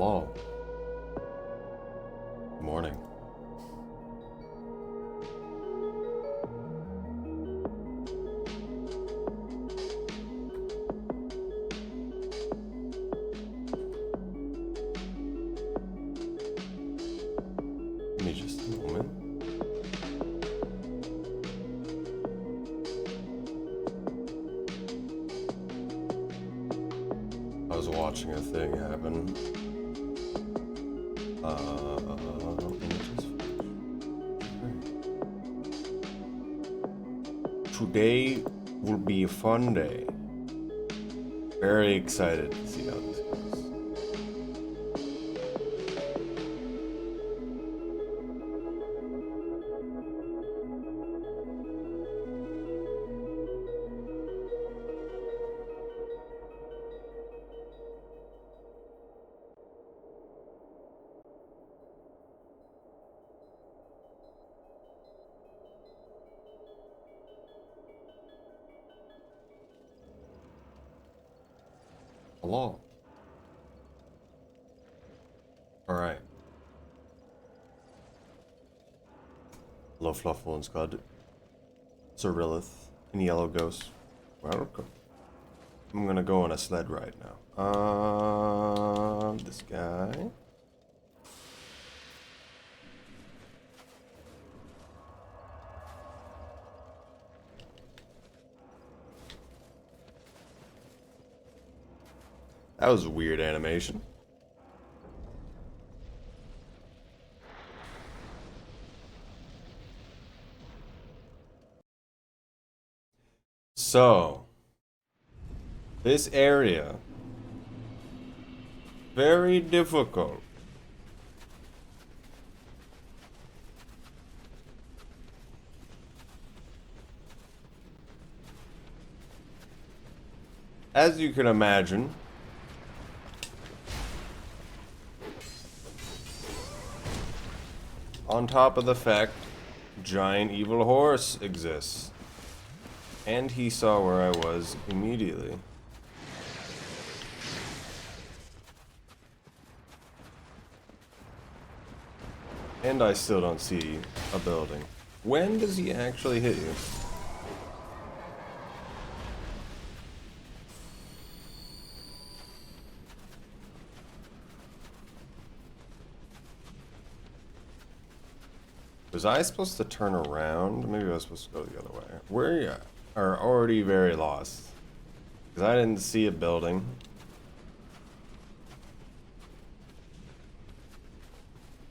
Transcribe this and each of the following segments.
Hello. Good morning. Give me just a moment. I was watching a thing happen. Today will be a fun day. Very excited to see how this goes. Hello. Alright. Hello, Fluffle and Scud. Cyrillith and Yellow Ghost. Welcome. I'm gonna go on a sled ride now. This guy. That was a weird animation. So, this area, very difficult. As you can imagine, on top of the fact, giant evil horse exists. And he saw where I was immediately. And I still don't see a building. When does he actually hit you? Was I supposed to turn around? Maybe I was supposed to go the other way. We are already very lost. Because I didn't see a building.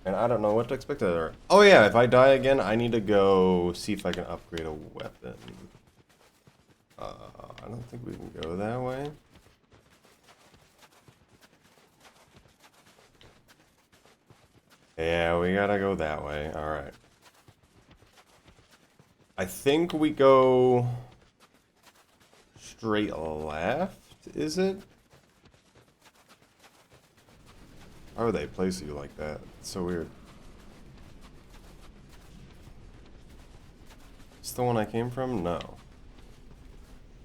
And I don't know what to expect there. Oh yeah, if I die again, I need to go see if I can upgrade a weapon. I don't think we can go that way. Yeah, we gotta go that way. Alright. I think we go straight left, is it? How would they place you like that? It's so weird. It's the one I came from? No.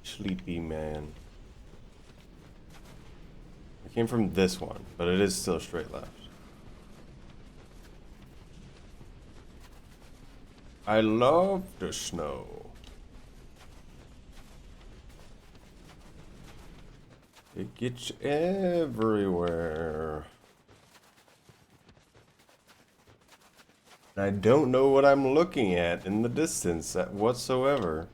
Sleepy man. I came from this one, but it is still straight left. I love the snow. It gets everywhere. And I don't know what I'm looking at in the distance whatsoever.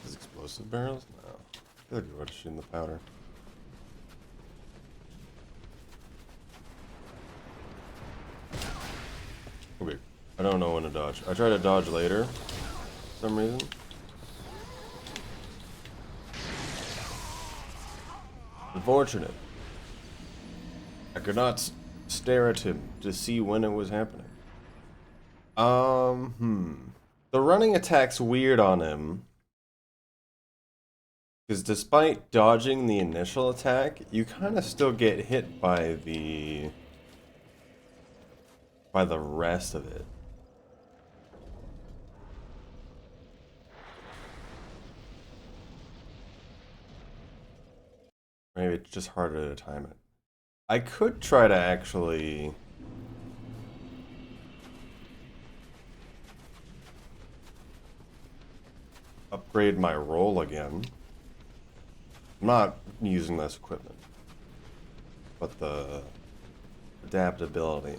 Is explosive barrels? No. I feel like we would have shooting the powder. Okay. I don't know when to dodge. I try to dodge later for some reason. Unfortunate. I could not stare at him to see when it was happening. The running attack's weird on him. Because despite dodging the initial attack, you kind of still get hit by the rest of it. Maybe it's just harder to time it. I could try to actually... upgrade my roll again. I'm not using this equipment, but the adaptability.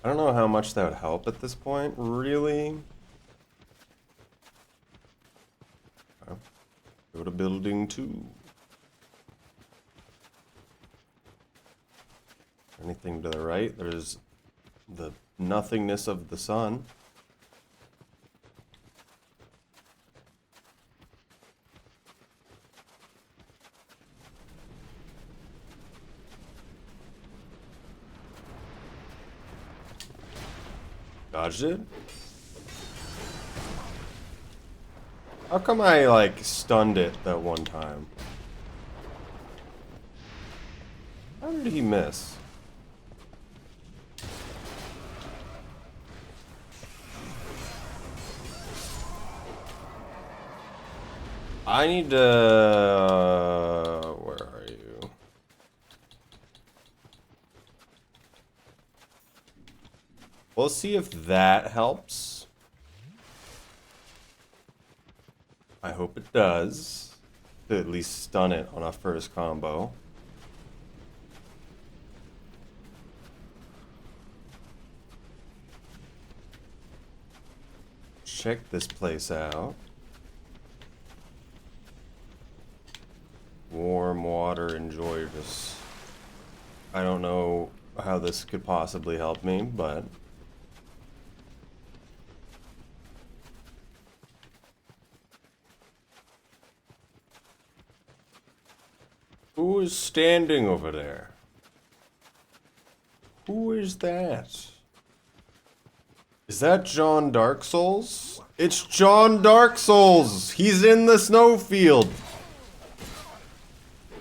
I don't know how much that would help at this point, really. Go to building 2. Anything to the right? There's the nothingness of the sun. Dodged it? How come I, like, stunned it that one time? How did he miss? I need to... where are you? We'll see if that helps. I hope it does. To at least stun it on a first combo. Check this place out. Warm water enjoyers. I don't know how this could possibly help me, but... who is standing over there? Who is that? Is that John Dark Souls? It's John Dark Souls! He's in the snowfield!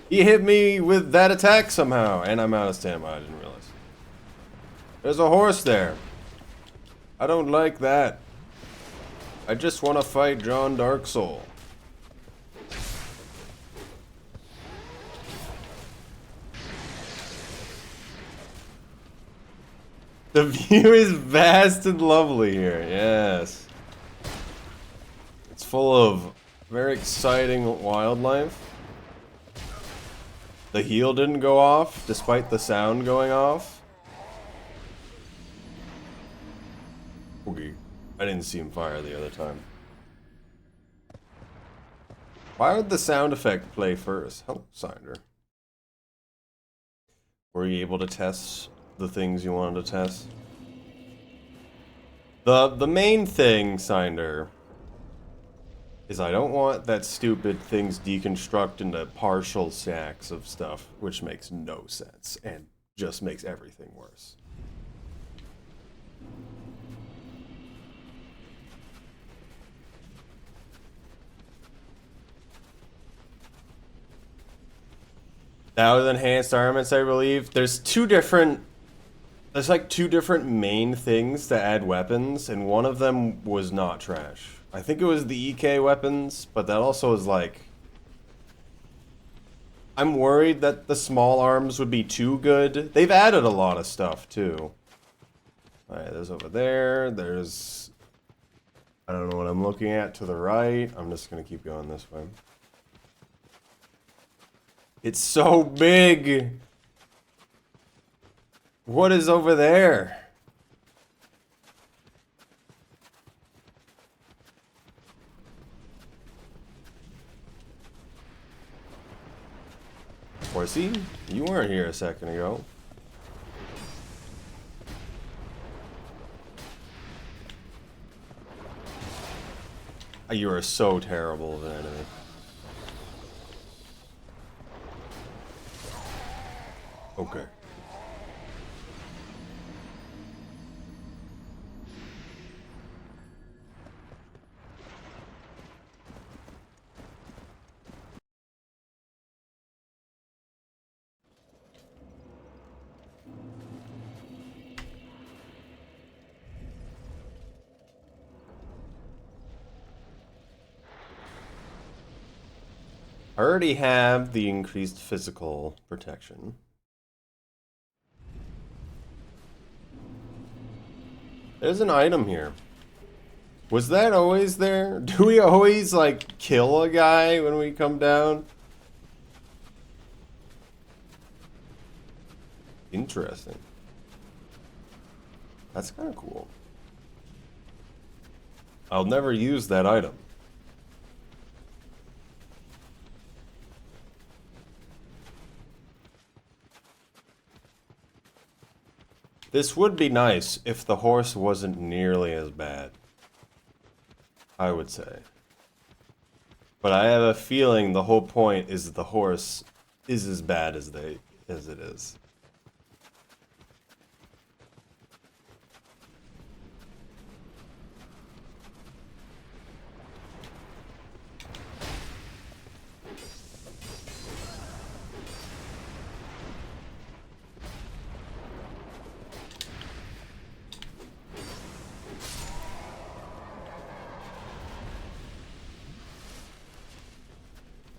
He hit me with that attack somehow, and I'm out of stamina, I didn't realize. There's a horse there. I don't like that. I just want to fight John Dark Soul. The view is vast and lovely here, yes. It's full of very exciting wildlife. The heal didn't go off, despite the sound going off. Okay, I didn't see him fire the other time. Why would the sound effect play first? Hello, Cinder. Were you able to test the things you wanted to test? The main thing, Cinder, is I don't want that stupid things deconstruct into partial stacks of stuff, which makes no sense and just makes everything worse. That was enhanced armaments, I believe. There's like two different main things to add weapons, and one of them was not trash. I think it was the EK weapons, but that also is like... I'm worried that the small arms would be too good. They've added a lot of stuff, too. Alright, there's over there. There's... I don't know what I'm looking at to the right. I'm just gonna keep going this way. It's so big! What is over there? Horsey, you weren't here a second ago. You are so terrible of an enemy. Okay. I already have the increased physical protection. There's an item here. Was that always there? Do we always, like, kill a guy when we come down? Interesting. That's kind of cool. I'll never use that item. This would be nice if the horse wasn't nearly as bad, I would say. But I have a feeling the whole point is that the horse is as bad as it is.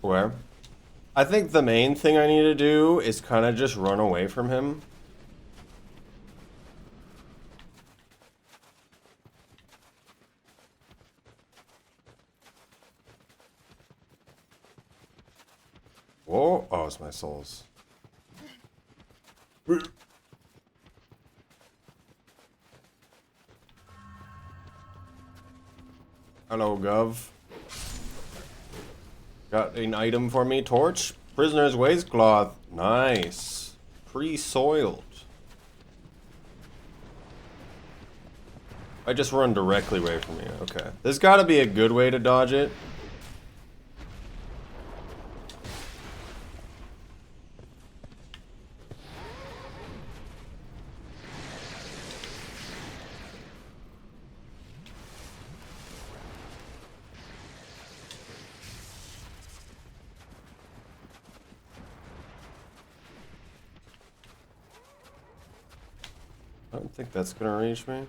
Where? I think the main thing I need to do is kind of just run away from him. Whoa. Oh, it's my souls. Hello, Gov. Got an item for me. Torch. Prisoner's waistcloth. Nice. Pre-soiled. I just run directly away from you. Okay. There's got to be a good way to dodge it. I don't think that's gonna reach me.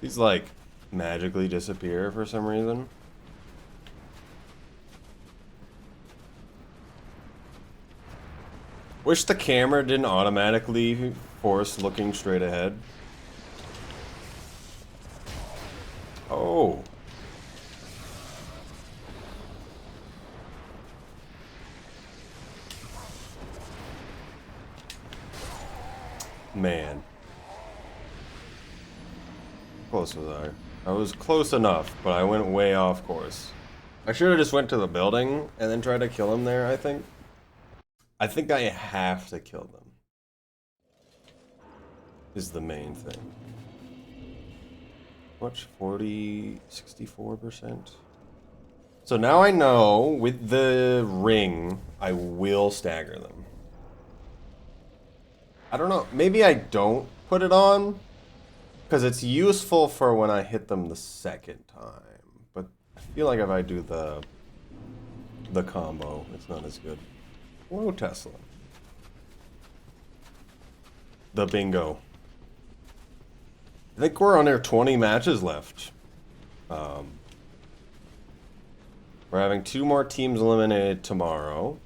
These like magically disappear for some reason. Wish the camera didn't automatically force looking straight ahead. Oh. Man. Close was I? I was close enough, but I went way off course. I should have just went to the building and then tried to kill him there, I think. I think I have to kill them. Is the main thing. Much? 40, 64%? So now I know with the ring, I will stagger them. I don't know. Maybe I don't put it on because it's useful for when I hit them the second time. But I feel like if I do the combo, it's not as good. Hello, Tesla. The bingo. I think we're on there 20 matches left. We're having 2 more teams eliminated tomorrow.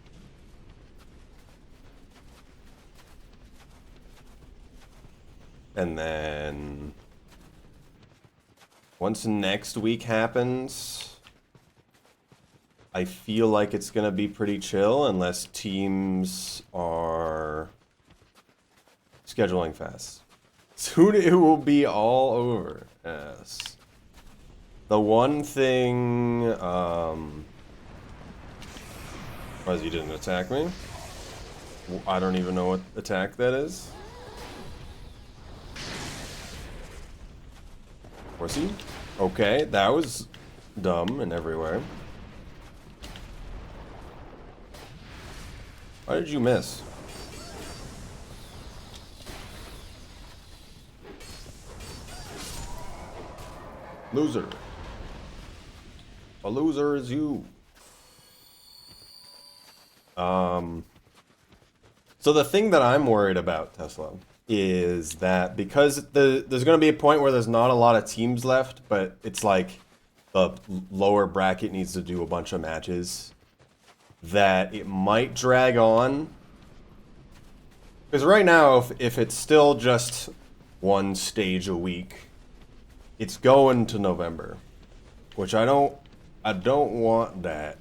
And then once next week happens, I feel like it's gonna be pretty chill unless teams are scheduling fast. Soon it will be all over. Yes. The one thing, as you didn't attack me. I don't even know what attack that is. Horsey? Okay, that was dumb in every way. Why did you miss? Loser. A loser is you. So So the thing that I'm worried about, Tesla, is that because there's going to be a point where there's not a lot of teams left, but it's like the lower bracket needs to do a bunch of matches, that it might drag on. Because right now, if it's still just one stage a week, it's going to November, which I don't want that.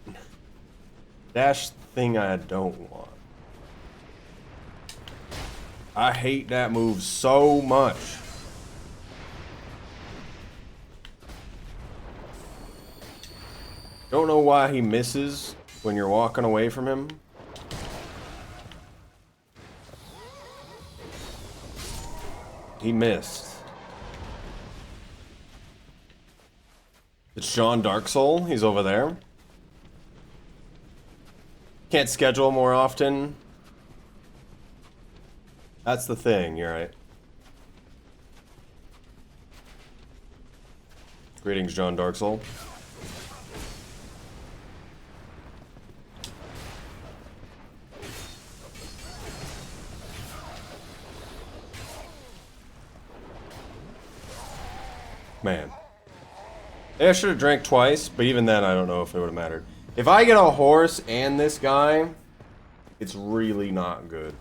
That's the thing I don't want. I hate that move so much. Don't know why he misses when you're walking away from him. He missed. It's John Darksoul. He's over there. Can't schedule more often. That's the thing, you're right. Greetings, John Darksoul. Man. I should have drank twice, but even then I don't know if it would have mattered. If I get a horse and this guy, it's really not good.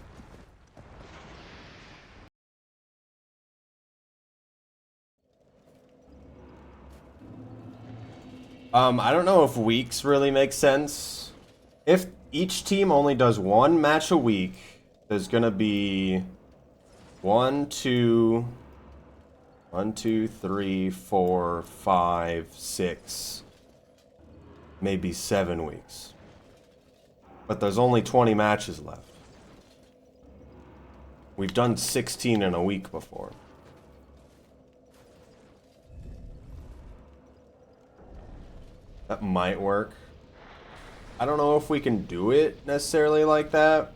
I don't know if weeks really make sense. If each team only does one match a week, there's gonna be 1, 2, 3, 4, 5, 6, maybe 7 weeks. But there's only 20 matches left. We've done 16 in a week before. That might work. I don't know if we can do it necessarily like that.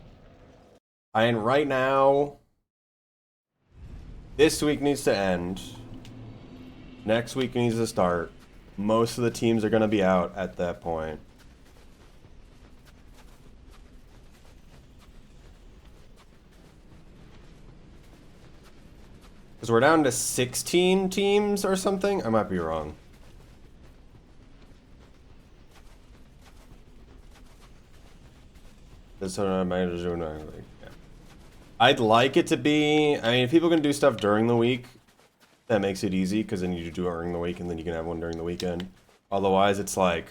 And right now, this week needs to end. Next week needs to start. Most of the teams are going to be out at that point. Because we're down to 16 teams or something? I might be wrong. This I'd like it to be, I mean, if people can do stuff during the week, that makes it easy, because then you do it during the week, and then you can have one during the weekend. Otherwise, it's like,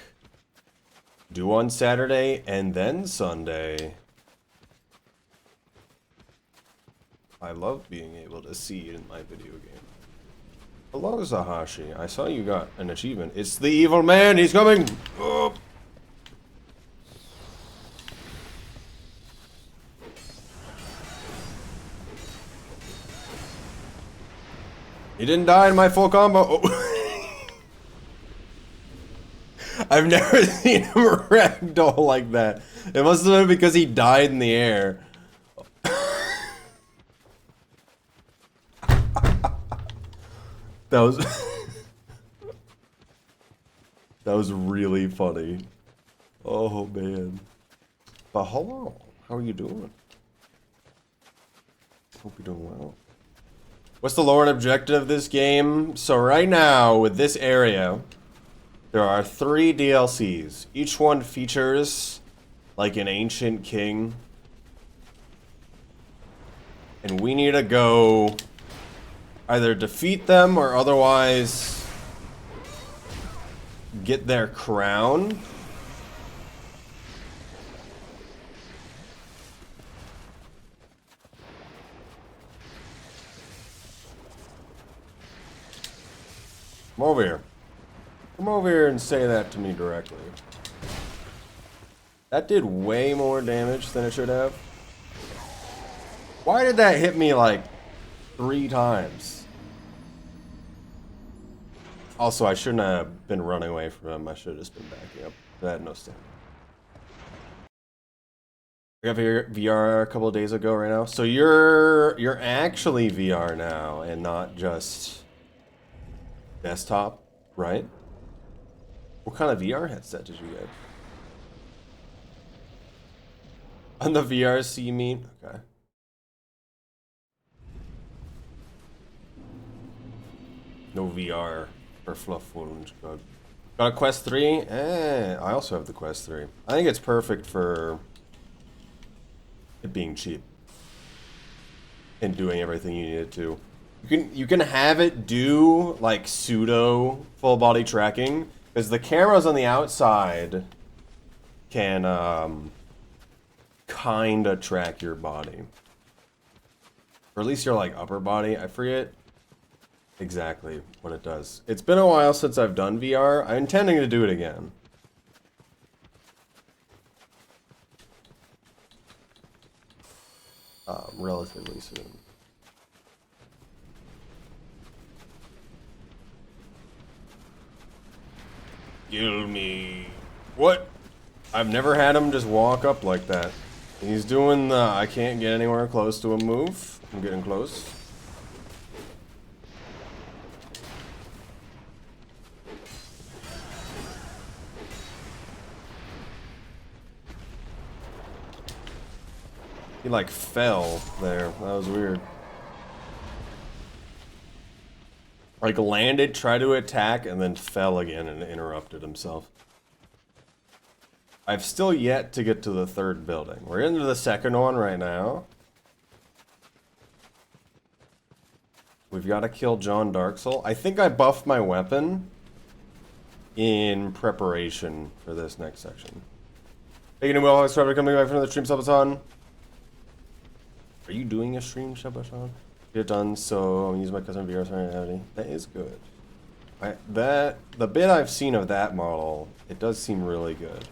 do one Saturday, and then Sunday. I love being able to see it in my video game. Hello, Zahashi. I saw you got an achievement. It's the evil man, he's coming! Oh. He didn't die in my full combo. Oh. I've never seen him ragdoll like that. It must have been because he died in the air. That was... that was really funny. Oh, man. But hello. How are you doing? Hope you're doing well. What's the lore and objective of this game? So right now, with this area, there are 3 DLCs. Each one features like an ancient king. And we need to go either defeat them or otherwise get their crown. Come over here. Come over here and say that to me directly. That did way more damage than it should have. Why did that hit me like 3 times? Also, I shouldn't have been running away from him. I should have just been backing up. I had no stamina. I got VR a couple of days ago right now. So you're actually VR now and not just desktop, right? What kind of VR headset did you get? On the VRC, you mean? Okay. No VR for Fluff Wound. Got a Quest 3? I also have the Quest 3. I think it's perfect for it being cheap and doing everything you need it to. You can have it do like pseudo full body tracking because the cameras on the outside can kinda track your body, or at least your like upper body. I forget exactly what it does. It's been a while since I've done VR. I'm intending to do it again. Relatively soon. Kill me. What? I've never had him just walk up like that. He's doing the I can't get anywhere close to him move. I'm getting close. He like fell there. That was weird. Like landed, tried to attack, and then fell again and interrupted himself. I've still yet to get to the third building. We're into the second one right now. We've got to kill John Darksoul. I think I buffed my weapon in preparation for this next section. Taking a while, started coming back from the stream, Sabaton. Are you doing a stream, Sabaton? Get it done, so I'm using my custom VR sorry. That is good. The bit I've seen of that model, it does seem really good.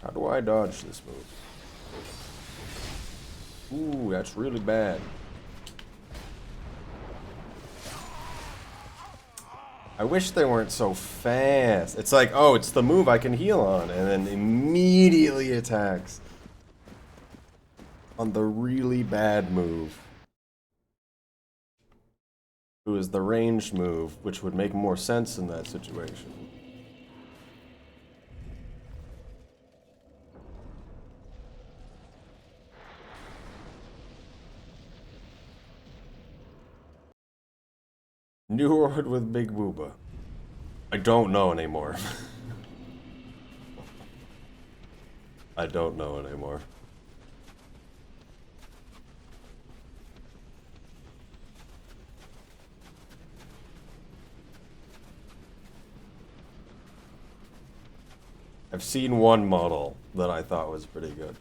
How do I dodge this move? Ooh, that's really bad. I wish they weren't so fast. It's like, oh, it's the move I can heal on, and then immediately attacks on the really bad move. Who is the ranged move, which would make more sense in that situation. New Horde with Big Booba. I don't know anymore. I don't know anymore. I've seen one model that I thought was pretty good.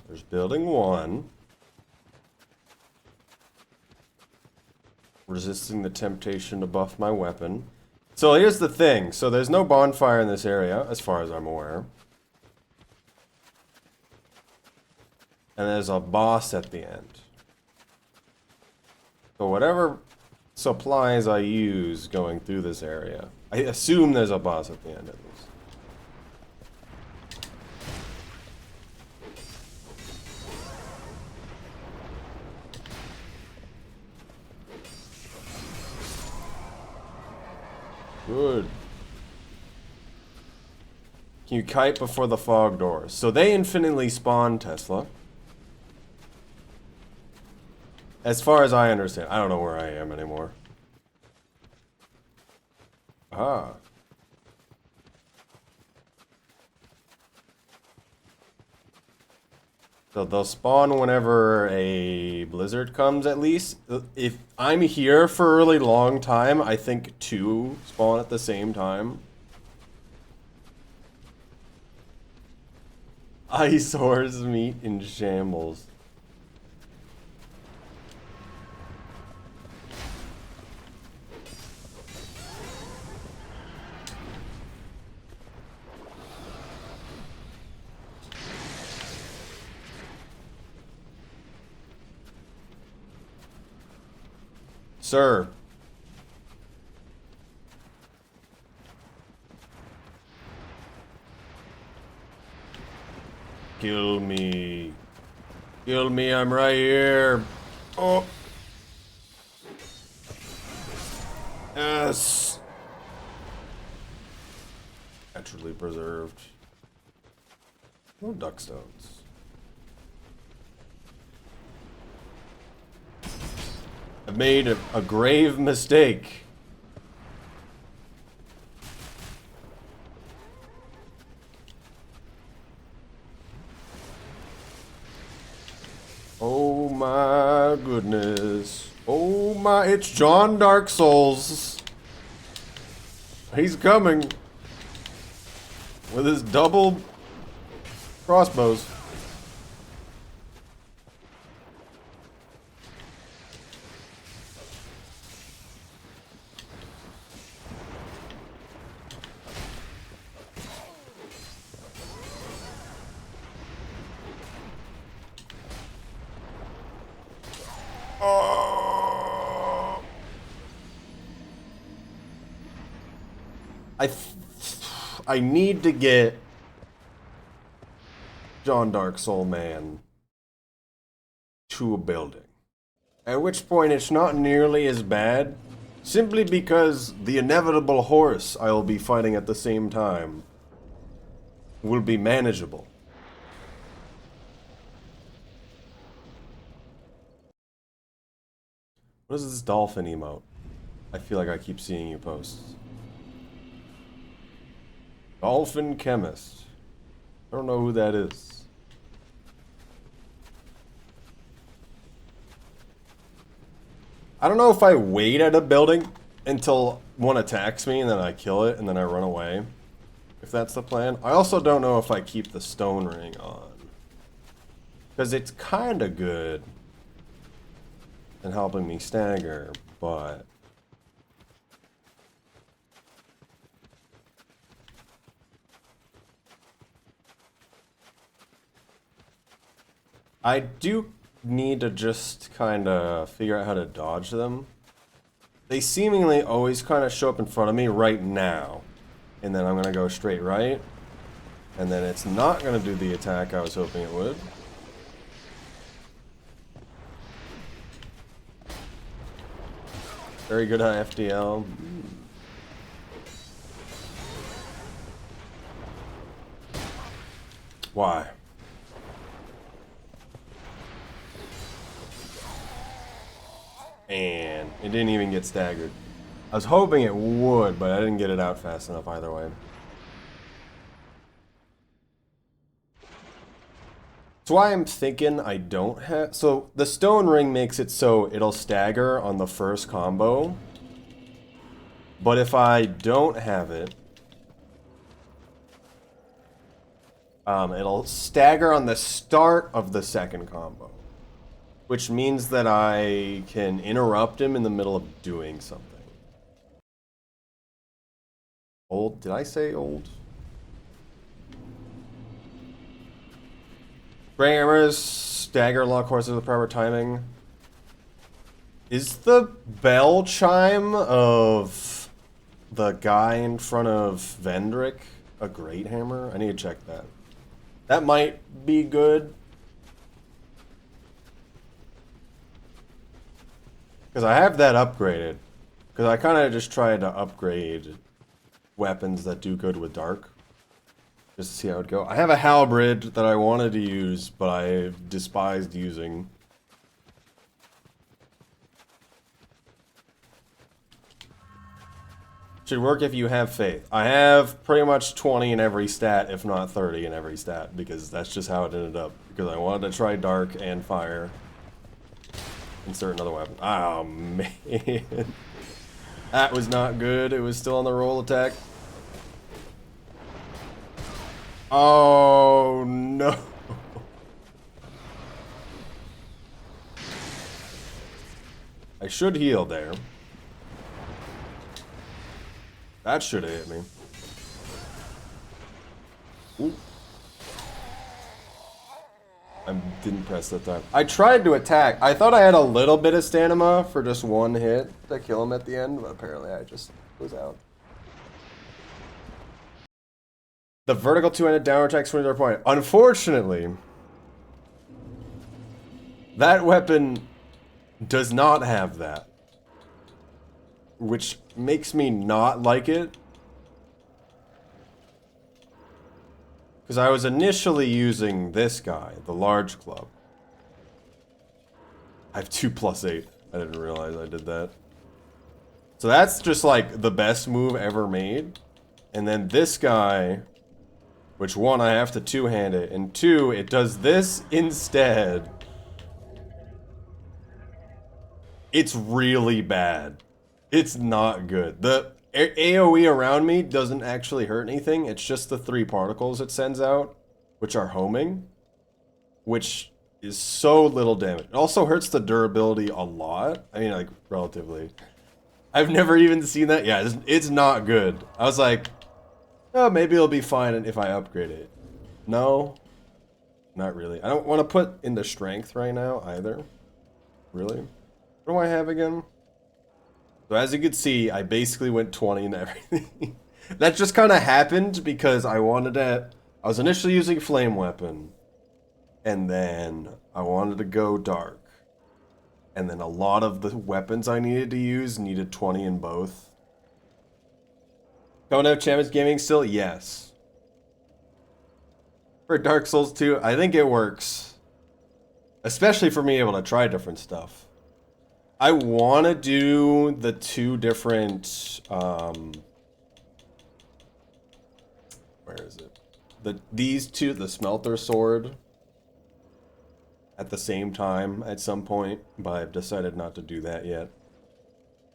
There's building 1. Resisting the temptation to buff my weapon. So here's the thing. So there's no bonfire in this area, as far as I'm aware. And there's a boss at the end. So whatever supplies I use going through this area, I assume there's a boss at the end at least. Good. Can you kite before the fog doors? So they infinitely spawn Tesla. As far as I understand. I don't know where I am anymore. Ah. So they'll spawn whenever a blizzard comes, at least. If I'm here for a really long time, I think 2 spawn at the same time. Ice horse meat in shambles. Sir. Kill me. Kill me, I'm right here. Oh. Yes. Naturally preserved. No duck stones. I've made a grave mistake. Oh my goodness. Oh my, it's John Dark Souls. He's coming. With his double crossbows. Oh. I need to get John Dark Soul Man to a building. At which point it's not nearly as bad, simply because the inevitable horse I will be fighting at the same time will be manageable. What is this dolphin emote? I feel like I keep seeing you post. Dolphin Chemist. I don't know who that is. I don't know if I wait at a building until one attacks me and then I kill it and then I run away. If that's the plan. I also don't know if I keep the stone ring on. Because it's kind of good in helping me stagger, but... I do need to just kind of figure out how to dodge them. They seemingly always kind of show up in front of me right now. And then I'm going to go straight right. And then it's not going to do the attack I was hoping it would. Very good high FDL. Why? And it didn't even get staggered. I was hoping it would, but I didn't get it out fast enough either way. That's why I'm thinking I don't have... So, the stone ring makes it so it'll stagger on the first combo. But if I don't have it... it'll stagger on the start of the second combo. Which means that I can interrupt him in the middle of doing something. Old? Did I say old? Gray hammers, stagger lock horses with proper timing. Is the bell chime of the guy in front of Vendrick a great hammer? I need to check that. That might be good. Because I have that upgraded. Because I kind of just tried to upgrade weapons that do good with dark. Just to see how it would go. I have a halberd that I wanted to use, but I despised using. Should work if you have faith. I have pretty much 20 in every stat, if not 30 in every stat, because that's just how it ended up. Because I wanted to try dark and fire. Insert another weapon. Oh, man. That was not good. It was still on the roll attack. Oh, no. I should heal there. That should have hit me. Ooh. I didn't press that time. I tried to attack. I thought I had a little bit of stamina for just one hit to kill him at the end, but apparently I just was out. The vertical two-handed downward attack swings are point. Unfortunately, that weapon does not have that. Which makes me not like it. Because I was initially using this guy, the large club. I have 2+8. I didn't realize I did that. So that's just like the best move ever made. And then this guy, which one, I have to two-hand it, and two, it does this instead. It's really bad. It's not good. The AoE around me doesn't actually hurt anything. It's just the 3 particles it sends out, which are homing, which is so little damage. It also hurts the durability a lot. I mean, like, relatively. I've never even seen that. Yeah, it's not good. I was like, oh, maybe it'll be fine if I upgrade it. No, not really. I don't want to put in the strength right now either. Really? What do I have again? So as you can see, I basically went 20 and everything. That just kind of happened because I wanted to... I was initially using Flame Weapon. And then I wanted to go Dark. And then a lot of the weapons I needed to use needed 20 in both. Coming out of Champions Gaming still? Yes. For Dark Souls 2, I think it works. Especially for me able to try different stuff. I want to do the 2 different, where is it? These 2, the Smelter Sword, at the same time at some point, but I've decided not to do that yet.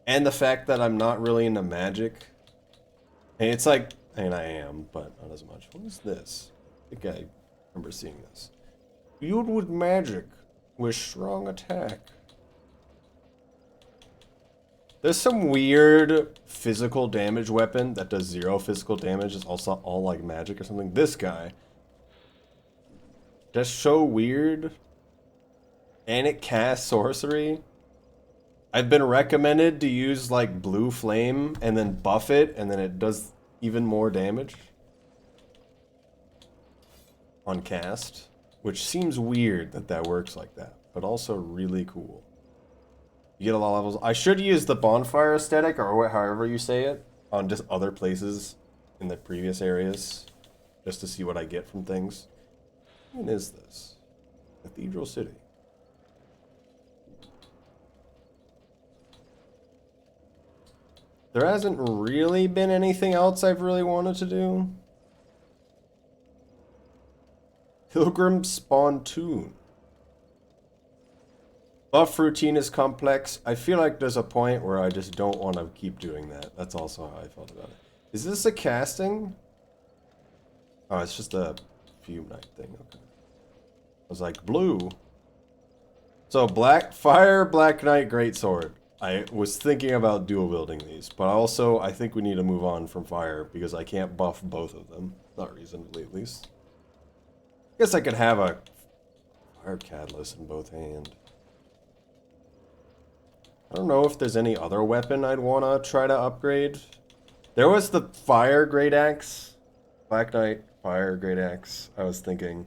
And the fact that I'm not really into magic. And it's like, I mean, I am, but not as much. What is this? I think I remember seeing this. Viewed with magic, with strong attack. There's some weird physical damage weapon that does 0 physical damage. It's also all like magic or something. This guy. That's so weird. And it casts sorcery. I've been recommended to use like blue flame and then buff it, and then it does even more damage on cast, which seems weird that that works like that, but also really cool. You get a lot of levels. I should use the bonfire aesthetic, or however you say it, on just other places in the previous areas, just to see what I get from things. What is this? Cathedral City. There hasn't really been anything else I've really wanted to do. Pilgrim's Pontoon. Buff routine is complex. I feel like there's a point where I just don't want to keep doing that. That's also how I felt about it. Is this a casting? Oh, it's just a fume night thing. Okay. I was like, blue. So Black Knight, Greatsword. I was thinking about dual wielding these, but also I think we need to move on from fire because I can't buff both of them. Not reasonably, at least. I guess I could have a fire catalyst in both hands. I don't know if there's any other weapon I'd want to try to upgrade. There was the fire great axe. Black Knight, fire great axe. I was thinking.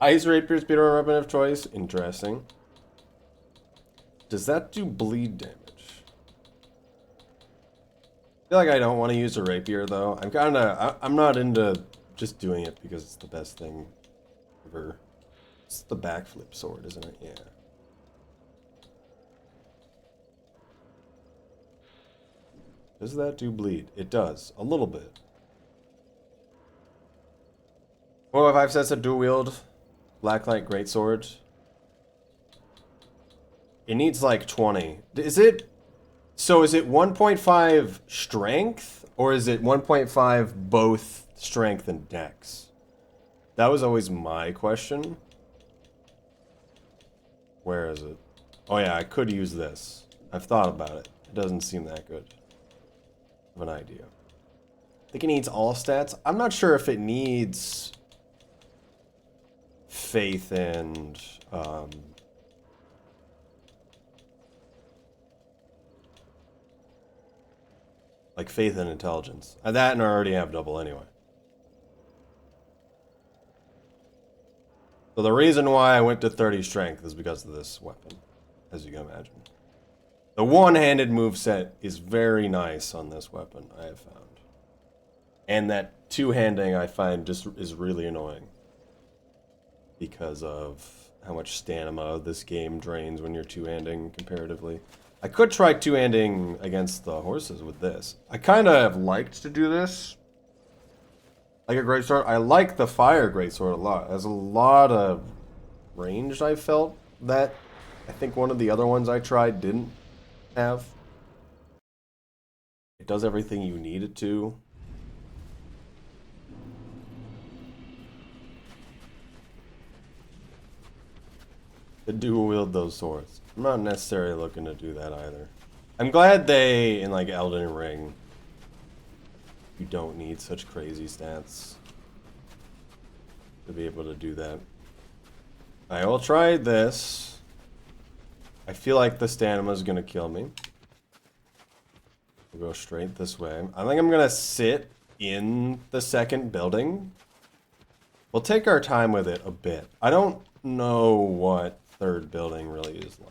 Ice Rapier's beater weapon of choice. Interesting. Does that do bleed damage? I feel like I don't want to use a rapier though. I'm not into just doing it because it's the best thing ever. It's the backflip sword, isn't it? Yeah. Does that do bleed? It does. A little bit. 4x5 sets of dual wield. Black Knight Greatsword. It needs like 20. Is it... So is it 1.5 strength? Or is it 1.5 both strength and dex? That was always my question. Where is it? Oh yeah, I could use this. I've thought about it. It doesn't seem that good of an idea. I think it needs all stats. I'm not sure if it needs faith and like faith and intelligence. That and I already have double anyway. So the reason why I went to 30 strength is because of this weapon, as you can imagine. The one-handed moveset is very nice on this weapon, I have found. And that two-handing I find just is really annoying because of how much stamina this game drains when you're two-handing comparatively. I could try two-handing against the horses with this. I kind of have liked to do this. Like a greatsword. I like the fire greatsword a lot. It has a lot of range, I felt, that I think one of the other ones I tried didn't have. It does everything you need it to. To dual wield those swords. I'm not necessarily looking to do that either. I'm glad they, in like Elden Ring, you don't need such crazy stats to be able to do that. I will try this. I feel like the stamina is gonna kill me. We'll go straight this way. I think I'm gonna sit in the second building. We'll take our time with it a bit. I don't know what third building really is like.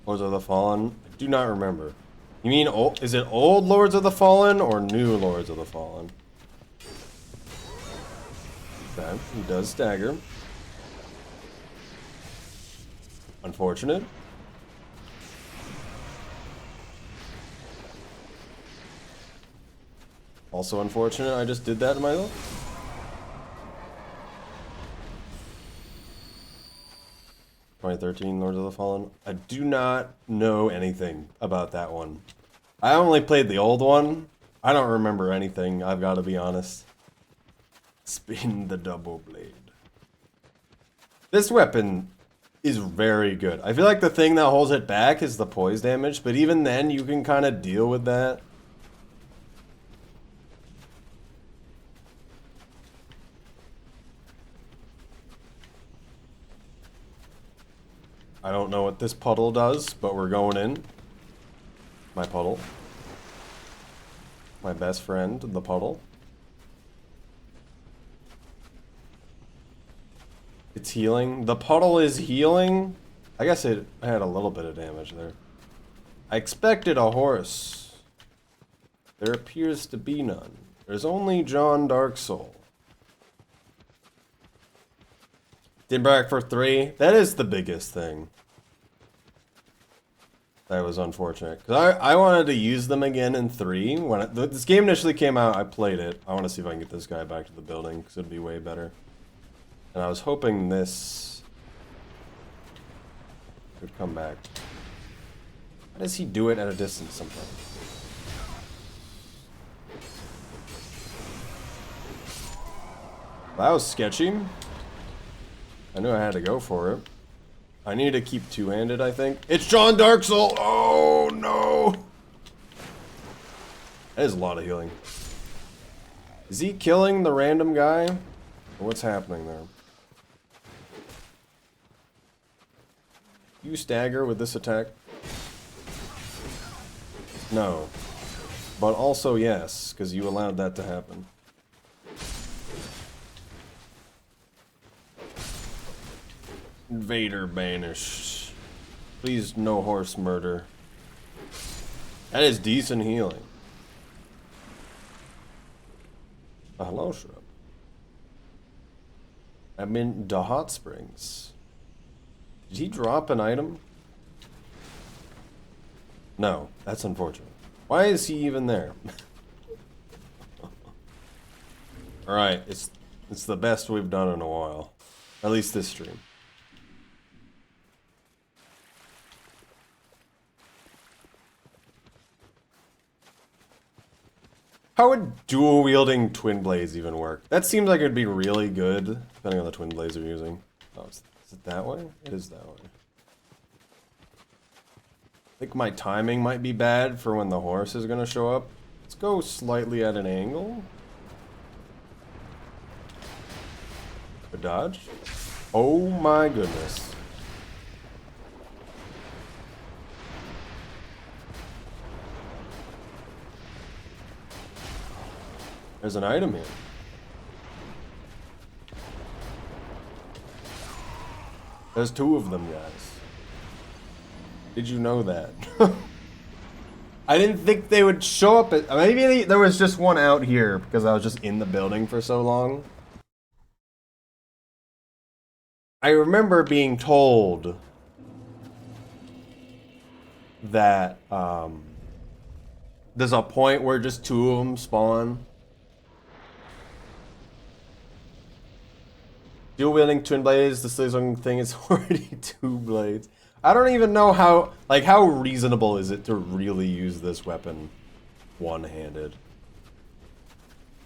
Lords of the Fallen? I do not remember. You mean, is it old Lords of the Fallen or new Lords of the Fallen? Okay, he does stagger. Unfortunate. Also unfortunate, I just did that to myself. "2013 Lords of the Fallen." I do not know anything about that one. I only played the old one. I don't remember anything, I've got to be honest. Spin the double blade. This weapon is very good. I feel like the thing that holds it back is the poise damage, but even then you can kind of deal with that. I don't know what this puddle does, but we're going in. My puddle. My best friend, the puddle. It's healing. The puddle is healing. I guess it had a little bit of damage there. I expected a horse. There appears to be none. There's only John Darksoul. Did back for 3. That is the biggest thing. That was unfortunate. Because I wanted to use them again in 3. When this game initially came out, I played it. I want to see if I can get this guy back to the building, because it'd be way better. And I was hoping this could come back. How does he do it at a distance sometimes? That was sketchy. I knew I had to go for it. I need to keep two-handed, I think. It's John Darksoul! Oh, no! That is a lot of healing. Is he killing the random guy? Or what's happening there? You stagger with this attack? No. But also yes, because you allowed that to happen. Invader banished. Please, no horse murder. That is decent healing. Hello, shrub. I'm in the hot springs. Did he drop an item? No, that's unfortunate. Why is he even there? Alright, it's the best we've done in a while. At least this stream. How would dual wielding twin blades even work? That seems like it'd be really good, depending on the twin blades you're using. Oh, is it that way? It is that way. I think my timing might be bad for when the horse is gonna show up. Let's go slightly at an angle. A dodge. Oh my goodness. There's an item here. There's two of them, guys. Did you know that? I didn't think they would show up at... Maybe there was just one out here because I was just in the building for so long. I remember being told that there's a point where just two of them spawn. Dual wielding twin blades, the Silksong thing is already two blades. I don't even know how reasonable is it to really use this weapon one-handed.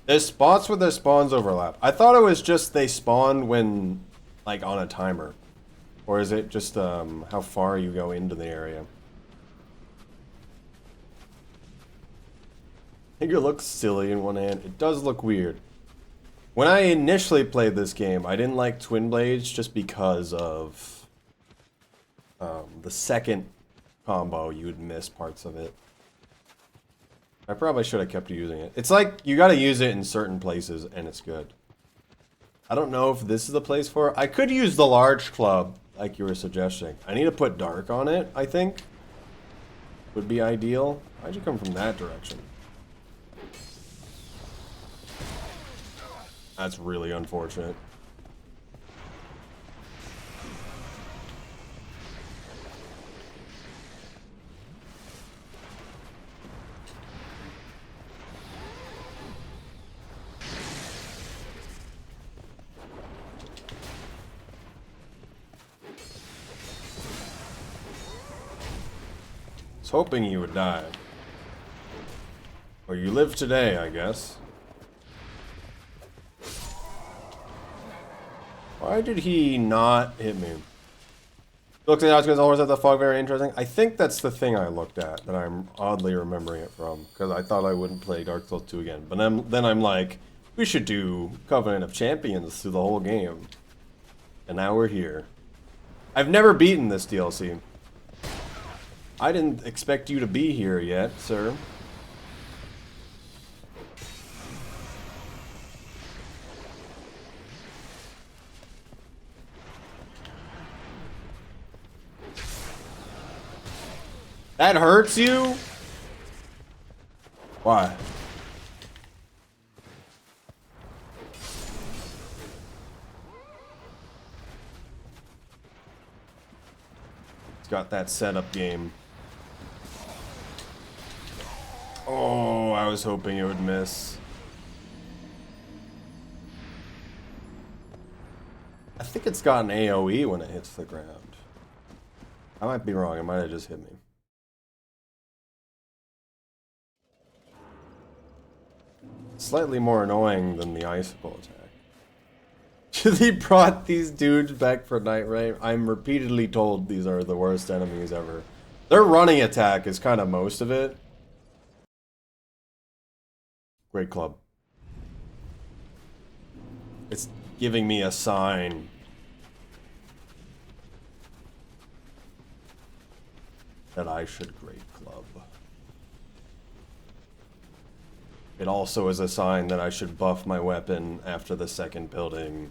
There's spots where their spawns overlap. I thought it was just they spawn when, like, on a timer. Or is it just how far you go into the area? I think it looks silly in one hand. It does look weird. When I initially played this game, I didn't like twin blades just because of the second combo. You would miss parts of it. I probably should have kept using it. It's like you gotta use it in certain places and it's good. I don't know if this is the place for it. I could use the large club like you were suggesting. I need to put dark on it, I think. Would be ideal. Why'd you come from that direction? That's really unfortunate. I was hoping you would die. Or you live today, I guess. Why did he not hit me? Looks at the outskirts always at the fog, very interesting. I think that's the thing I looked at that I'm oddly remembering it from, because I thought I wouldn't play Dark Souls 2 again. But then I'm like, we should do Covenant of Champions through the whole game. And now we're here. I've never beaten this DLC. I didn't expect you to be here yet, sir. That hurts you? Why? It's got that setup game. Oh, I was hoping it would miss. I think it's got an AoE when it hits the ground. I might be wrong, it might have just hit me. Slightly more annoying than the icicle attack. He brought these dudes back for Night Rain. I'm repeatedly told these are the worst enemies ever. Their running attack is kind of most of it. Great club. It's giving me a sign. That I should great club. It also is a sign that I should buff my weapon after the second building.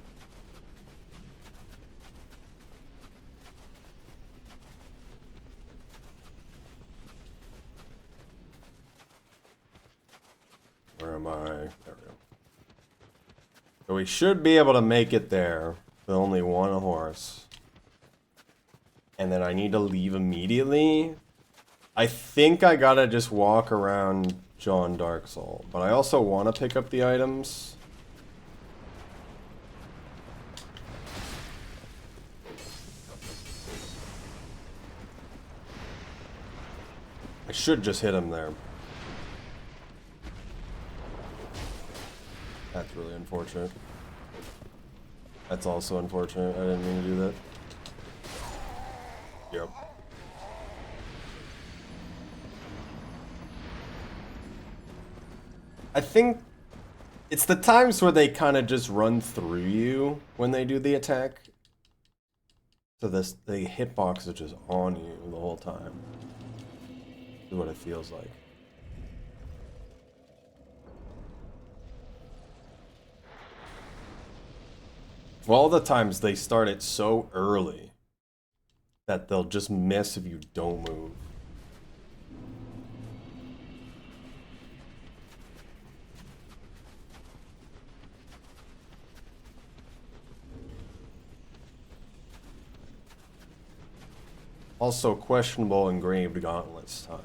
Where am I? There we go. So we should be able to make it there with only one horse. And then I need to leave immediately. I think I gotta just walk around John Dark Soul, but I also want to pick up the items. I should just hit him there. That's really unfortunate. That's also unfortunate. I didn't mean to do that. Yep. I think it's the times where they kind of just run through you when they do the attack. So the hitbox is just on you the whole time. Is what it feels like. Well, all the times they start it so early that they'll just miss if you don't move. Also questionable engraved gauntlets time.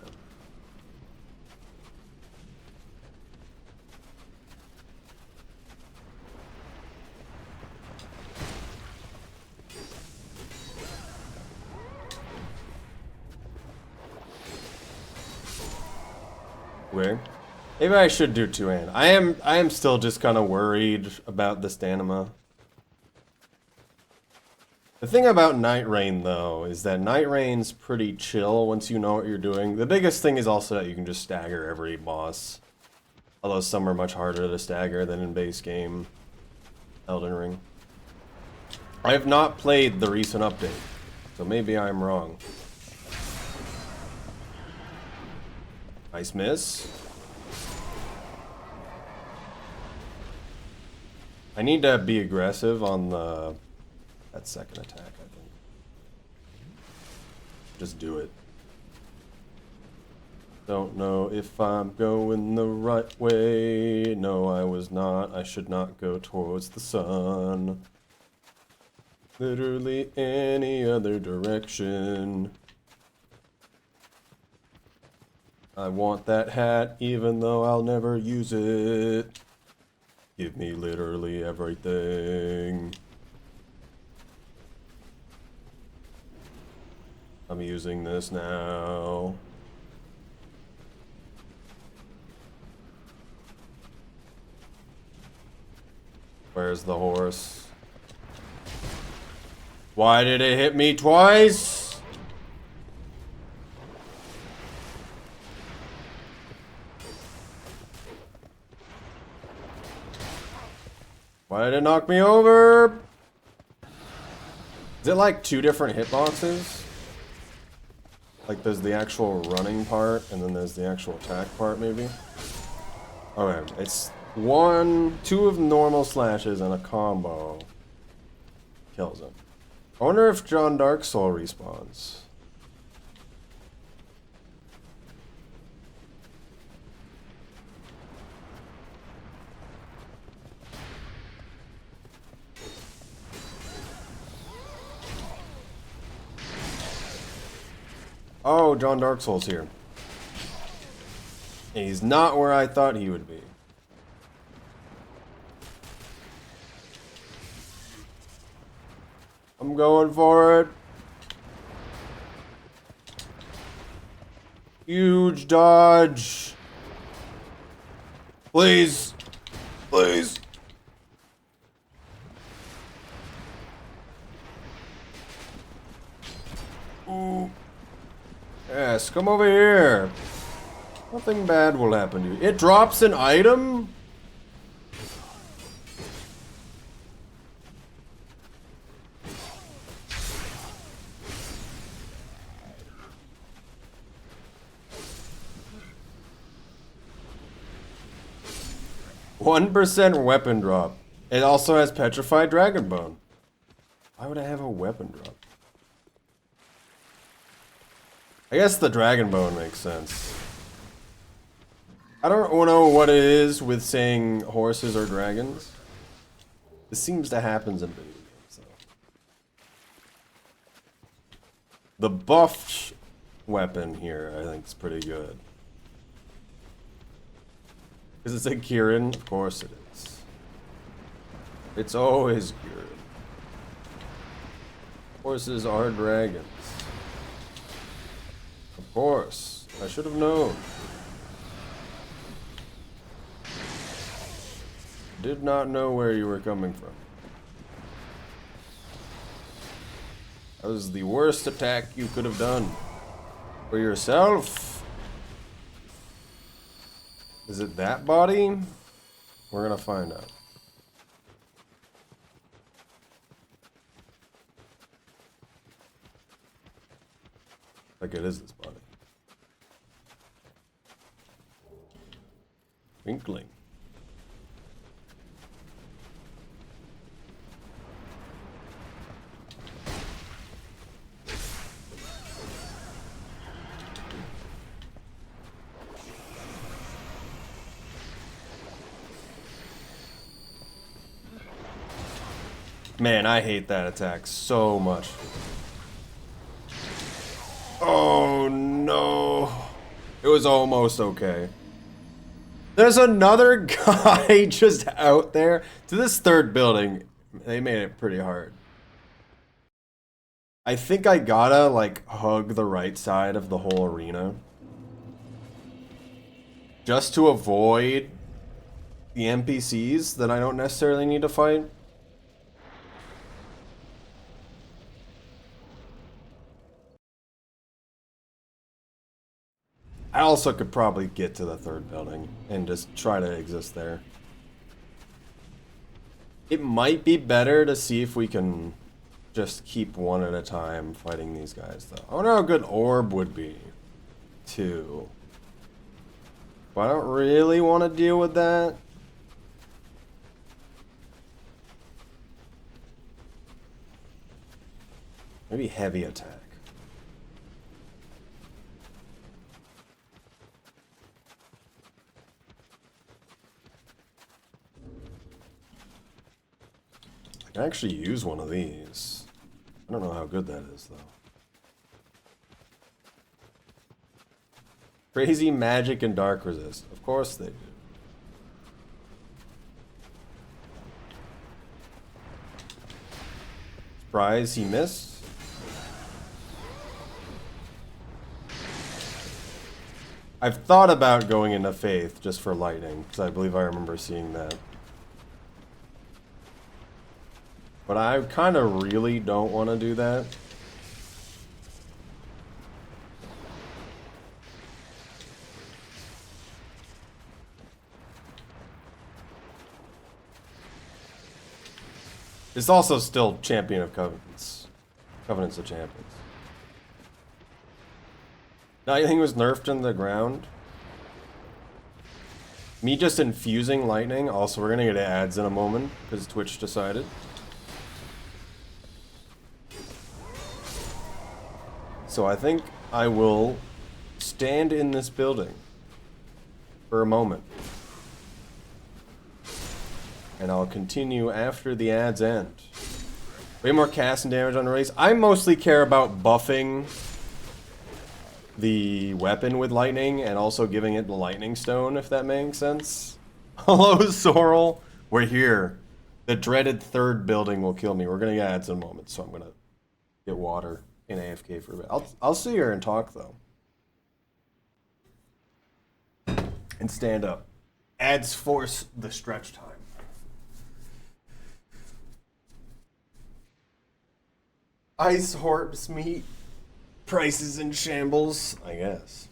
Weird. Maybe I should do two-hand. I am still just kind of worried about the stamina. The thing about Night Rain, though, is that Night Rain's pretty chill once you know what you're doing. The biggest thing is also that you can just stagger every boss. Although some are much harder to stagger than in base game Elden Ring. I have not played the recent update, so maybe I'm wrong. Nice miss. I need to be aggressive on that second attack, I think. Just do it. Don't know if I'm going the right way. No, I was not. I should not go towards the sun. Literally any other direction. I want that hat even though I'll never use it. Give me literally everything. I'm using this now. Where's the horse? Why did it hit me twice? Why did it knock me over? Is it like two different hitboxes? Like there's the actual running part and then there's the actual attack part maybe? Okay, it's two of normal slashes and a combo kills him. I wonder if John Dark Soul respawns. Oh, John Dark Soul's here. And he's not where I thought he would be. I'm going for it. Huge dodge. Please. Please. Ooh. Yes, come over here. Nothing bad will happen to you. It drops an item? 1% weapon drop. It also has Petrified Dragon Bone. Why would I have a weapon drop? I guess the Dragon Bone makes sense. I don't know what it is with saying horses or dragons. This seems to happen in video games, though. The buffed weapon here, I think, is pretty good. Is it a Kirin? Of course it is. It's always Kirin. Horses are dragons. Of course. I should have known. Did not know where you were coming from. That was the worst attack you could have done. For yourself. Is it that body? We're gonna find out. Like it is this body. Twinkling. Man, I hate that attack so much. Oh no. It was almost okay. There's another guy just out there. To this third building, they made it pretty hard. I think I gotta, like, hug the right side of the whole arena. Just to avoid the NPCs that I don't necessarily need to fight. I also could probably get to the third building and just try to exist there. It might be better to see if we can just keep one at a time fighting these guys, though. I wonder how good Orb would be, too. But I don't really want to deal with that. Maybe heavy attack. I can actually use one of these. I don't know how good that is, though. Crazy magic and dark resist. Of course they do. Surprise, he missed. I've thought about going into Faith just for lightning, because I believe I remember seeing that. But I kind of really don't want to do that. It's also still Champion of Covenants. Covenants of Champions. Lightning was nerfed in the ground. Me just infusing lightning. Also, we're gonna get ads in a moment because Twitch decided. So I think I will stand in this building for a moment. And I'll continue after the ads end. Way more cast and damage on the race. I mostly care about buffing the weapon with lightning and also giving it the lightning stone, if that makes sense. Hello, Sorrel. We're here. The dreaded third building will kill me. We're gonna get ads in a moment, so I'm gonna get water in AFK for a bit. I'll sit here and talk though. And stand up. Ads force the stretch time. Ice Horps meat. Prices in shambles, I guess.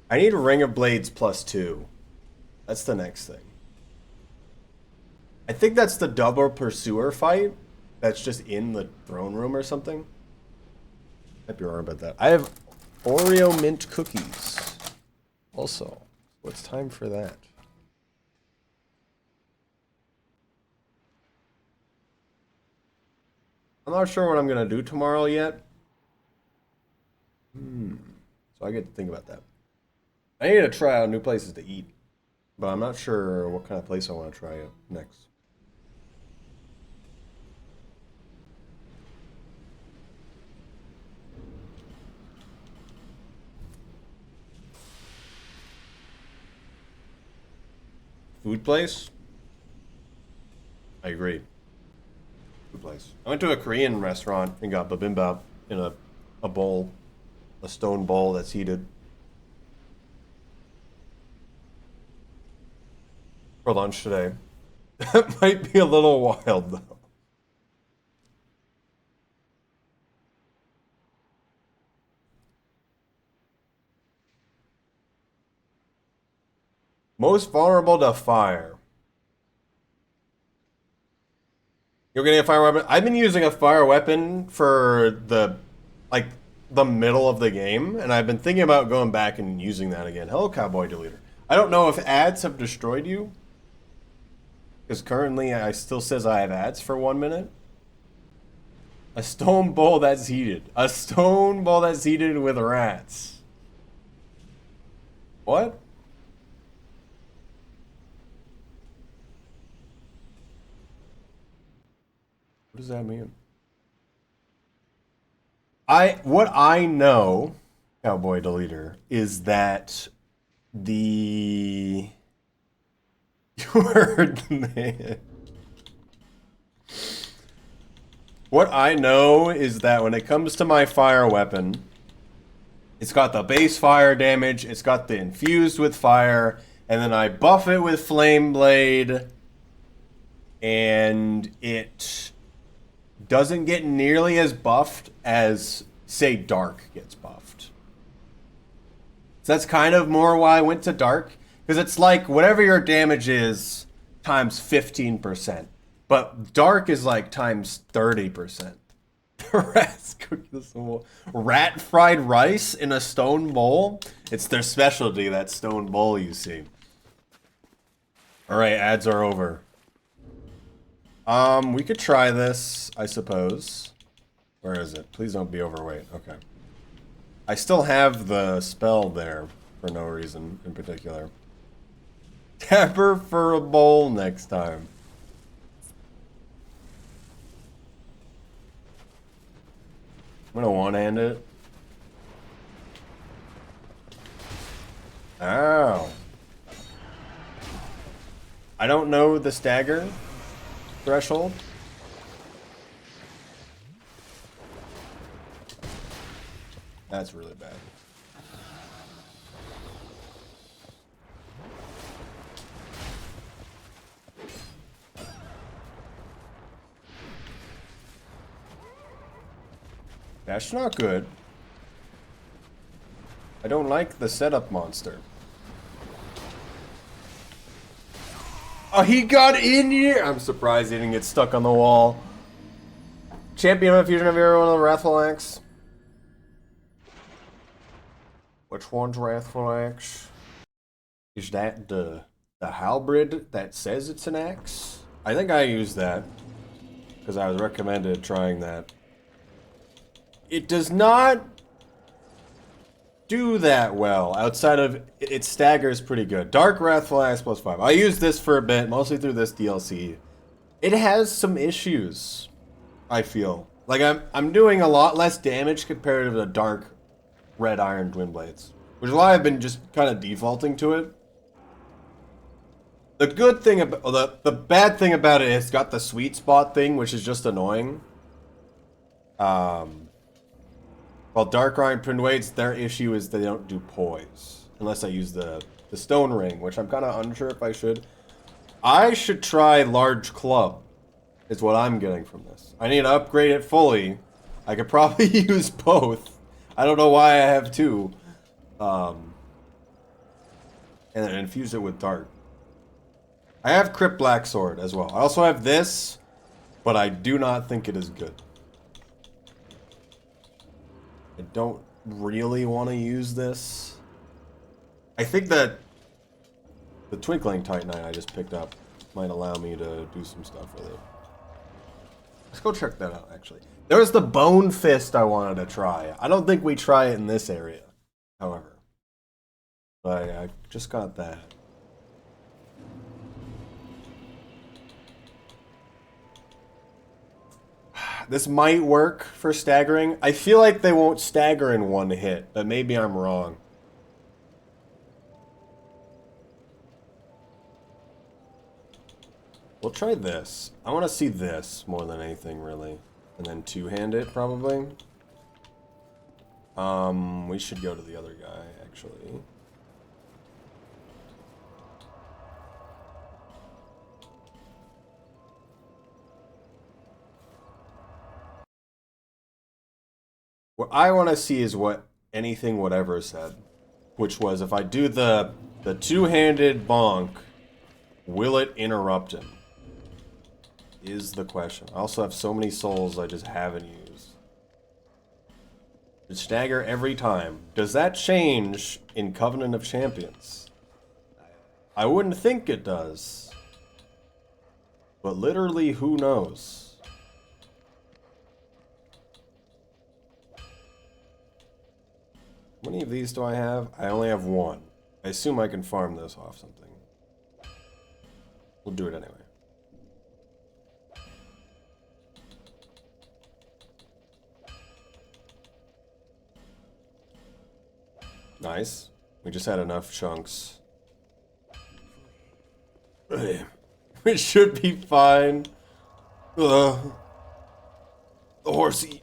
I need Ring of Blades +2. That's the next thing. I think that's the double pursuer fight. That's just in the throne room or something. Might be wrong about that. I have Oreo mint cookies. Also, it's time for that. I'm not sure what I'm gonna do tomorrow yet. So I get to think about that. I need to try out new places to eat, but I'm not sure what kind of place I want to try out next. Food place? I agree. Food place. I went to a Korean restaurant and got bibimbap in a bowl, a stone bowl that's heated. For lunch today. That might be a little wild though. Most vulnerable to fire. You're getting a fire weapon? I've been using a fire weapon for the middle of the game, and I've been thinking about going back and using that again. Hello, Cowboy Deleter. I don't know if ads have destroyed you. Because currently I still says I have ads for 1 minute. A stone bowl that's heated. A stone bowl that's heated with rats. What? What does that mean? What I know, Cowboy Deleter, is that the you heard the man. What I know is that when it comes to my fire weapon, it's got the base fire damage, it's got the infused with fire, and then I buff it with flame blade, and it doesn't get nearly as buffed as, say, dark gets buffed. So that's kind of more why I went to dark, because it's like whatever your damage is times 15%, but dark is like times 30%. Rats cook this bowl. Rat fried rice in a stone bowl. It's their specialty, that stone bowl you see. All right, ads are over. We could try this, I suppose. Where is it? Please don't be overweight. Okay. I still have the spell there for no reason in particular. Tapper for a bowl next time. I'm gonna one-hand it. Ow. I don't know the stagger threshold. That's really bad. That's not good. I don't like the setup monster. Oh, he got in here! I'm surprised he didn't get stuck on the wall. Champion of Fusion of everyone on the Wrathful Axe. Which one's Wrathful Axe? Is that the halberd that says it's an axe? I think I used that because I was recommended trying that. It does not do that well outside of its staggers pretty good. Dark Wrathful Axe +5. I used this for a bit, mostly through this DLC. It has some issues, I feel. Like I'm doing a lot less damage compared to the Dark Red Iron Twin Blades, which is why I've been just kind of defaulting to it. The good thing about the bad thing about it is it's got the sweet spot thing, which is just annoying. While Dark Iron Twin Blades, their issue is they don't do poise unless I use the stone ring, which I'm kind of unsure if I should. I should try Large Club, is what I'm getting from this. I need to upgrade it fully. I could probably use both. I don't know why I have two. And then infuse it with Dark. I have Crypt Black Sword as well. I also have this, but I do not think it is good. I don't really want to use this. I think that the Twinkling Titanite I just picked up might allow me to do some stuff with it. Let's go check that out, actually. There was the Bone Fist I wanted to try. I don't think we try it in this area, however. But I just got that. This might work for staggering. I feel like they won't stagger in one hit, but maybe I'm wrong. We'll try this. I want to see this more than anything, really. And then two-hand it, probably. We should go to the other guy, actually. What I want to see is what anything whatever said, which was if I do the two-handed bonk, will it interrupt him? Is the question. I also have so many souls I just haven't used. To stagger every time. Does that change in Covenant of Champions? I wouldn't think it does. But literally, who knows? How many of these do I have? I only have one. I assume I can farm this off something. We'll do it anyway. Nice. We just had enough chunks. We should be fine. The horsey.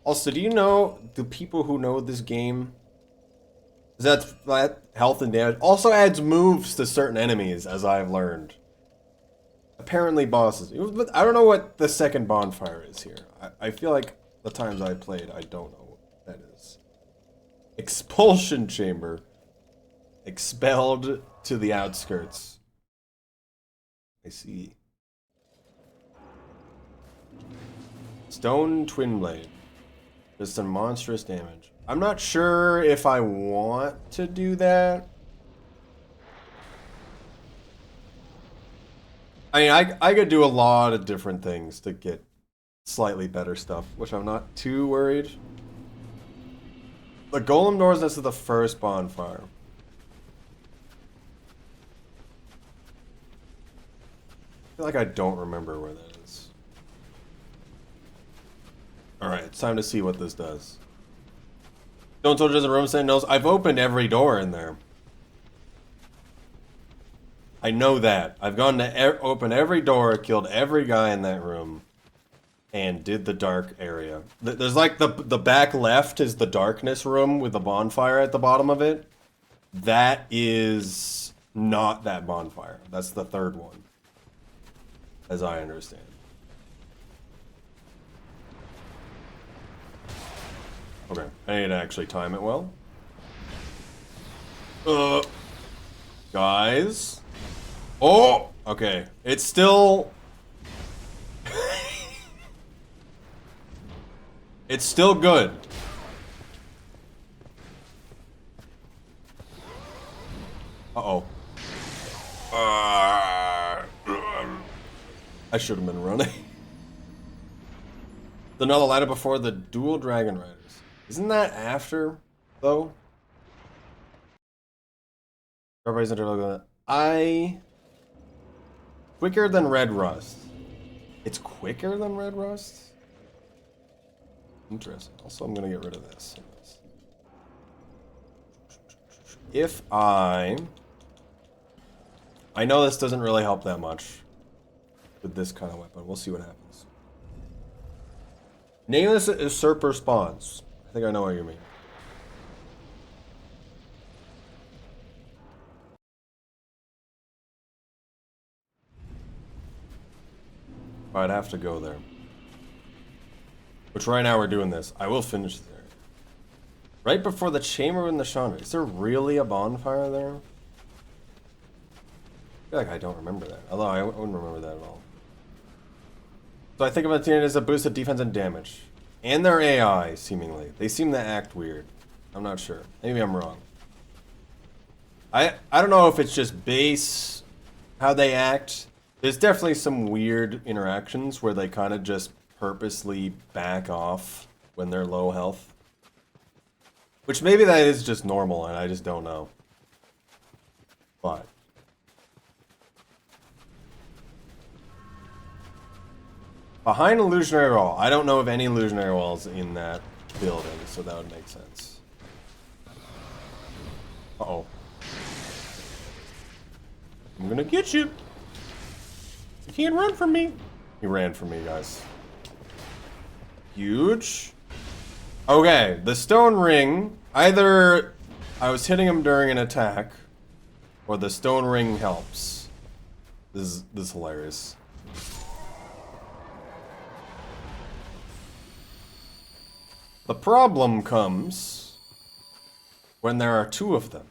Also, do you know the people who know this game? That health and damage also adds moves to certain enemies, as I've learned. Apparently bosses. I don't know what the second bonfire is here. I feel like the times I played, I don't know what that is. Expulsion chamber. Expelled to the outskirts. I see. Stone twin blade. Does some monstrous damage. I'm not sure if I want to do that. I mean, I could do a lot of different things to get slightly better stuff, which I'm not too worried. The Golem Doors, this is the first bonfire. I feel like I don't remember where that is. Alright, it's time to see what this does. Stone soldiers in the room sentinels. I've opened every door in there. I know that. I've gone to open every door, killed every guy in that room, and did the dark area. There's like the back left is the darkness room with the bonfire at the bottom of it. That is not that bonfire. That's the third one, as I understand. Okay, I need to actually time it well. Guys. Oh, okay. It's still... It's still good. Uh-oh. I should have been running. Another ladder before the dual dragon riders. Isn't that after, though? Everybody's interlocking. Quicker than Red Rust. It's quicker than Red Rust? Interesting. Also, I'm gonna get rid of this. If I know this doesn't really help that much with this kind of weapon. We'll see what happens. Nameless Usurper spawns. I think I know what you mean. I'd have to go there. Which right now we're doing this. I will finish there. Right before the chamber in the Chandra. Is there really a bonfire there? I feel like I don't remember that. Although I wouldn't remember that at all. So I think of it as a boost of defense and damage. And their AI, seemingly. They seem to act weird. I'm not sure. Maybe I'm wrong. I don't know if it's just base, how they act. There's definitely some weird interactions where they kind of just purposely back off when they're low health. Which maybe that is just normal and I just don't know. But behind illusionary wall. I don't know of any illusionary walls in that building, so that would make sense. Uh-oh. I'm gonna get you. You can't run from me. He ran from me, guys. Huge. Okay, the stone ring. Either I was hitting him during an attack, or the stone ring helps. This is hilarious. The problem comes when there are two of them.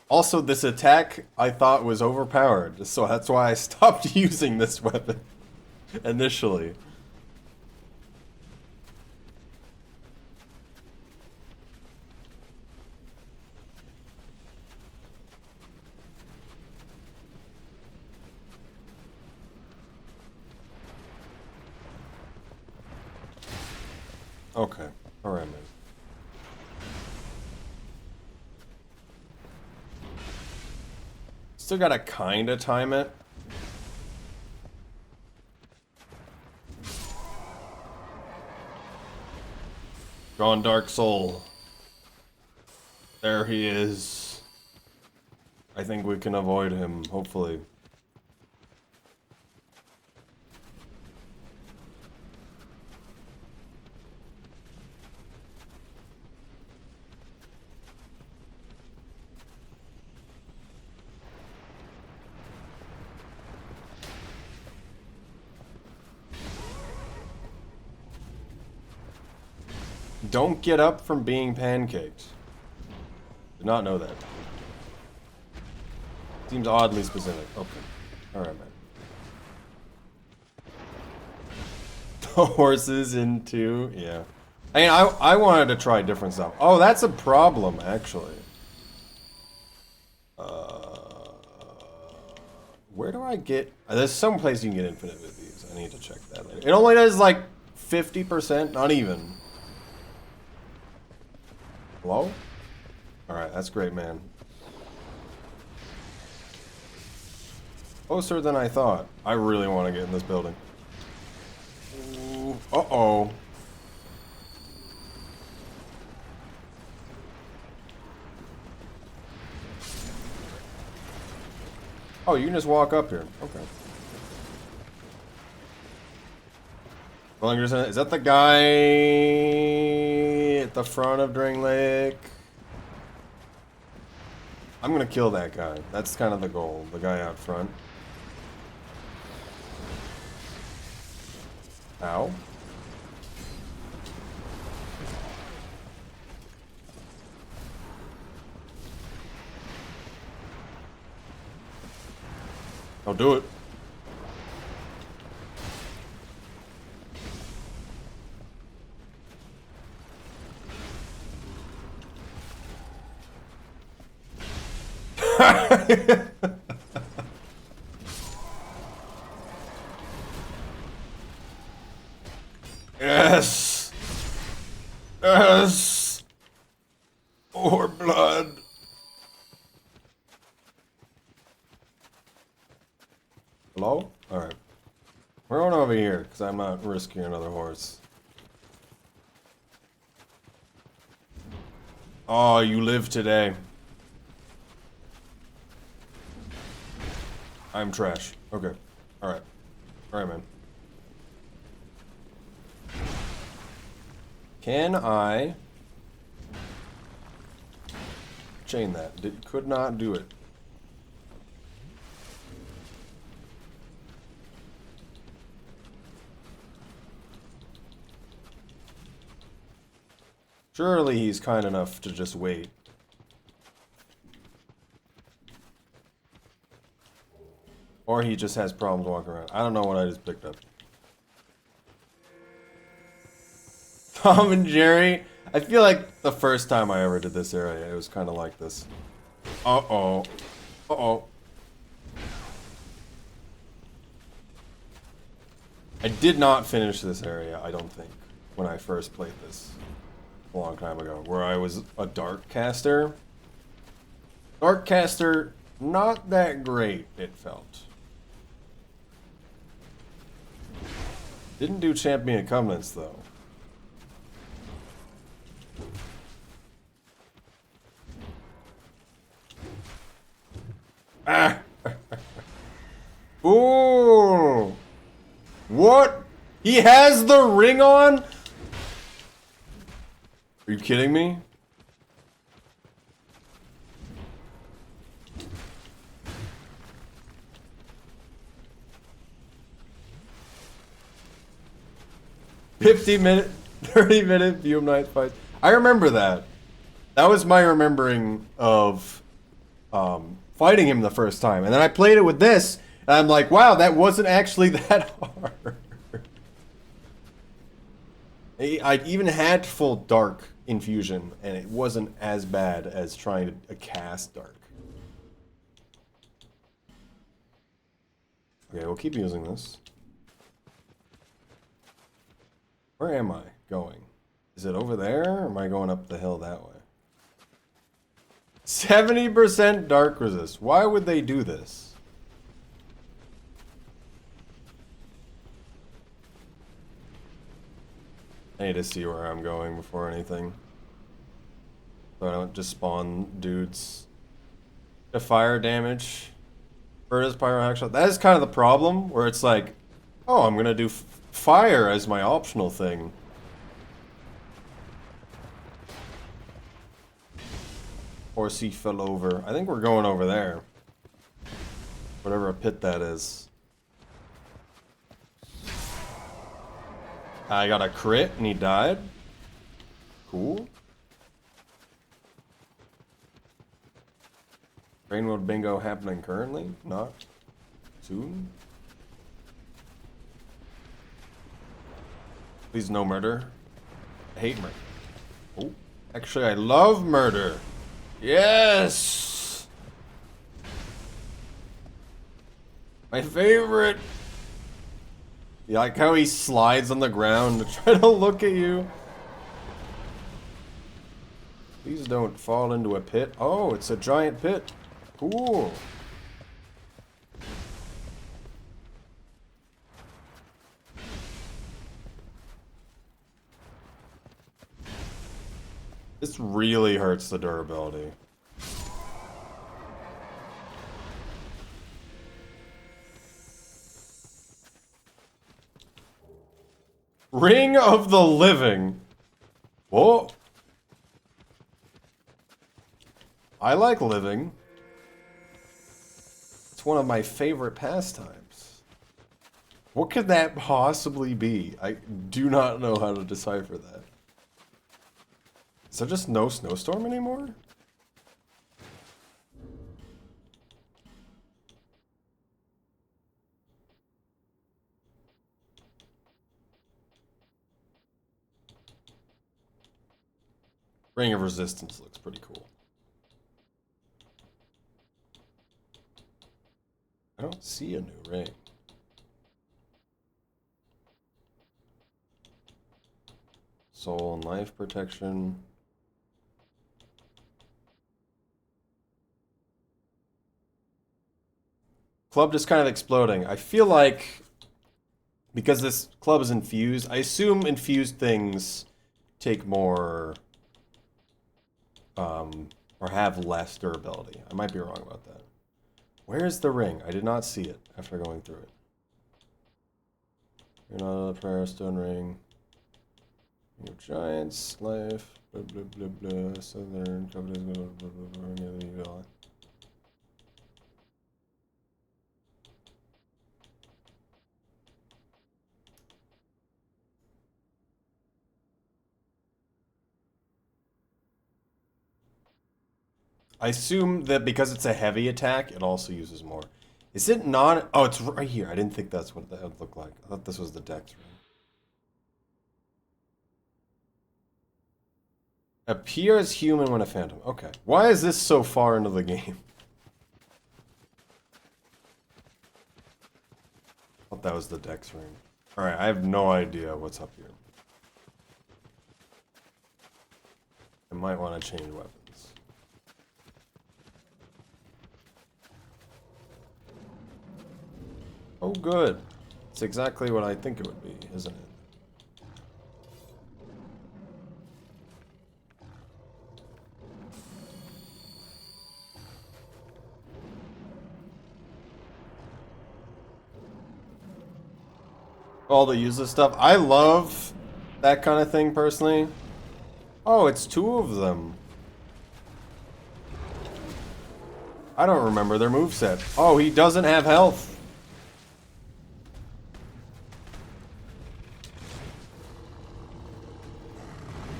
Also, this attack I thought was overpowered, so that's why I stopped using this weapon initially. Okay. Alright, man. Still gotta kinda time it. Drawn Dark Soul. There he is. I think we can avoid him, hopefully. Don't get up from being pancaked. Did not know that. Seems oddly specific. Okay. Alright, man. The horses into... Yeah. I mean, I wanted to try different stuff. Oh, that's a problem, actually. Where do I get... There's some place you can get infinite with these. I need to check that later. It only does, like, 50%? Not even. Hello? Alright, that's great, man. Closer than I thought. I really want to get in this building. Ooh, uh-oh. Oh, you can just walk up here. Okay. Well, is that the guy at the front of Drang Lake? I'm gonna kill that guy. That's kind of the goal. The guy out front. Ow. I'll do it. Yes. Yes. More blood. Hello? Alright. We're going over here, because I'm not risking another horse. Oh, you live today. I'm trash. Okay. Alright. Alright, man. Can I... chain that? Could not do it. Surely he's kind enough to just wait. Or he just has problems walking around. I don't know what I just picked up. Tom and Jerry? I feel like the first time I ever did this area, it was kind of like this. Uh-oh. Uh-oh. I did not finish this area, I don't think, when I first played this. A long time ago, where I was a Dark Caster. Dark Caster, not that great, it felt. Didn't do Champion of Covenants, though. Ah! Ooh! What? He has the ring on? Are you kidding me? $50-minute, 30-minute view of night fights. I remember that. That was my remembering of fighting him the first time. And then I played it with this, and I'm like, wow, that wasn't actually that hard. I even had full dark infusion, and it wasn't as bad as trying to cast dark. Okay, we'll keep using this. Where am I going? Is it over there, or am I going up the hill that way? 70% dark resist. Why would they do this? I need to see where I'm going before anything. So I don't just spawn dudes. The fire damage. Vertus Pyro Hackshot. That is kind of the problem, where it's like, oh, I'm gonna do fire as my optional thing. Horsey fell over. I think we're going over there. Whatever a pit that is. I got a crit and he died. Cool. Rain mode bingo happening currently? Not soon. Please no murder. I hate murder. Oh, actually I love murder. Yes! My favorite. You like how he slides on the ground to try to look at you? Please don't fall into a pit. Oh, it's a giant pit. Cool. This really hurts the durability. Ring of the Living. Whoa. I like living. It's one of my favorite pastimes. What could that possibly be? I do not know how to decipher that. Is there just no snowstorm anymore? Ring of Resistance looks pretty cool. I don't see a new ring. Soul and life protection. Club just kind of exploding. I feel like because this club is infused, I assume infused things take more or have less durability. I might be wrong about that. Where is the ring? I did not see it after going through it. You're not a prayer stone ring. Your giants, life, blah blah blah blah, southern, blah blah blah blah blah blah. I assume that because it's a heavy attack, it also uses more. Is it not? Oh, it's right here. I didn't think that's what that would look like. I thought this was the Dex ring. Appears human when a phantom. Okay. Why is this so far into the game? I thought that was the Dex ring. Alright, I have no idea what's up here. I might want to change weapons. Oh, good. It's exactly what I think it would be, isn't it? All the useless stuff. I love that kind of thing, personally. Oh, it's two of them. I don't remember their moveset. Oh, he doesn't have health.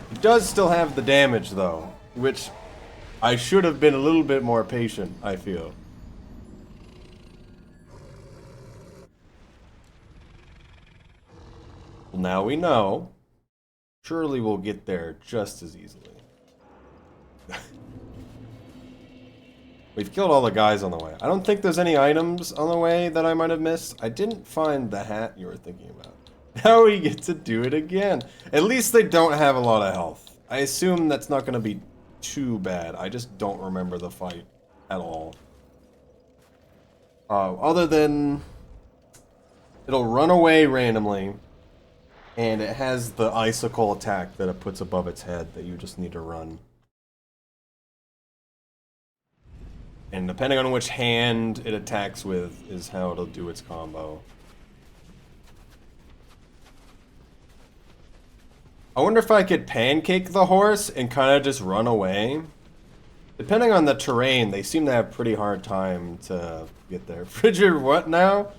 He does still have the damage, though, which I should have been a little bit more patient, I feel. Well, now we know. Surely we'll get there just as easily. We've killed all the guys on the way. I don't think there's any items on the way that I might have missed. I didn't find the hat you were thinking about. Now we get to do it again. At least they don't have a lot of health. I assume that's not going to be too bad. I just don't remember the fight at all. Other than it'll run away randomly, and it has the icicle attack that it puts above its head that you just need to run. And depending on which hand it attacks with is how it'll do its combo. I wonder if I could pancake the horse and kind of just run away. Depending on the terrain, they seem to have pretty hard time to get there. Frigid what now?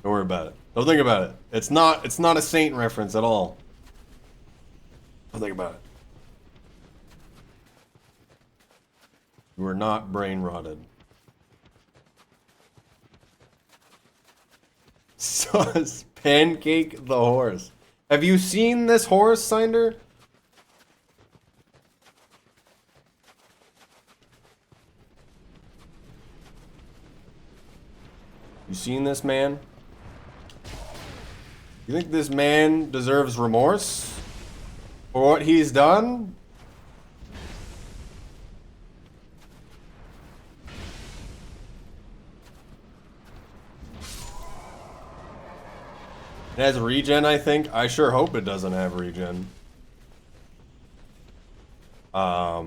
Don't worry about it. Don't think about it. It's not a Saint reference at all. Don't think about it. You are not brain rotted. Sus, pancake the horse. Have you seen this horse, Cinder? You seen this man? You think this man deserves remorse for what he's done? It has regen, I think. I sure hope it doesn't have regen. I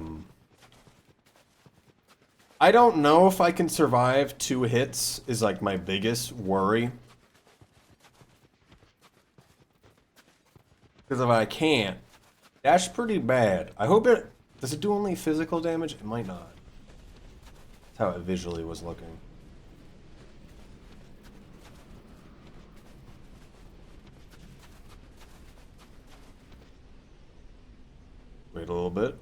don't know if I can survive 2 hits is like my biggest worry. Because if I can't, that's pretty bad. I hope it... Does it do only physical damage? It might not. That's how it visually was looking. Wait a little bit.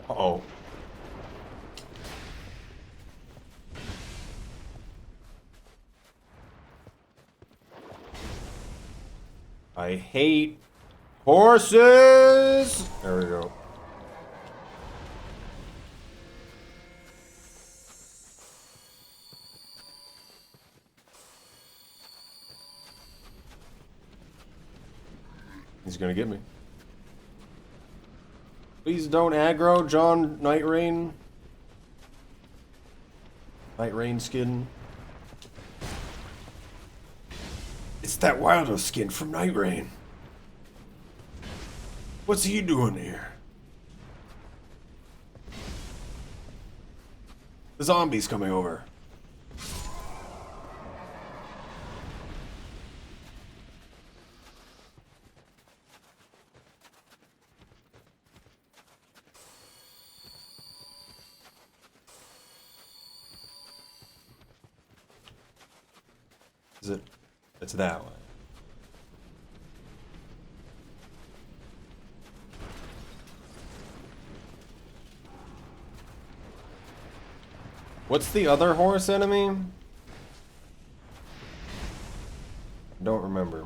Uh-oh. I hate horses! There we go. He's gonna get me. Please don't aggro, John Night Rain. Night Rain skin. It's that Wildo skin from Night Rain. What's he doing here? The zombie's coming over. Is it? It's that way. What's the other horse enemy? Don't remember.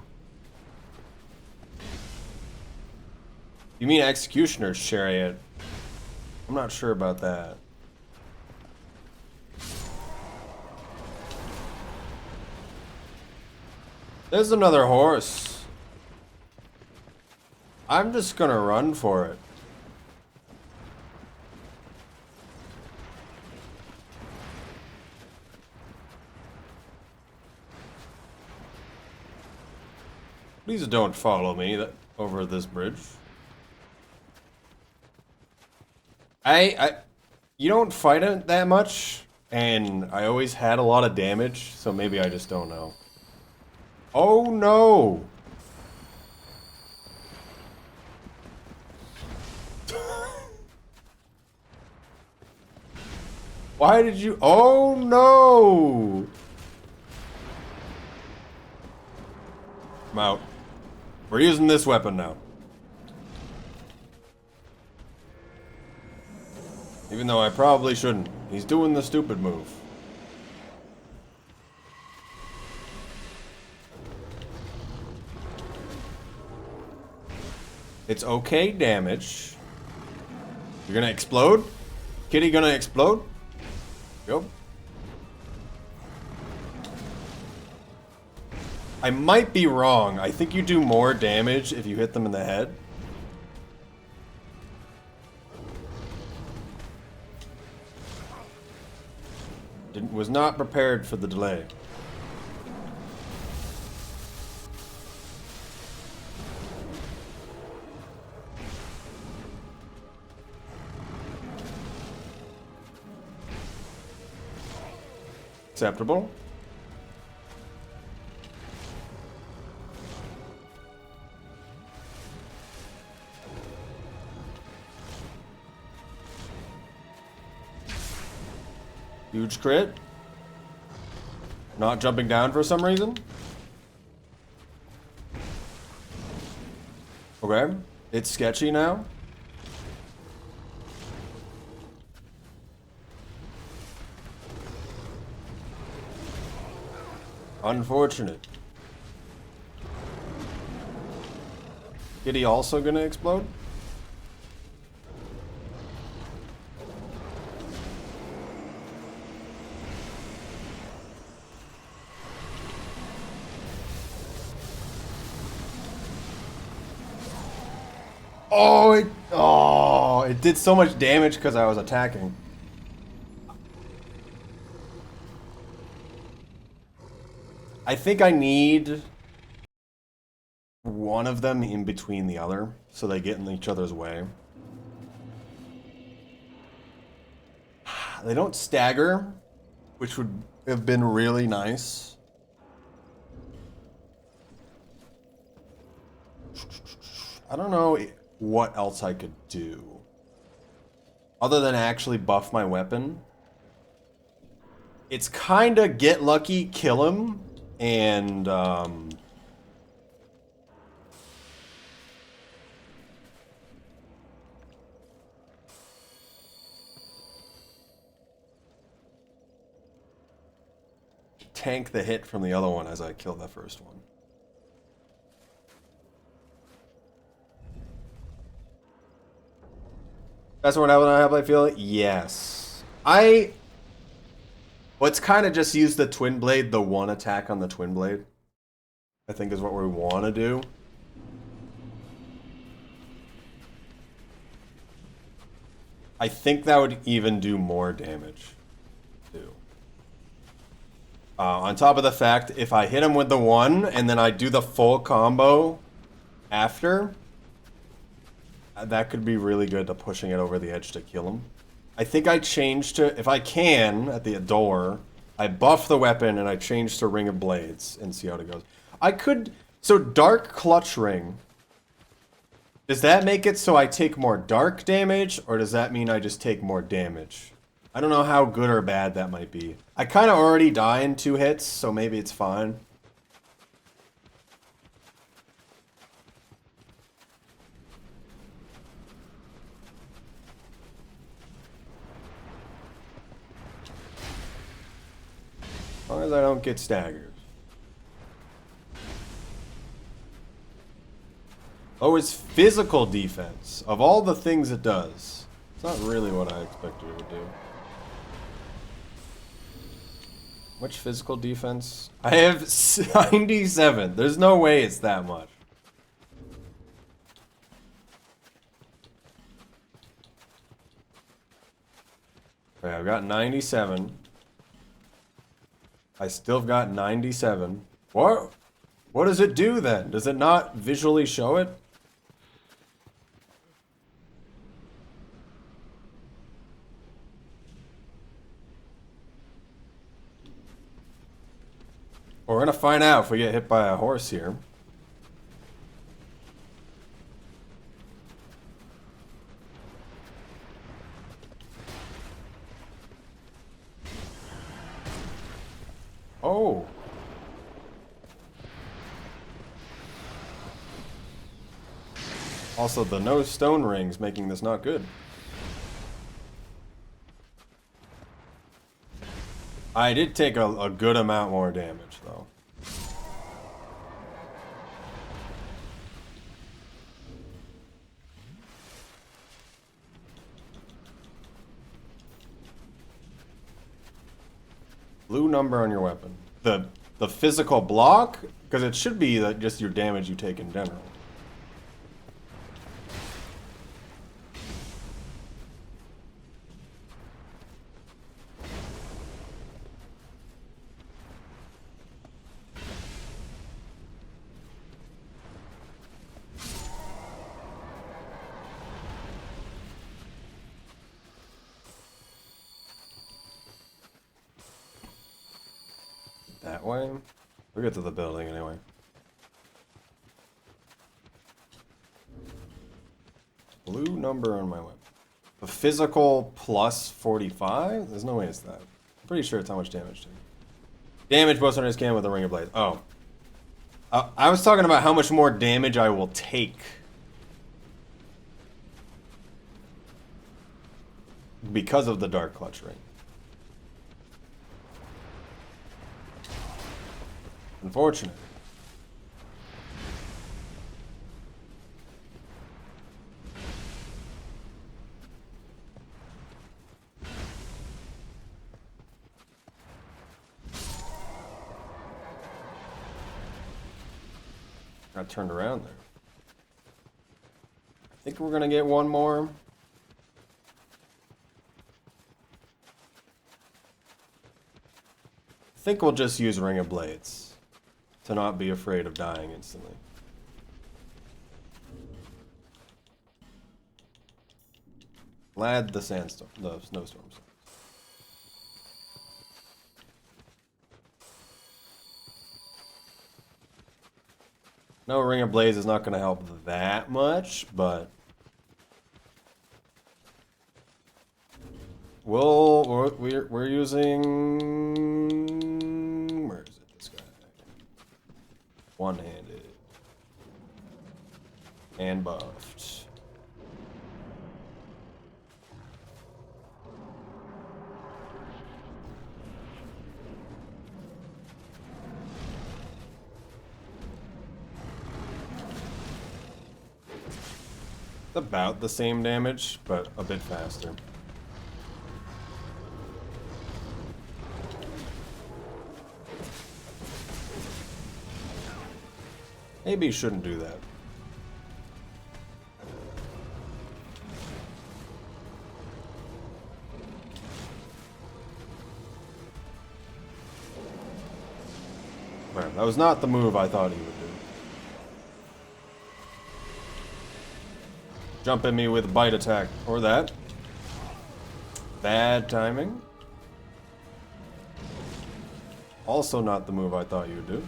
You mean Executioner's Chariot? I'm not sure about that. There's another horse. I'm just gonna run for it. Please don't follow me over this bridge. You don't fight it that much, and I always had a lot of damage, so maybe I just don't know. Oh no! Why did you... Oh no! I'm out. We're using this weapon now. Even though I probably shouldn't. He's doing the stupid move. It's okay damage. You're gonna explode? Kitty gonna explode? Go. I might be wrong. I think you do more damage if you hit them in the head. Was not prepared for the delay. Acceptable. Huge crit. Not jumping down for some reason. Okay. It's sketchy now. Unfortunate. Kitty also gonna explode? Oh, it did so much damage because I was attacking. I think I need one of them in between the other so they get in each other's way. They don't stagger, which would have been really nice. I don't know what else I could do other than actually buff my weapon. It's kinda get lucky, kill him, and tank the hit from the other one as I kill the first one. That's what happened. How I feel. Yes, let's kind of just use the twin blade, the one attack on the twin blade. I think is what we want to do. I think that would even do more damage, too. On top of the fact, if I hit him with the one and then I do the full combo after, that could be really good to pushing it over the edge to kill him. I think I changed to, if I can, at the door, I buff the weapon and I change to Ring of Blades and see how it goes. I could, so Dark Clutch Ring, does that make it so I take more dark damage, or does that mean I just take more damage? I don't know how good or bad that might be. I kind of already die in 2 hits, so maybe it's fine. As long as I don't get staggered. Oh, it's physical defense. Of all the things it does, it's not really what I expected it would do. Which physical defense? I have 97. There's no way it's that much. Okay, I've got 97. I still got 97. What? What does it do then? Does it not visually show it? Well, we're gonna find out if we get hit by a horse here. Oh. Also, the no stone rings making this not good. I did take a good amount more damage, though. Blue number on your weapon. The physical block? Because it should be just your damage you take in general. That way? We'll get to the building anyway. Blue number on my weapon. The physical plus 45? There's no way it's that. I'm pretty sure it's how much damage taken. Damage both on can with a ring of blades. Oh. I was talking about how much more damage I will take. Because of the Dark Clutch ring. Unfortunate. Got turned around there. I think we're gonna get one more. I think we'll just use Ring of Blades to not be afraid of dying instantly. Glad the sandstorm, the snowstorms. No, Ring of Blades is not going to help that much, but we're using, where is it? This guy, one-handed and buffed. About the same damage, but a bit faster. Maybe you shouldn't do that. Right, that was not the move I thought he would do. Jump at me with a bite attack, or that. Bad timing. Also not the move I thought you would do.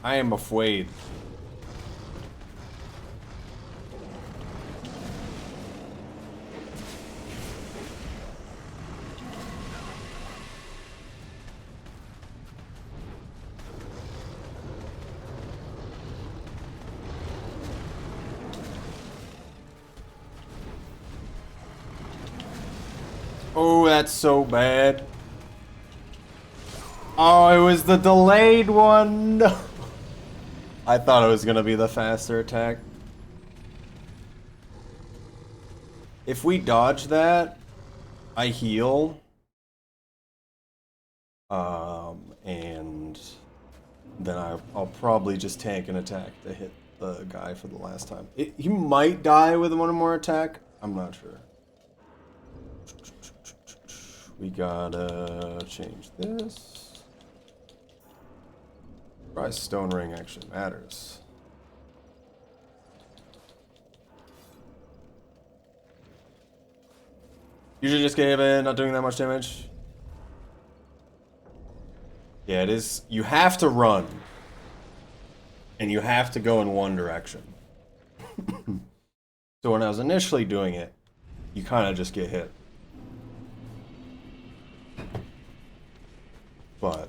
I am afraid. Oh, that's so bad. Oh, it was the delayed one. No. I thought it was gonna be the faster attack. If we dodge that, I heal. And then I'll probably just tank an attack to hit the guy for the last time. He might die with one more attack. I'm not sure. We gotta change this. Probably Stone Ring actually matters. Usually just give in, not doing that much damage. Yeah, it is. You have to run. And you have to go in one direction. So when I was initially doing it, you kind of just get hit. but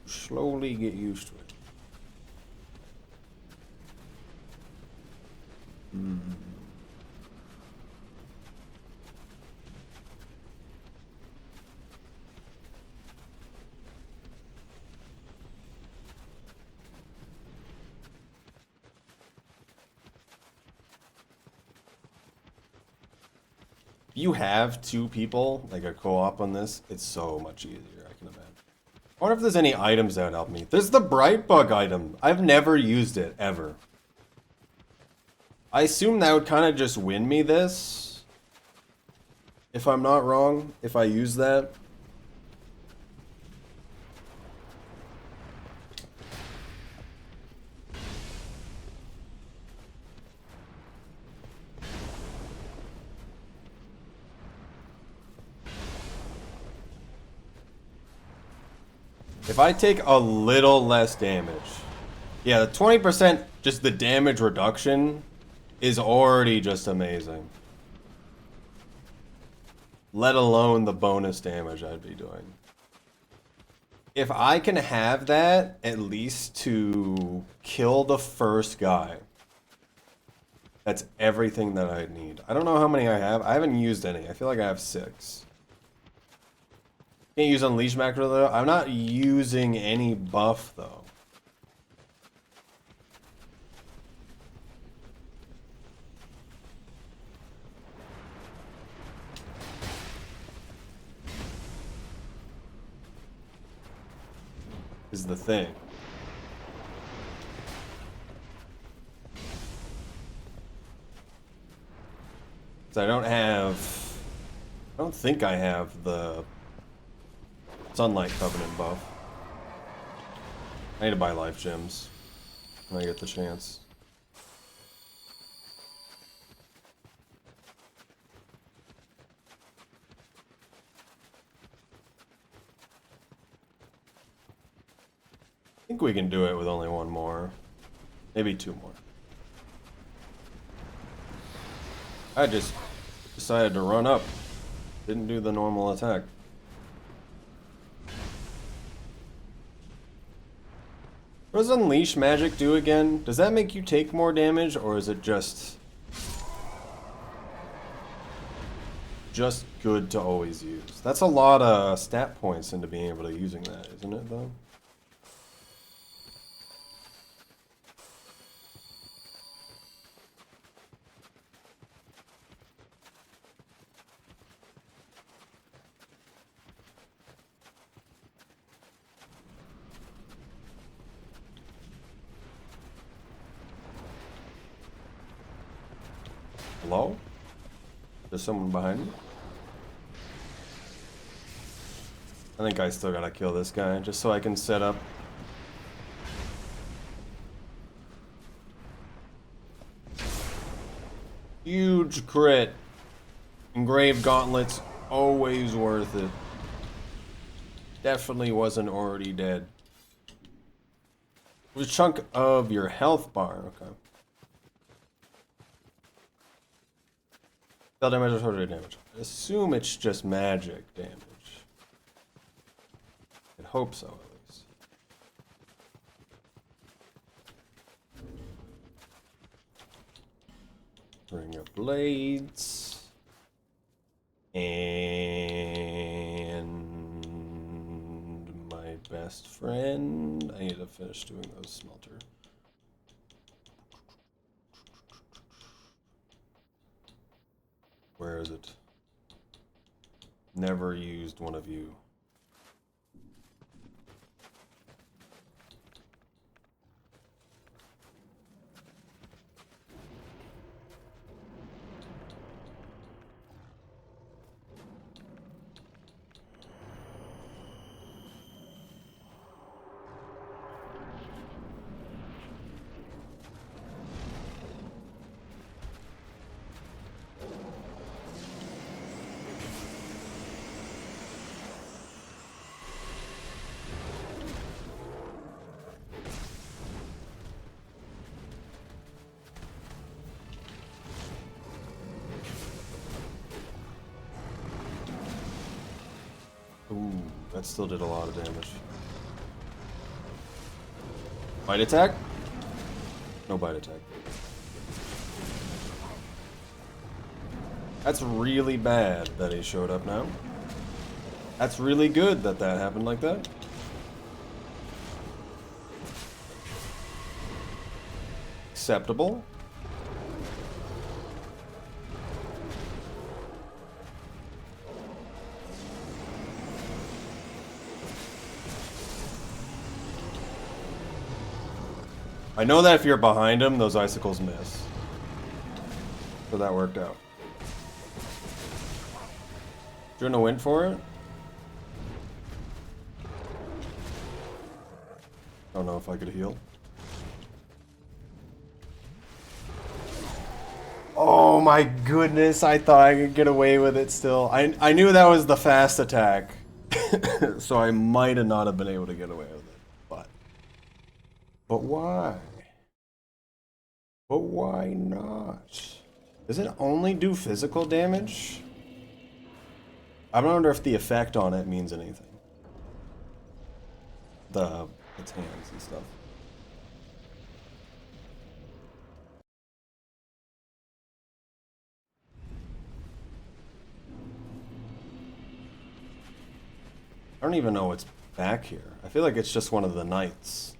slowly get used to it. You have two people, like a co-op on this, it's so much easier, I can imagine. I wonder if there's any items that would help me. There's the Brightbug item. I've never used it, ever. I assume that would kind of just win me this. If I'm not wrong, if I use that. If I take a little less damage. Yeah, the 20%, just the damage reduction, is already just amazing. Let alone the bonus damage I'd be doing. If I can have that, at least to kill the first guy, that's everything that I need. I don't know how many I have. I haven't used any. I feel like I have 6. Can't use Unleash macro though. I'm not using any buff though. Is the thing. So I don't think I have the Sunlight Covenant buff. I need to buy life gems when I get the chance. I think we can do it with only one more. Maybe 2 more. I just decided to run up. Didn't do the normal attack. What does Unleash magic do again? Does that make you take more damage, or is it just good to always use? That's a lot of stat points into being able to using that, isn't it, though? Hello? There's someone behind me? I think I still gotta kill this guy, just so I can set up. Huge crit. Engraved gauntlets, always worth it. Definitely wasn't already dead. It was a chunk of your health bar, okay. Spell damage or total damage. I assume it's just magic damage. I hope so, at least. Bring up blades. And my best friend. I need to finish doing those smelter. Where is it? Never used one of you. That still did a lot of damage. Bite attack? No bite attack. That's really bad that he showed up now. That's really good that that happened like that. Acceptable. I know that if you're behind him, those icicles miss. So that worked out. Juna went for it. Don't know if I could heal. Oh my goodness, I thought I could get away with it still. I knew that was the fast attack. So I might have not have been able to get away with it. But why? But why not? Does it only do physical damage? I wonder if the effect on it means anything. Its hands and stuff. I don't even know what's back here. I feel like it's just one of the knights.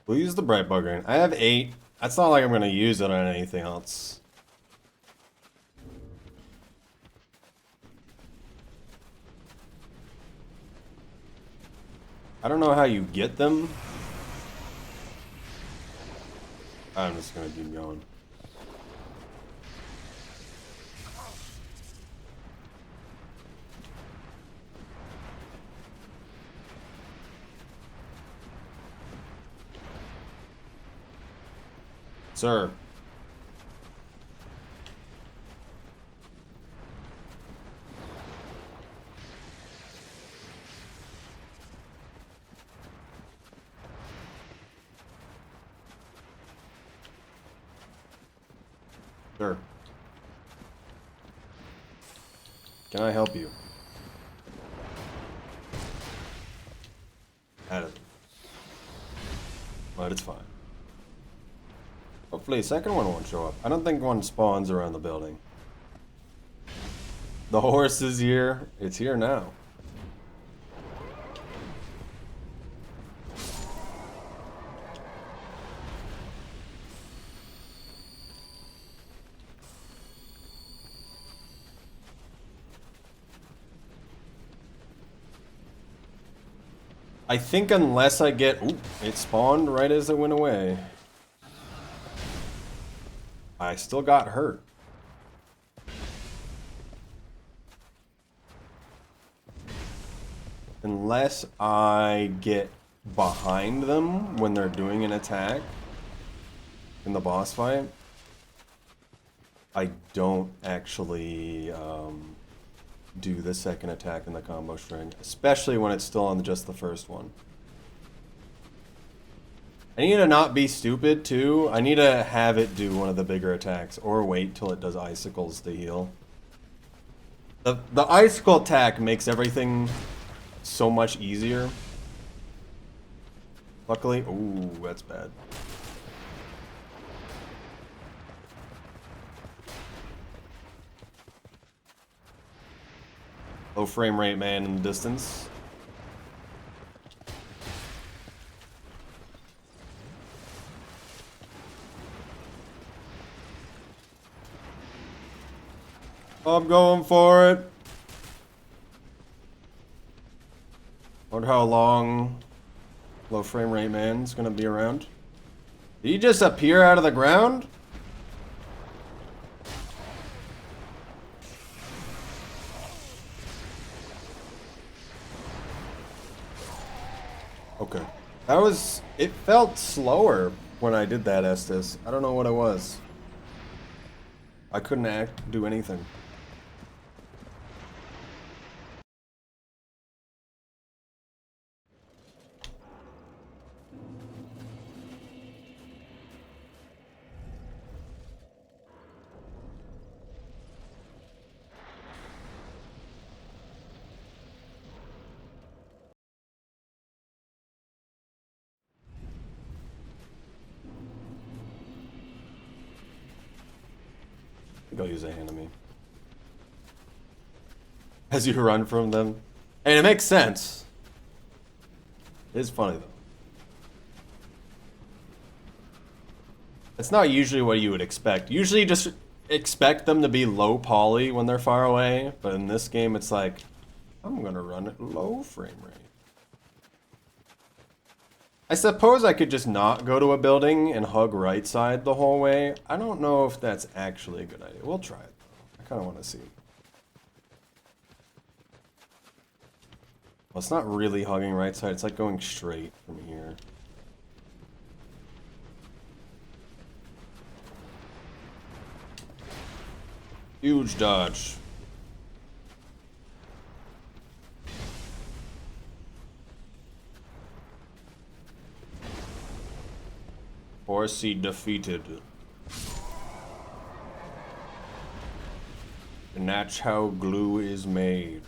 We'll use the bright bugger. I have 8. That's not like I'm gonna use it on anything else. I don't know how you get them. I'm just gonna keep going. Sir. Sir. Can I help you? That is. But it's fine. Hopefully, a second one won't show up. I don't think one spawns around the building. The horse is here. It's here now. I think unless I get... Ooh, it spawned right as it went away. I still got hurt. Unless I get behind them when they're doing an attack in the boss fight, I don't actually do the second attack in the combo string, especially when it's still on just the first one. I need to not be stupid, too. I need to have it do one of the bigger attacks, or wait till it does icicles to heal. The icicle attack makes everything so much easier. Luckily... Ooh, that's bad. Low frame rate man in the distance. I'm going for it. Wonder how long low frame rate man's gonna be around. Did he just appear out of the ground? Okay. That was... It felt slower when I did that, Estes. I don't know what it was. I couldn't do anything. Go use a hand on me. As you run from them. And it makes sense. It is funny, though. It's not usually what you would expect. Usually you just expect them to be low poly when they're far away. But in this game, it's like, I'm gonna run at low frame rate. I suppose I could just not go to a building and hug right side the whole way. I don't know if that's actually a good idea. We'll try it, though. I kind of want to see. Well, it's not really hugging right side. It's like going straight from here. Huge dodge. Horsey defeated. And that's how glue is made.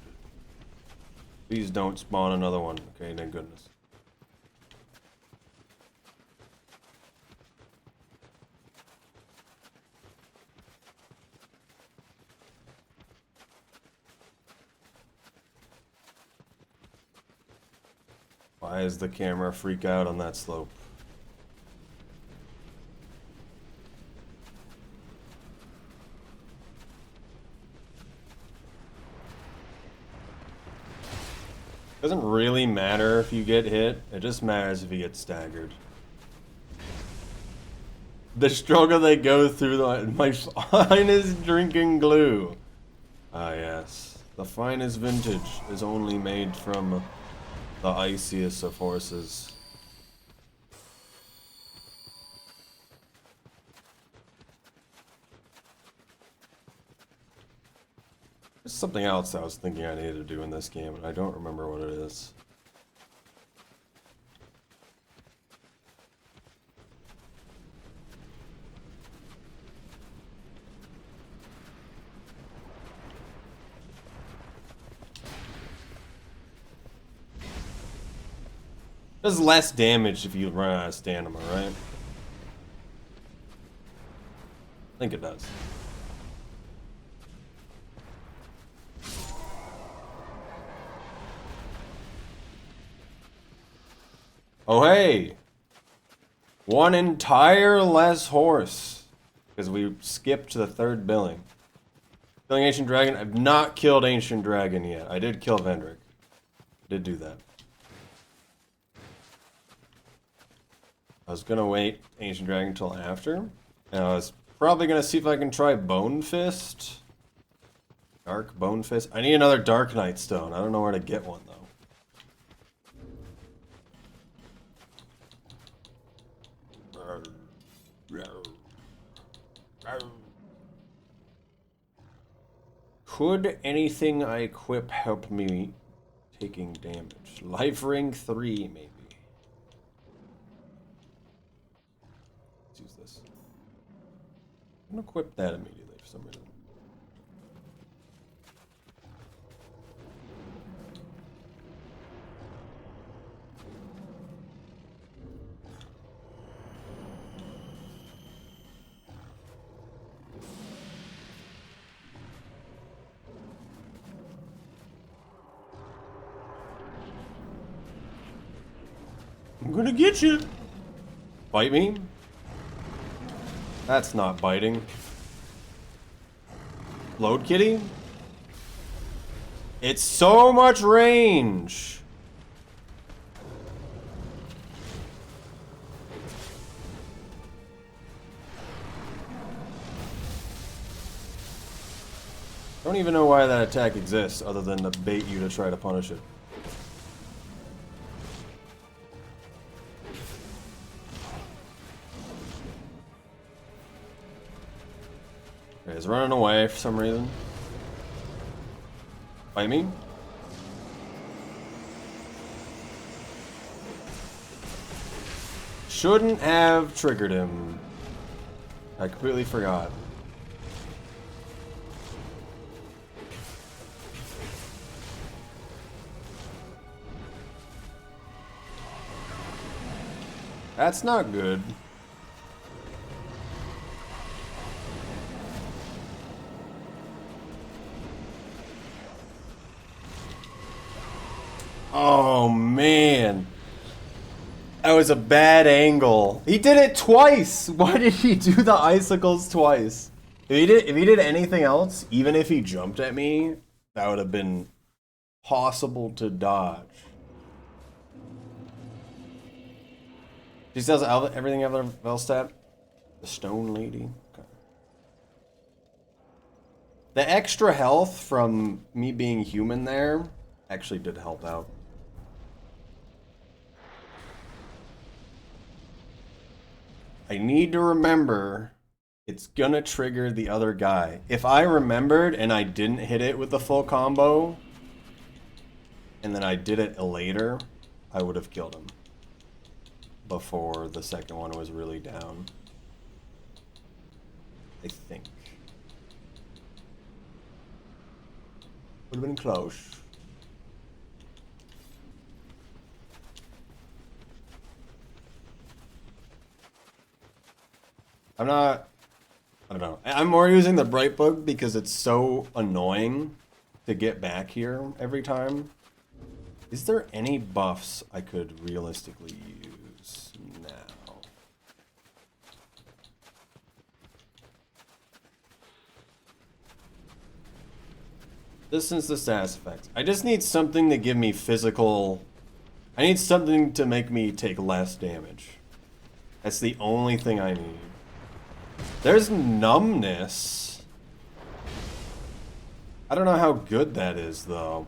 Please don't spawn another one. Okay, thank goodness. Why does the camera freak out on that slope? Doesn't really matter if you get hit, it just matters if you get staggered. The struggle they go through, my finest drinking glue. Ah yes, the finest vintage is only made from the iciest of horses. There's something else I was thinking I needed to do in this game, and I don't remember what it is. Does less damage if you run out of stamina, right? I think it does. Oh hey! One entire less horse. Because we skipped the third billing. Killing Ancient Dragon? I've not killed Ancient Dragon yet. I did kill Vendrick. Did do that. I was gonna wait Ancient Dragon until after. And I was probably gonna see if I can try Bone Fist. Dark Bone Fist. I need another Dark Knight Stone. I don't know where to get one though. Could anything I equip help me taking damage? Life Ring 3, maybe. Let's use this. I'm gonna equip that immediately for some reason. I'm gonna get you. Bite me? That's not biting. Load kitty? It's so much range. I don't even know why that attack exists other than to bait you to try to punish it. he's running away for some reason. Fight me? Shouldn't have triggered him. I completely forgot. That's not good. Oh, man. That was a bad angle. He did it twice. Why did he do the icicles twice? If he did anything else, even if he jumped at me, that would have been possible to dodge. She says everything other Velstad? The stone lady? Okay. The extra health from me being human there actually did help out. I need to remember it's gonna trigger the other guy. If I remembered and I didn't hit it with the full combo, and then I did it later, I would have killed him before the second one was really down. I think. Would have been close. I don't know. I'm more using the Bright Book because it's so annoying to get back here every time. Is there any buffs I could realistically use now? Distance the status effects. I just need something to give me physical... I need something to make me take less damage. That's the only thing I need. There's numbness. I don't know how good that is, though.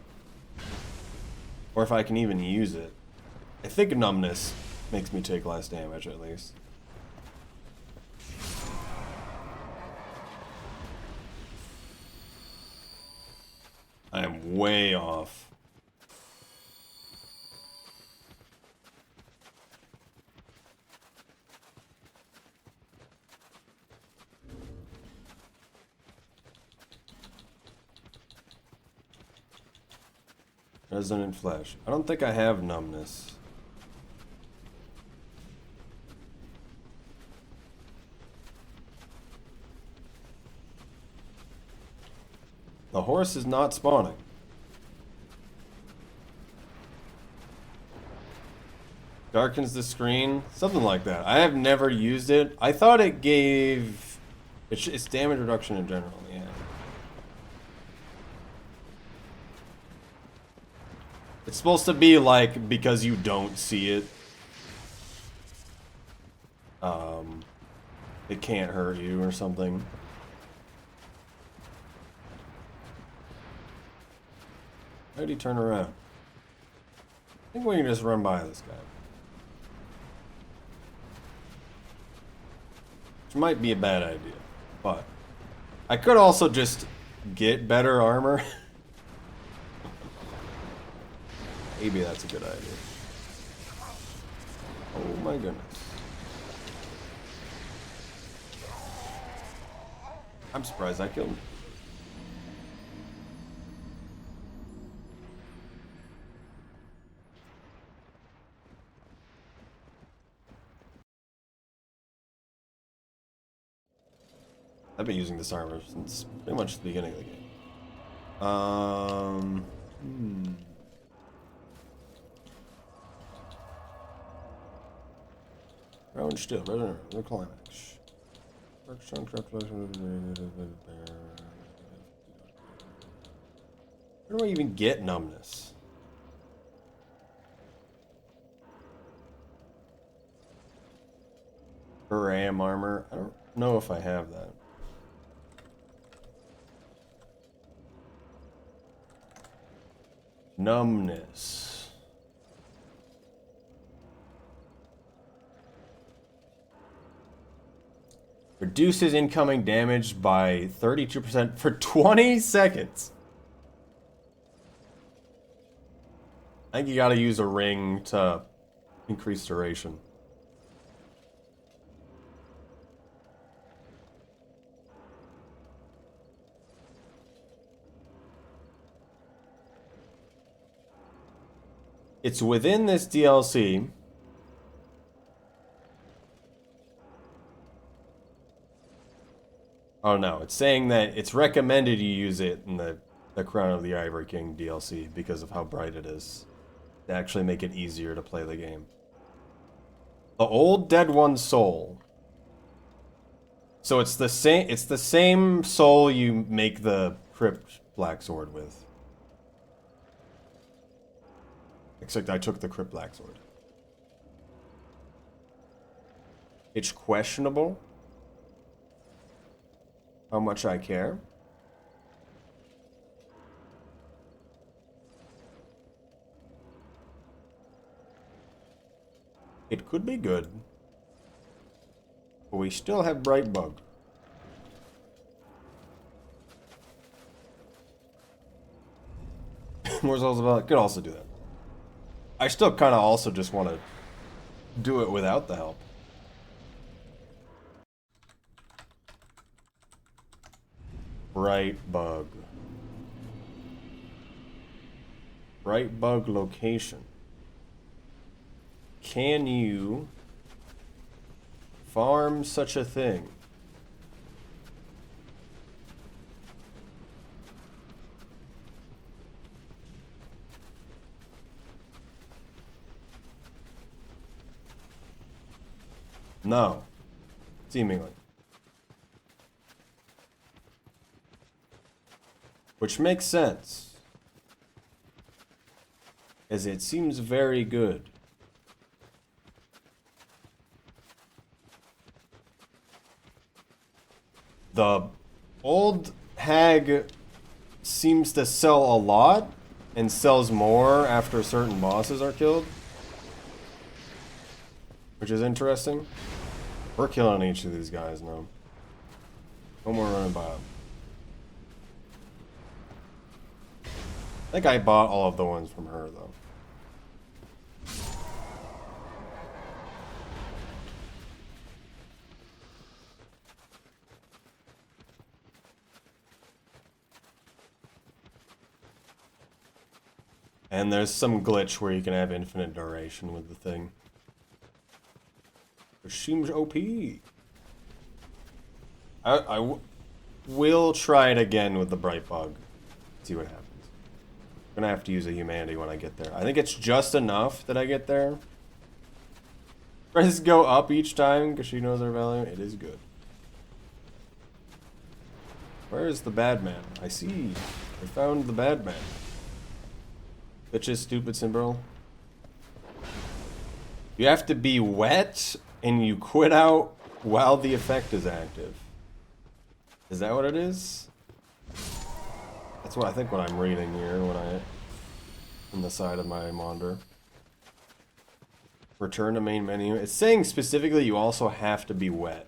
Or if I can even use it. I think numbness makes me take less damage, at least. I am way off. Resonant Flesh. I don't think I have numbness. The horse is not spawning. Darkens the screen. Something like that. I have never used it. I thought it gave... It's damage reduction in general, yeah. It's supposed to be like, because you don't see it, it can't hurt you or something. How did he turn around? I think we can just run by this guy. Which might be a bad idea, but I could also just get better armor. Maybe that's a good idea. Oh my goodness. I'm surprised I killed him. I've been using this armor since pretty much the beginning of the game. Round still, the climax. Where do I even get numbness? Ram armor. I don't know if I have that. Numbness. Reduces incoming damage by 32% for 20 seconds. I think you gotta use a ring to increase duration. It's within this DLC. Oh no, it's saying that it's recommended you use it in the Crown of the Ivory King DLC because of how bright it is. To actually make it easier to play the game. The Old Dead One's soul. So it's the same soul you make the Crypt Black Sword with. Except I took the Crypt Black Sword. It's questionable how much I care. It could be good. But we still have Brightbug. More souls about it. Could also do that. I still kind of also just want to do it without the help. Brightbug. Brightbug location. Can you farm such a thing? No. Seemingly. Which makes sense. As it seems very good. The old hag seems to sell a lot and sells more after certain bosses are killed. Which is interesting. We're killing each of these guys now. No more running by them. I think I bought all of the ones from her, though. And there's some glitch where you can have infinite duration with the thing. Which seems OP. Will try it again with the Brightbug. See what happens. I'm gonna have to use a humanity when I get there. I think it's just enough that I get there. Prices go up each time because she knows their value. It is good. Where is the bad man? I see. I found the bad man. Bitches, stupid symbol. You have to be wet and you quit out while the effect is active. Is that what it is? That's what I think what I'm reading here when I on the side of my monitor. Return to main menu. It's saying specifically you also have to be wet.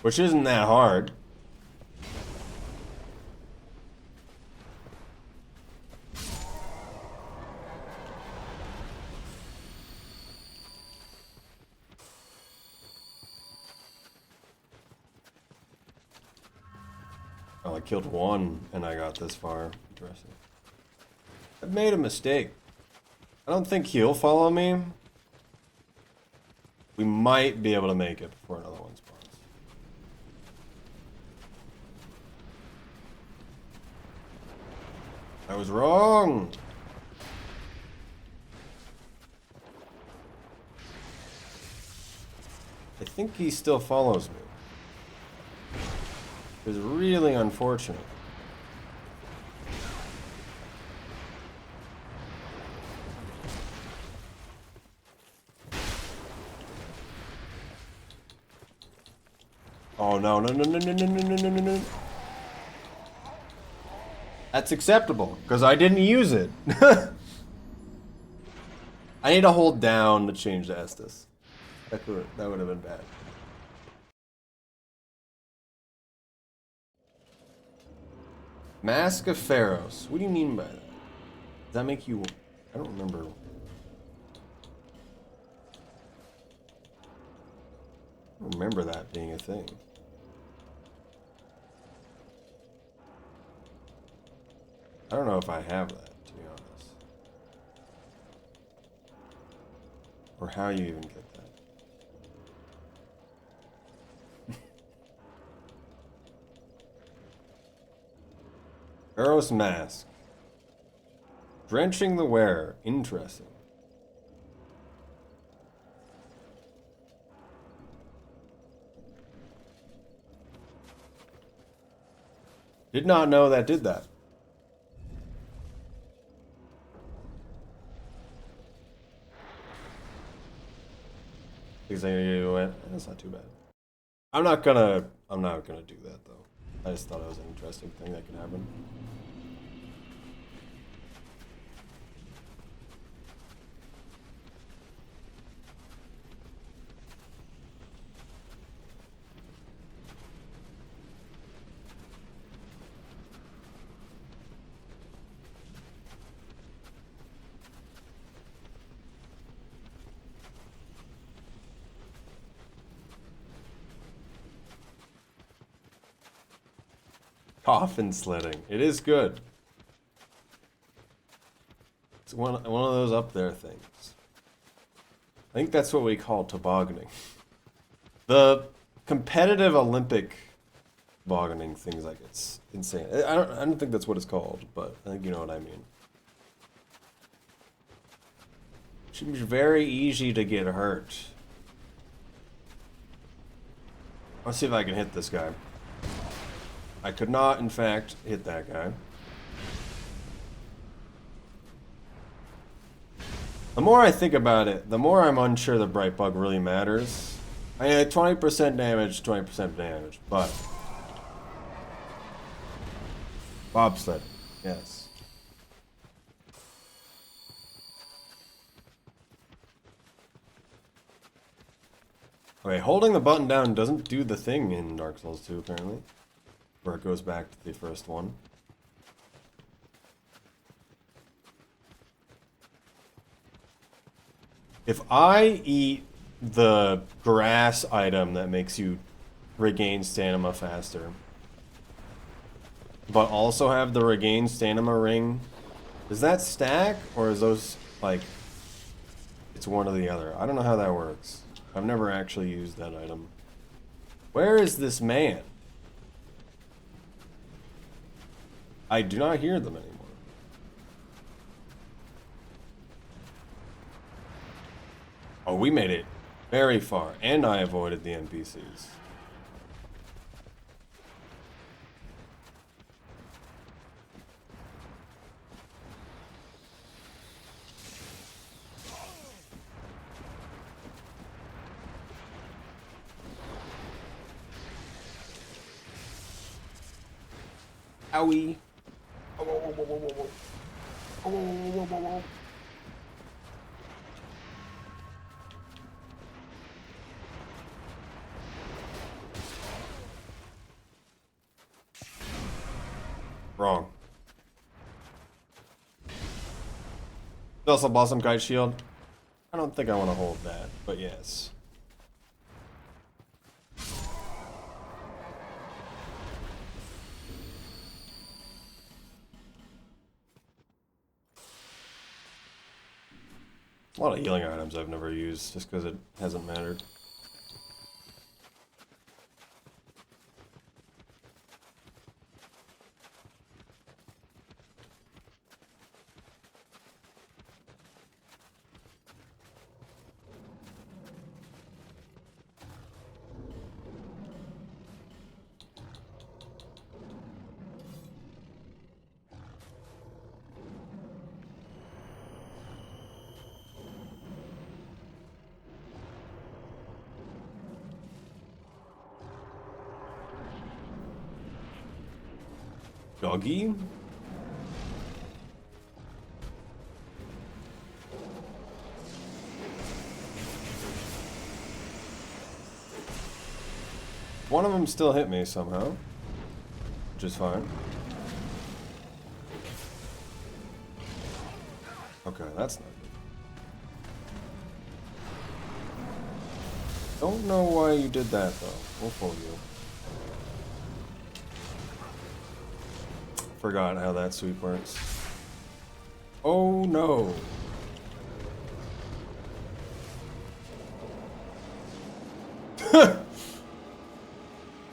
Which isn't that hard. Oh, I killed one and I got this far. Interesting. I've made a mistake. I don't think he'll follow me. We might be able to make it before another one spawns. I was wrong. I think he still follows me. It's really unfortunate. no, no, no, no, no, no, no, no, no, no. That's acceptable, because I didn't use it. I need to hold down to change the Estus. That would have been bad. Mask of Pharaohs. What do you mean by that? Does that make you... I don't remember. I don't remember that being a thing. I don't know if I have that, to be honest. Or how you even get that. Pharaoh's Mask. Drenching the wearer. Interesting. Did not know that did that. Because that's not too bad. I'm not gonna do that though. I just thought it was an interesting thing that could happen. Coffin sledding. It is good. It's one of those up there things. I think that's what we call tobogganing. The competitive Olympic tobogganing thing's like it's insane. I don't think that's what it's called, but I think you know what I mean. It seems very easy to get hurt. Let's see if I can hit this guy. I could not, in fact, hit that guy. The more I think about it, the more I'm unsure the Bright Bug really matters. I had 20% damage, 20% damage, but... Bobsled, yes. Okay, holding the button down doesn't do the thing in Dark Souls 2, apparently. Where it goes back to the first one. If I eat the grass item that makes you regain stamina faster, but also have the regain stamina ring, does that stack? Or is those, like, it's one or the other? I don't know how that works. I've never actually used that item. Where is this man? I do not hear them anymore. Oh, we made it very far, and I avoided the NPCs. Owie. Oh, whoa, whoa, whoa, whoa, whoa. Oh, whoa, whoa, whoa, whoa. Wrong. Also Blossom Guide Shield. I don't think I want to hold that, but yes. A lot of healing items I've never used just because it hasn't mattered. Doggy? One of them still hit me somehow, which is fine. Okay, that's not good. Don't know why you did that though. We'll pull you. Forgot how that sweep works. Oh no.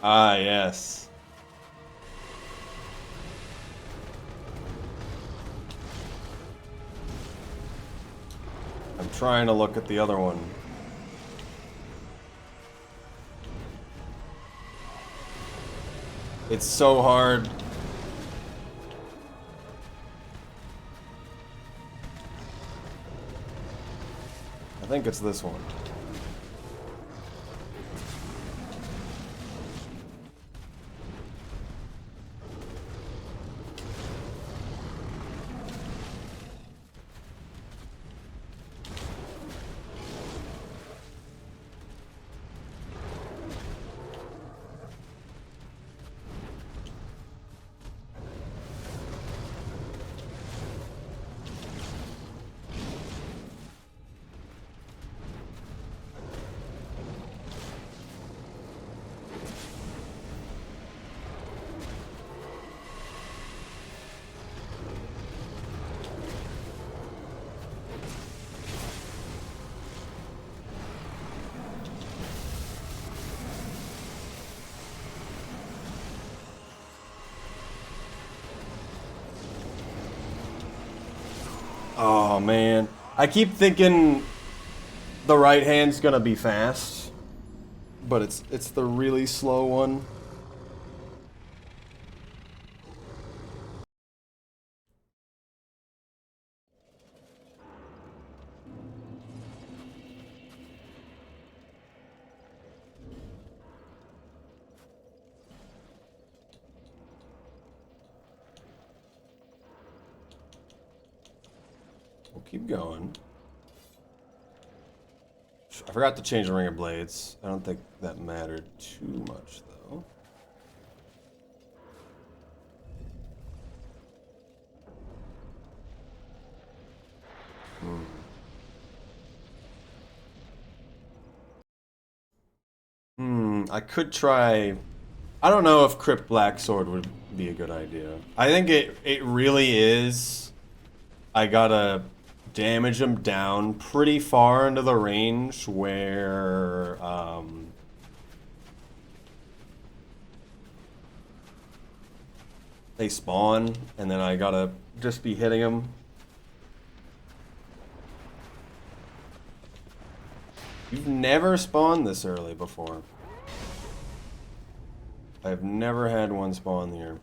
Ah, yes. I'm trying to look at the other one. It's so hard. I think it's this one. Oh man, I keep thinking the right hand's gonna be fast, but it's the really slow one. We'll keep going. I forgot to change the Ring of Blades. I don't think that mattered too much, though. I could try... I don't know if Crypt Blacksword would be a good idea. I think it really is. I gotta damage him down pretty far into the range where they spawn, and then I gotta just be hitting them. You've never spawned this early before. I've never had one spawn here.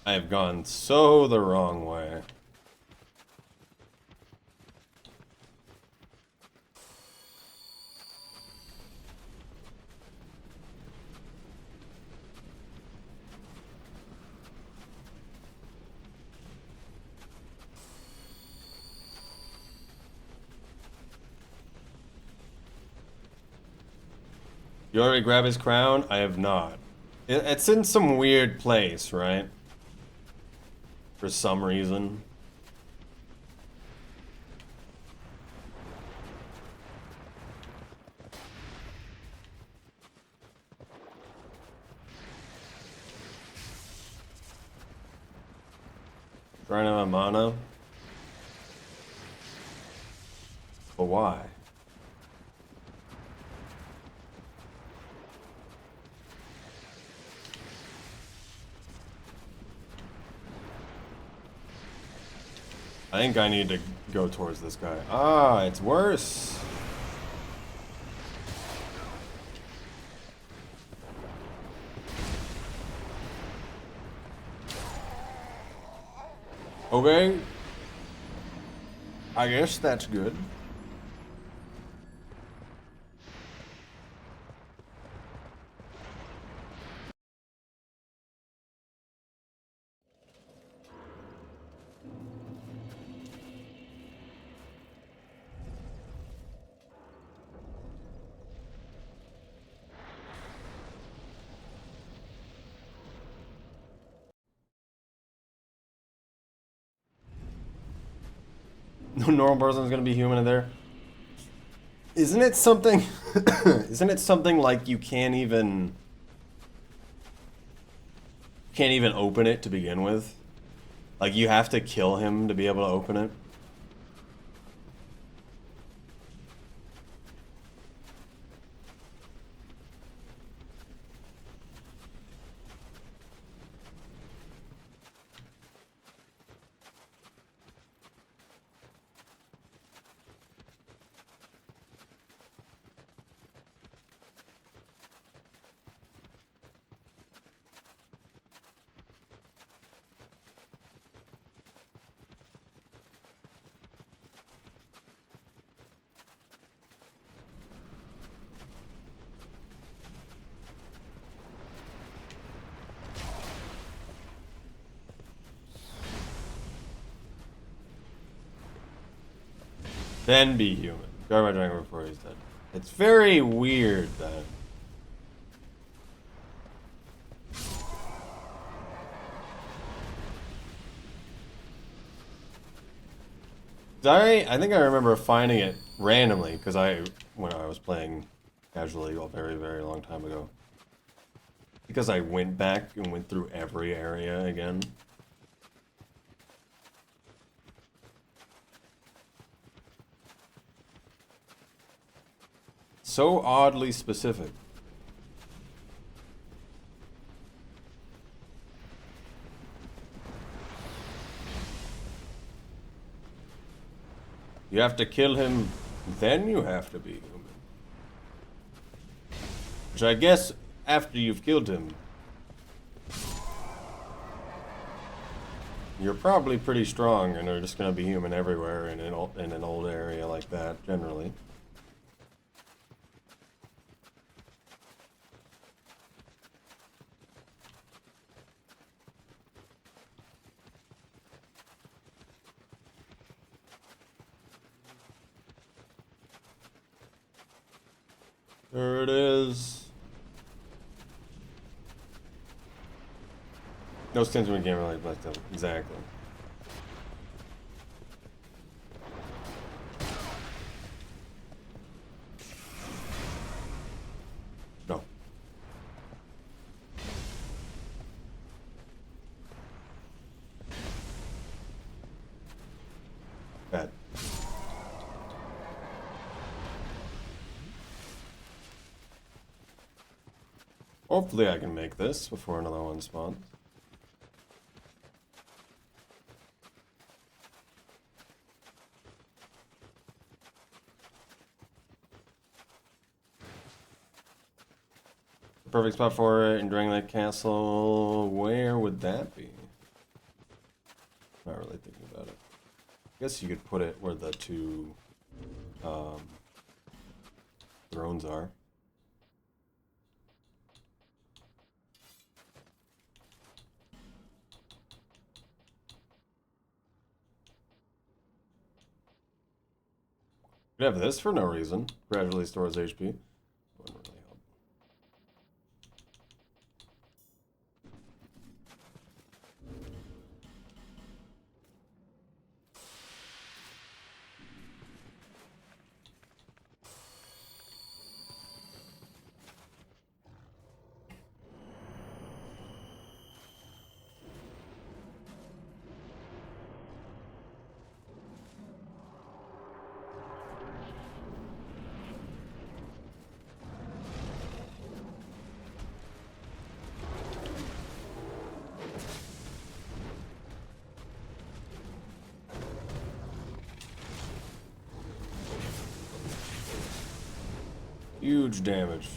I have gone so the wrong way. You already grab his crown? I have not. It's in some weird place, right? For some reason. Running out of mana? But why? I think I need to go towards this guy. Ah, it's worse. Okay. I guess that's good. No normal person's gonna be human in there. Isn't it something? Isn't it something like you can't even open it to begin with? Like you have to kill him to be able to open it. Then be human. Guard my dragon before he's dead. It's very weird then. I think I remember finding it randomly because when I was playing casually a very, very long time ago. Because I went back and went through every area again. So oddly specific. You have to kill him, then you have to be human. Which I guess after you've killed him, you're probably pretty strong and are just gonna be human everywhere in an old area like that, generally. There it is. No skins when game really blacked out. Exactly. No. Bad. Hopefully I can make this before another one spawns. The perfect spot for it in Drangleic Castle. Where would that be? Not really thinking about it. I guess you could put it where the two thrones are. Could have this for no reason. Gradually stores HP. Wouldn't really help. Huge damage.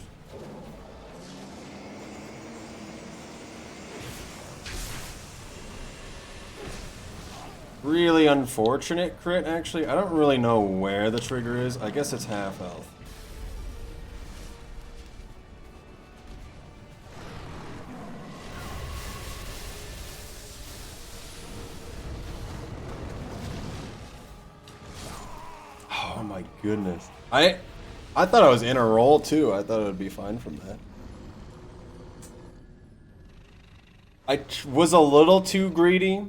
Really unfortunate crit, actually. I don't really know where the trigger is. I guess it's half health. Oh my goodness. I thought I was in a roll too. I thought it would be fine from that. I was a little too greedy.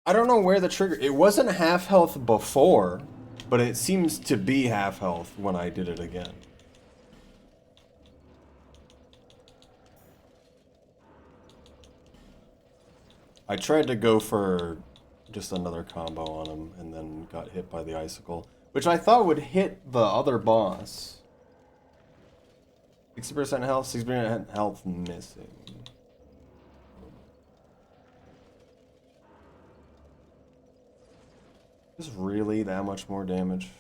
I don't know where the trigger... It wasn't half health before, but it seems to be half health when I did it again. I tried to go for just another combo on him and then got hit by the icicle, which I thought would hit the other boss. 60% health, 60% health missing. Is really that much more damage?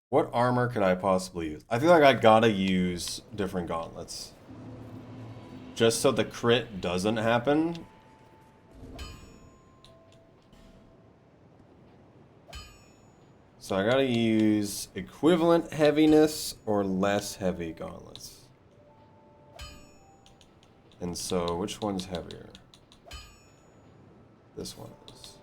What armor could I possibly use? I feel like I gotta use different gauntlets. Just so the crit doesn't happen. So I gotta use equivalent heaviness or less heavy gauntlets. And so, which one's heavier? This one is.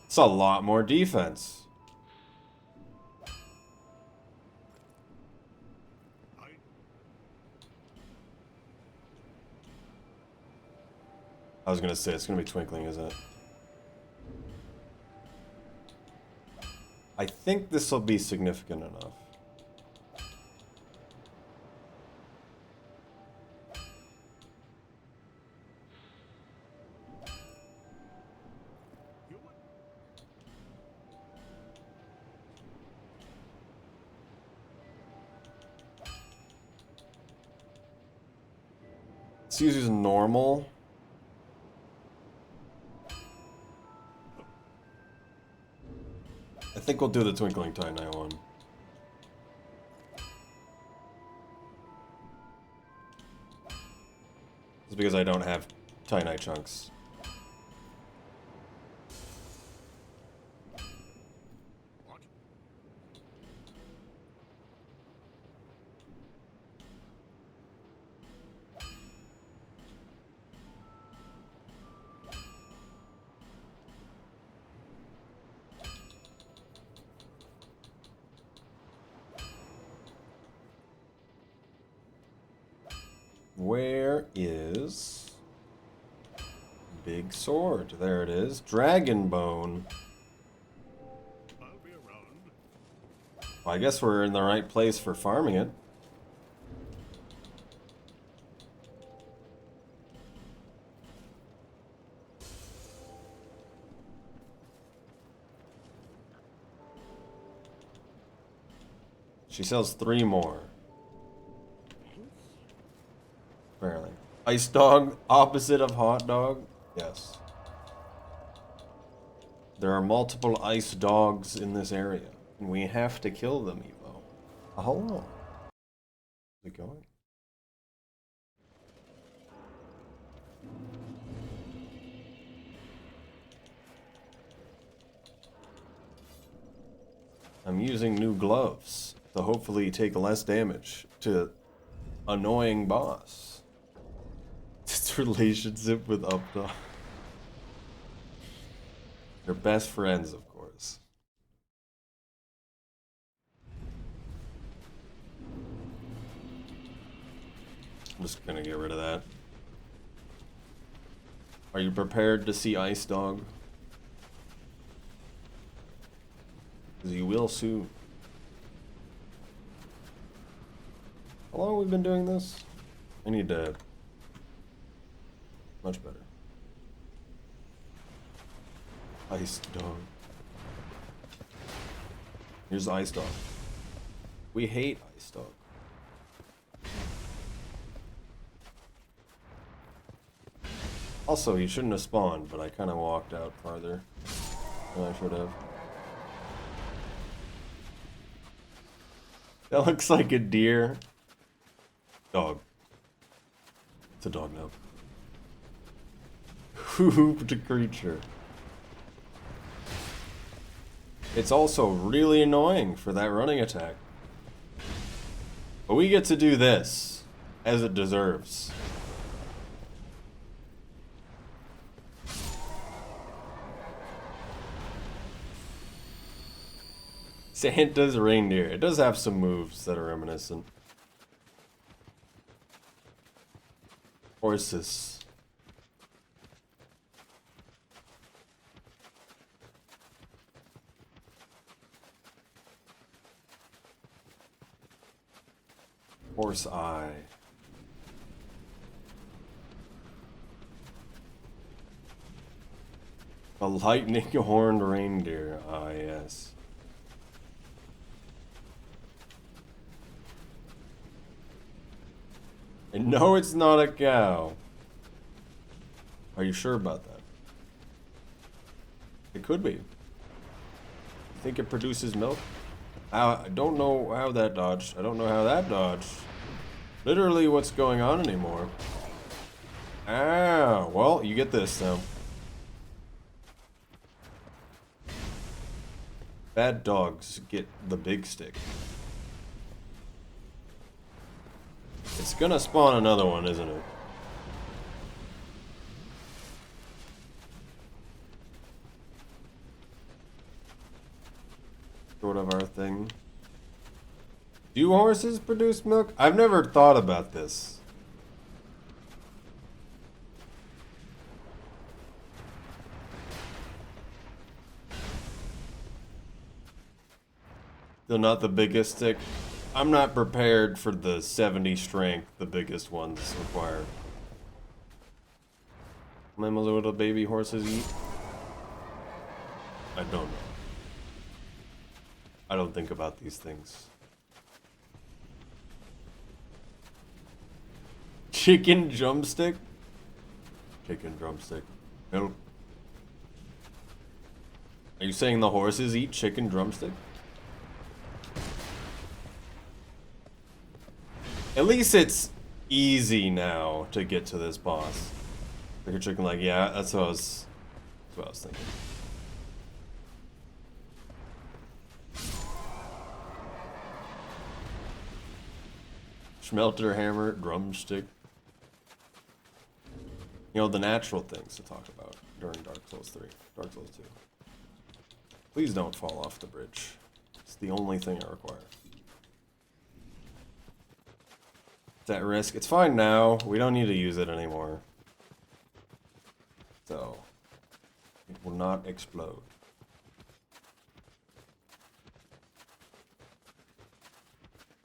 It's a lot more defense. I was gonna say, it's gonna be twinkling, isn't it? I think this will be significant enough. Let's use normal. I think we'll do the Twinkling Titanite one. It's because I don't have Titanite chunks. Where is Big Sword? There it is. Dragon Bone. I'll be around. Well, I guess we're in the right place for farming it. She sells 3 more. Apparently. Ice dog, opposite of hot dog? Yes. There are multiple ice dogs in this area, and we have to kill them, Evo. Hello. How's it going? I'm using new gloves to hopefully take less damage to annoying boss. Its relationship with Updog. They're best friends, of course. I'm just gonna get rid of that. Are you prepared to see Ice Dog? Because you will soon. How long have we been doing this? I need to... Much better. Ice dog. Here's Ice Dog. We hate Ice Dog. Also, he shouldn't have spawned, but I kind of walked out farther than I should have. That looks like a deer. Dog. It's a dog now. Hooped creature. It's also really annoying for that running attack. But we get to do this as it deserves. Santa's reindeer. It does have some moves that are reminiscent. Horses. Horse eye. A lightning horned reindeer. Ah, yes. And no, it's not a cow. Are you sure about that? It could be. You think it produces milk? I don't know how that dodged. I don't know how that dodged. Literally, what's going on anymore? Ah, well, you get this now. Bad dogs get the big stick. It's gonna spawn another one, isn't it? Sort of our thing. Do horses produce milk? I've never thought about this. They're not the biggest stick. I'm not prepared for the 70 strength the biggest ones require. How many little baby horses eat? I don't know. I don't think about these things. Chicken drumstick? Chicken drumstick. Nope. Are you saying the horses eat chicken drumstick? At least it's easy now to get to this boss. Like a chicken, like, yeah, that's what I was thinking. Schmelter hammer, drumstick. You know, the natural things to talk about during Dark Souls 3, Dark Souls 2. Please don't fall off the bridge. It's the only thing I require. It's at risk. It's fine now. We don't need to use it anymore. So, it will not explode.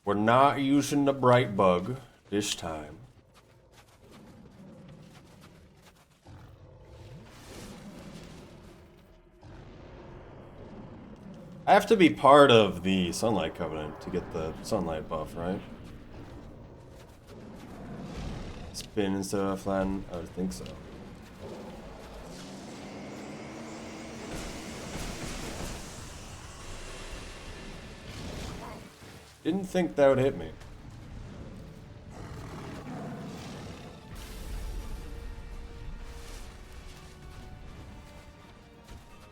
We're not using the bright bug this time. I have to be part of the Sunlight Covenant to get the sunlight buff, right? Spin instead of flatten? I would think so. Didn't think that would hit me.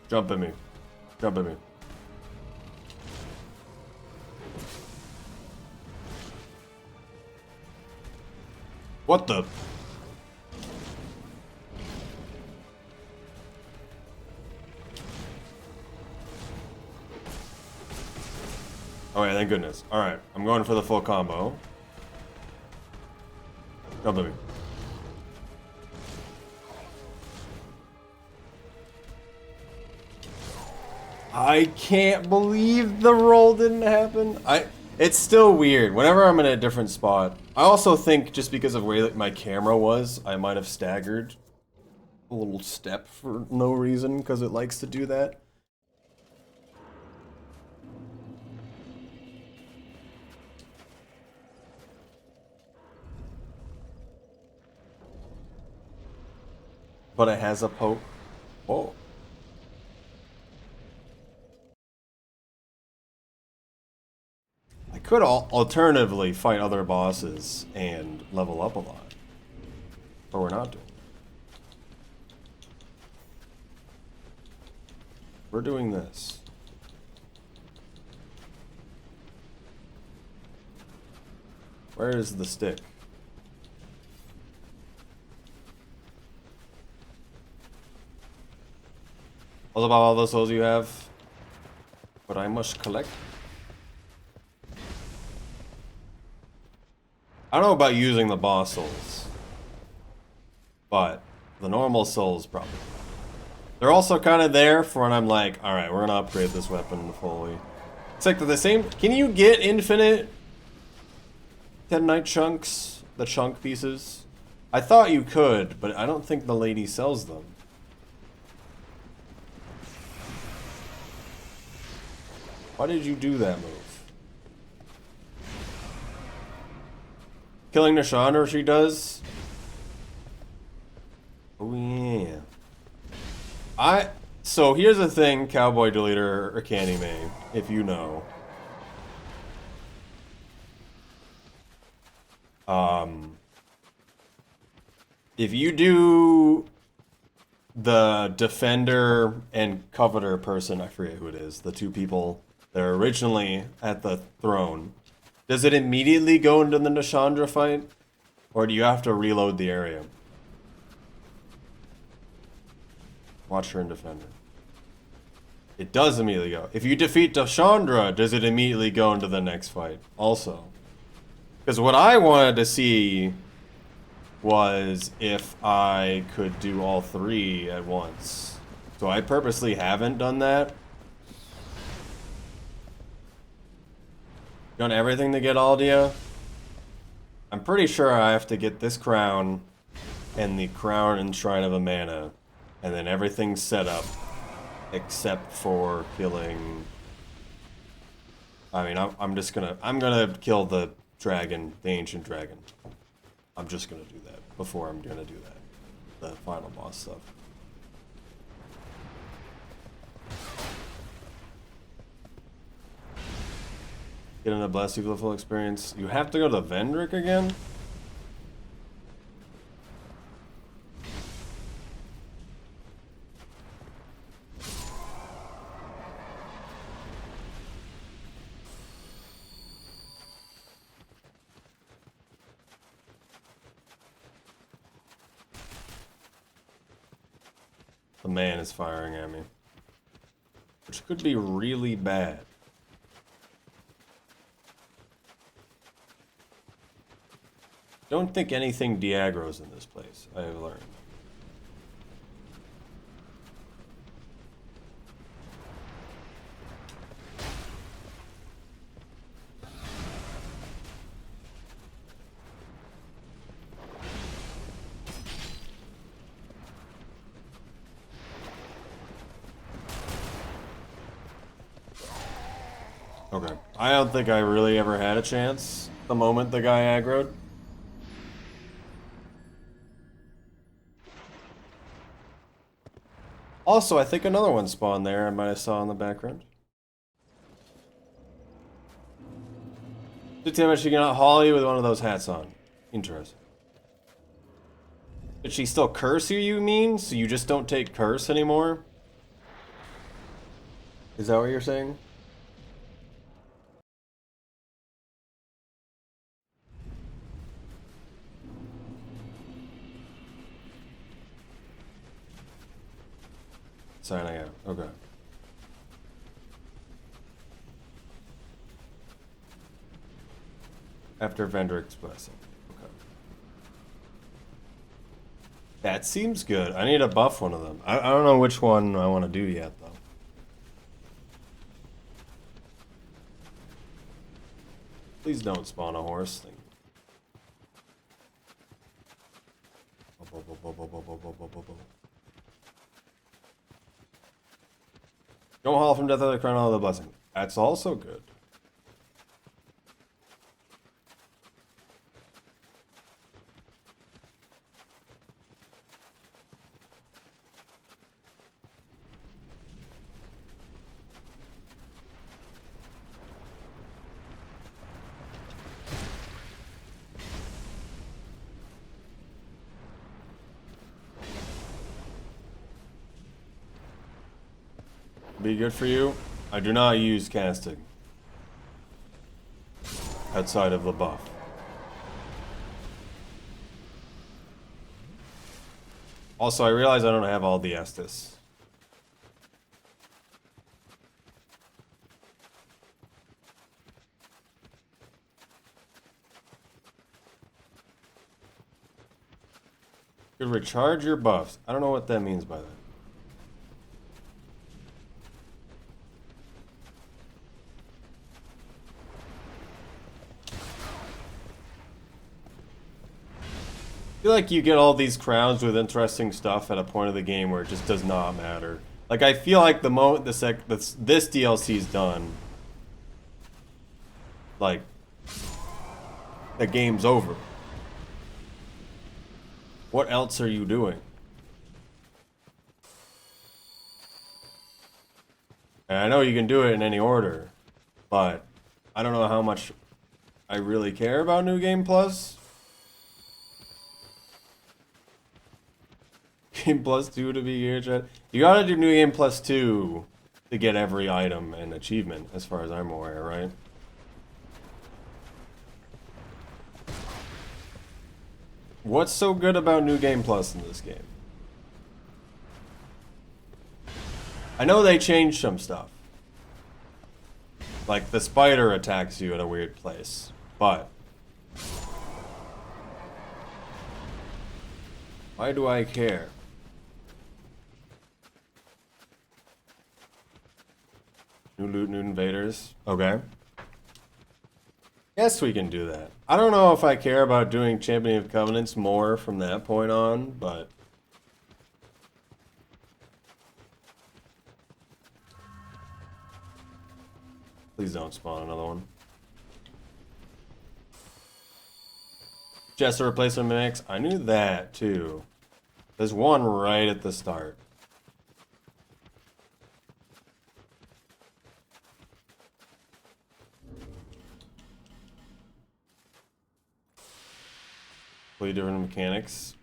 Jump at me. Jump at me. What the? Oh yeah, thank goodness. Alright, I'm going for the full combo. Jump at me. I can't believe the roll didn't happen. It's still weird. Whenever I'm in a different spot, I also think just because of the way that my camera was, I might have staggered a little step for no reason because it likes to do that. But it has a poke. Whoa. I could alternatively fight other bosses and level up a lot. But we're not doing it. We're doing this. Where is the stick? What about all the souls you have? But I must collect. I don't know about using the boss souls, but the normal souls probably. They're also kind of there for when I'm like, all right, we're gonna upgrade this weapon fully. It's like the same. Can you get infinite Titanite chunks, the chunk pieces? I thought you could, but I don't think the lady sells them. Why did you do that move? Killing Nashandra, she does. Oh yeah. So here's the thing, Cowboy Deleter or Candy May, if you know. If you do the Defender and Coveter person, I forget who it is, the two people that are originally at the throne, does it immediately go into the Nashandra fight? Or do you have to reload the area? Watch her in Defender. It does immediately go. If you defeat Nashandra, does it immediately go into the next fight? Also. Because what I wanted to see was if I could do all three at once. So I purposely haven't done that. Done everything to get Aldia. I'm pretty sure I have to get this crown and the crown and Shrine of Amana, and then everything's set up except for killing. I mean, I'm gonna kill the dragon, the ancient dragon. I'm just gonna do that before I'm gonna do that, the final boss stuff. Get in a bless you for the full experience. You have to go to Vendrick again? The man is firing at me. Which could be really bad. Don't think anything de-aggro's in this place, I have learned. Okay. I don't think I really ever had a chance the moment the guy aggroed. Also, I think another one spawned there I might have saw in the background. Did damage, she cannot Holly with one of those hats on. Interesting. Did she still curse you, you mean? So you just don't take curse anymore? Is that what you're saying? Signing out. Okay. After Vendrick's blessing. Okay. That seems good. I need to buff one of them. I don't know which one I want to do yet, though. Please don't spawn a horse thing. Don't haul from death of the crown of the blessing. That's also good. Be good for you. I do not use casting outside of the buff. Also, I realize I don't have all the Estus. Could recharge your buffs. I don't know what that means by that. I feel like you get all these crowns with interesting stuff at a point of the game where it just does not matter. Like, I feel like the moment this DLC's done, like, the game's over. What else are you doing? And I know you can do it in any order, but I don't know how much I really care about New Game Plus. Game Plus 2 to be here, chat. You gotta do New Game Plus 2 to get every item and achievement, as far as I'm aware, right? What's so good about New Game Plus in this game? I know they changed some stuff. Like, the spider attacks you at a weird place, but why do I care? New loot, new invaders. Okay. Yes, we can do that. I don't know if I care about doing Champion of Covenants more from that point on, but please don't spawn another one. Just a replacement mix. I knew that too. There's one right at the start. Completely different mechanics.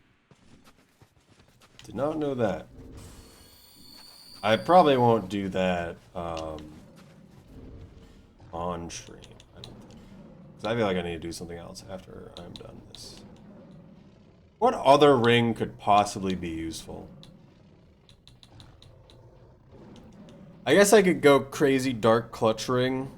Did not know that. I probably won't do that on stream. I don't think. 'Cause I feel like I need to do something else after I'm done this. What other ring could possibly be useful? I guess I could go crazy dark clutch ring.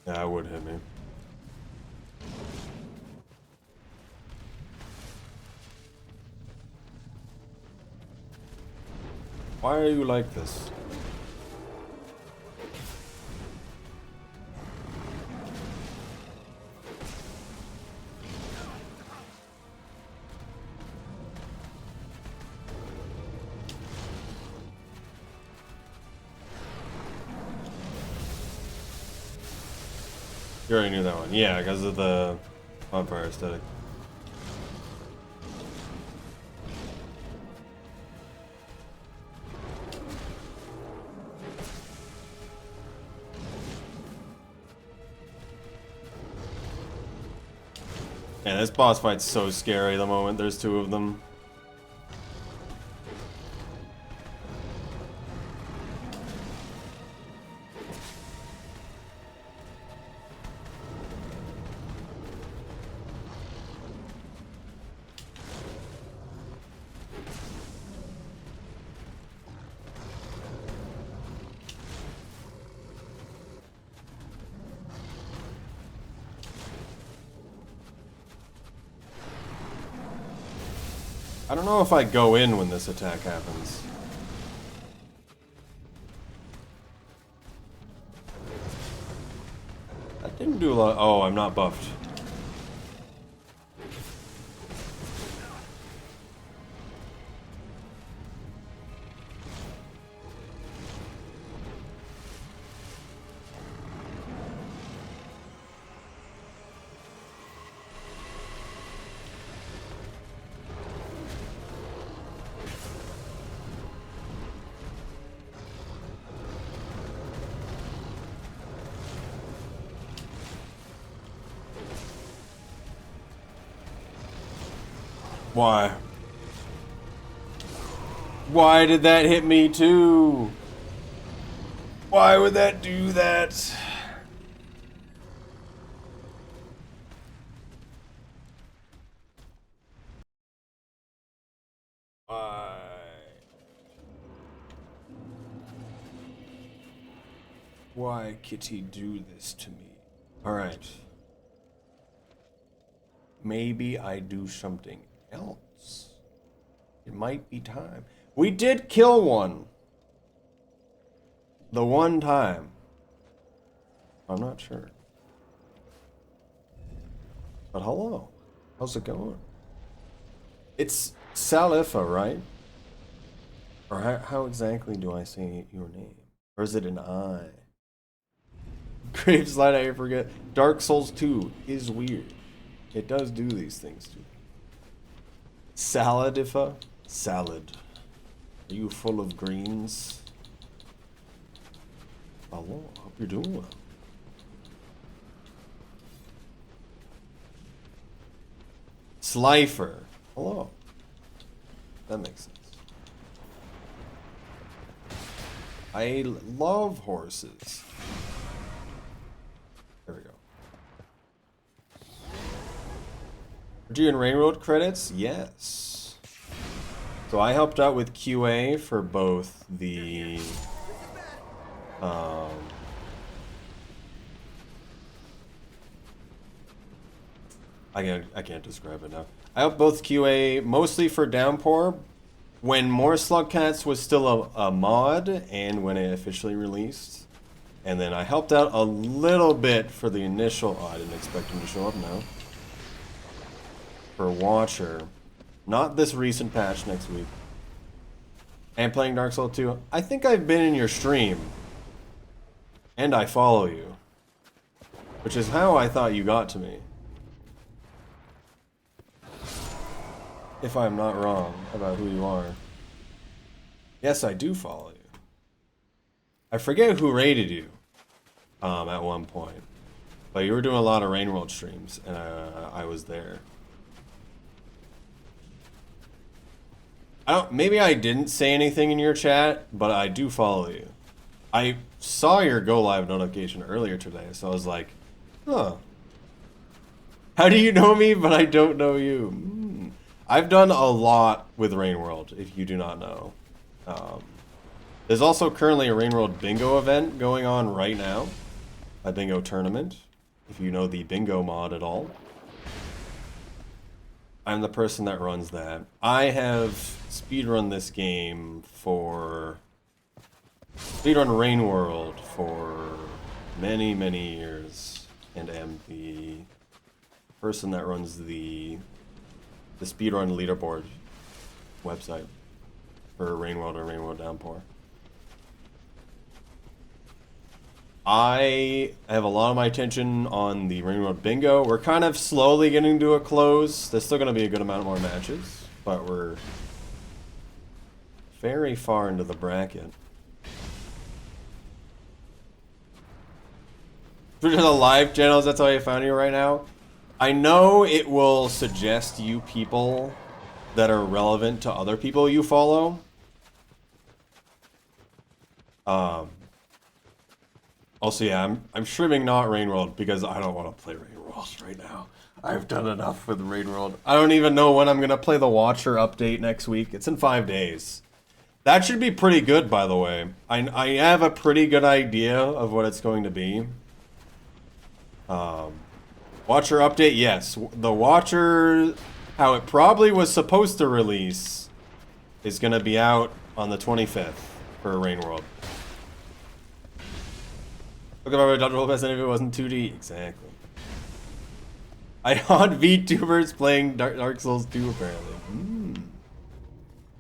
Yeah, that would hit me. Why are you like this? You already knew that one. Yeah, because of the bonfire aesthetic. Yeah, this boss fight's so scary the moment there's two of them. I don't know if I go in when this attack happens. That didn't do a lot. Oh, I'm not buffed. Why? Why did that hit me too? Why would that do that? Why? Why, Kitty, do this to me? Alright. Maybe I do something else. It might be time. We did kill one. The one time. I'm not sure. But hello. How's it going? It's Salifa, right? Or how exactly do I say your name? Or is it an I? Graveslide, I forget. Dark Souls 2 is weird. It does do these things too. Saladifa? Salad. Are you full of greens? Hello, hope you're doing well. Slifer. Hello. That makes sense. I love horses. There we go. Are you in Railroad credits? Yes. So I helped out with QA for both the I can't describe it now. I helped both QA mostly for Downpour when More Slugcats was still a mod and when it officially released. And then I helped out a little bit for the initial. Oh, I didn't expect him to show up now. For Watcher. Not this recent patch next week. And playing Dark Souls 2. I think I've been in your stream. And I follow you. Which is how I thought you got to me. If I'm not wrong about who you are. Yes, I do follow you. I forget who rated you at one point. But you were doing a lot of Rainworld streams, and I was there. Maybe I didn't say anything in your chat, but I do follow you. I saw your go live notification earlier today, so I was like, huh. How do you know me, but I don't know you? I've done a lot with Rainworld, if you do not know. There's also currently a Rainworld bingo event going on right now. A bingo tournament, if you know the bingo mod at all. I'm the person that runs that. I have speedrun this game for... speedrun Rainworld for many, many years. And am the person that runs the speedrun leaderboard website for Rainworld or Rainworld Downpour. I have a lot of my attention on the Rainworld Bingo. We're kind of slowly getting to a close. There's still going to be a good amount more matches, but we're very far into the bracket. Through the live channels, that's how I found you right now. I know it will suggest you people that are relevant to other people you follow. Also, yeah, I'm streaming not Rainworld because I don't want to play Rainworld right now. I've done enough with Rainworld. I don't even know when I'm going to play the Watcher update next week. It's in 5 days. That should be pretty good, by the way. I have a pretty good idea of what it's going to be. Watcher update, yes. The Watcher how it probably was supposed to release is gonna be out on the 25th for Rain World. Look at Dr. Lopez, and if it wasn't 2D. Exactly. I haunt VTubers playing Dark Souls 2 apparently.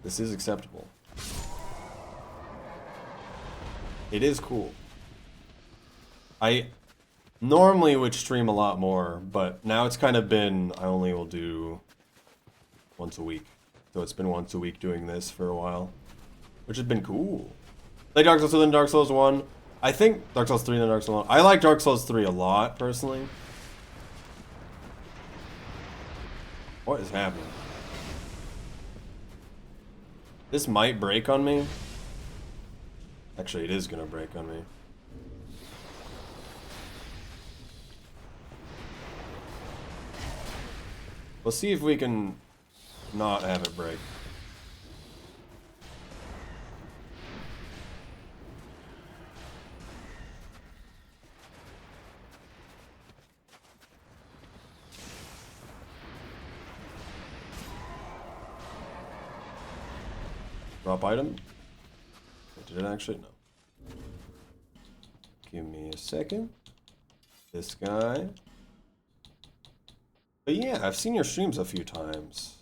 This is acceptable. It is cool. I normally would stream a lot more, but now it's kind of been, I only will do once a week. So it's been once a week doing this for a while, which has been cool. Play Dark Souls 2 then Dark Souls 1. I think Dark Souls 3 then Dark Souls 1. I like Dark Souls 3 a lot, personally. What is happening? This might break on me. Actually, it is gonna break on me. We'll see if we can not have it break. Drop item? Did it actually? No. Give me a second. This guy. But yeah, I've seen your streams a few times.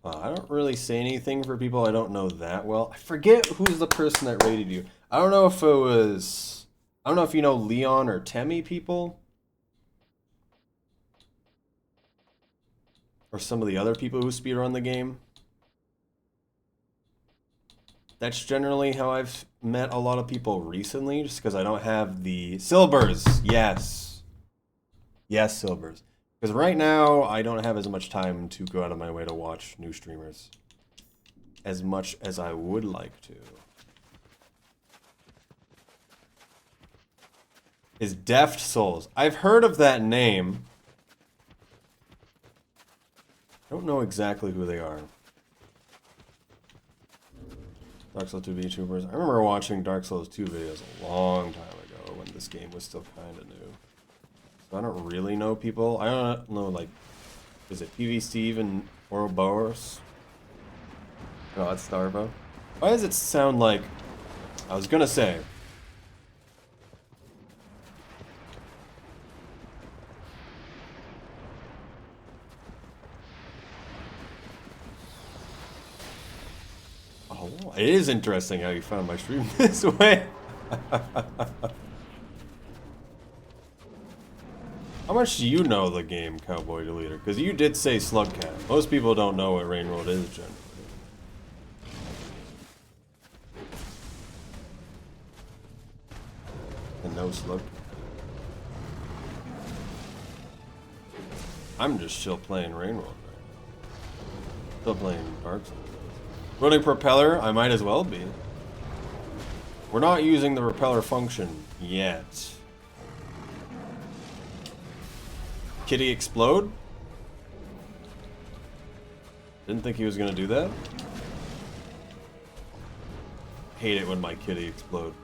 I don't really say anything for people I don't know that well. I forget who's the person that rated you. I don't know if it was... I don't know if you know Leon or Temmie people. Or some of the other people who speedrun the game. That's generally how I've met a lot of people recently, just because I don't have the... Silbers! Yes. Yes, Silbers. Because right now, I don't have as much time to go out of my way to watch new streamers. As much as I would like to. Is Deft Souls. I've heard of that name. I don't know exactly who they are. Dark Souls 2 VTubers. I remember watching Dark Souls 2 videos a long time ago when this game was still kind of new. So I don't really know people. I don't know, like, is it PV Steve and Ouroboros? No, that's Starvo. Why does it sound like... I was gonna say... Oh, it is interesting how you found my stream this way. How much do you know the game, Cowboy Deleter? Because you did say Slugcat. Most people don't know what Rain World is, generally. And no Slugcat. I'm just chill playing Rain World right now. Still playing Dark Souls. Running Propeller? I might as well be. We're not using the Propeller function yet. Kitty explode? Didn't think he was gonna do that. Hate it when my kitty explode.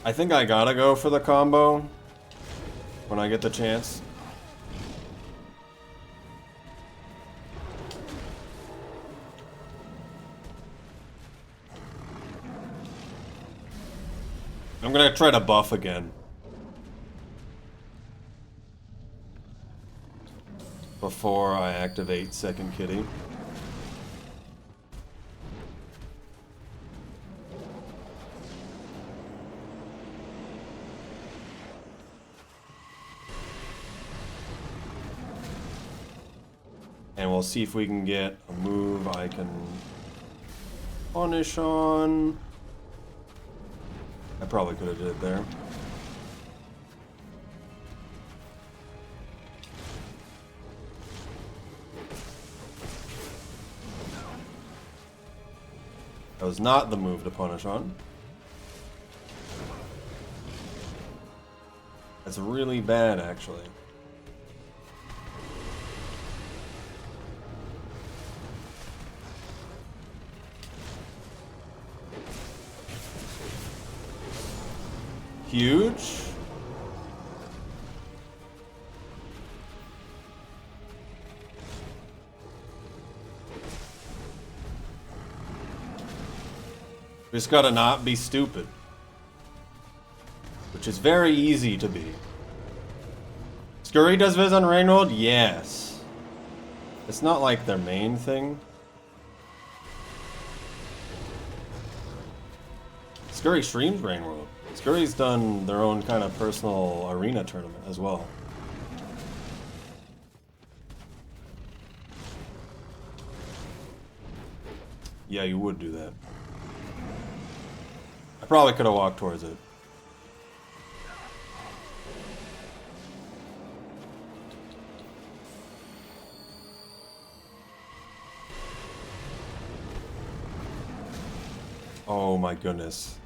I think I gotta go for the combo when I get the chance. I'm gonna try to buff again. Before I activate second kitty. And we'll see if we can get a move I can punish on. I probably could have did it there. That was not the move to punish on. That's really bad, actually. huge. We just gotta not be stupid. Which is very easy to be. Scurry does Viz on Rainworld? Yes. It's not like their main thing. Scurry streams Rainworld. Scurry's done their own kind of personal arena tournament as well. Yeah, you would do that. I probably could have walked towards it. Oh my goodness.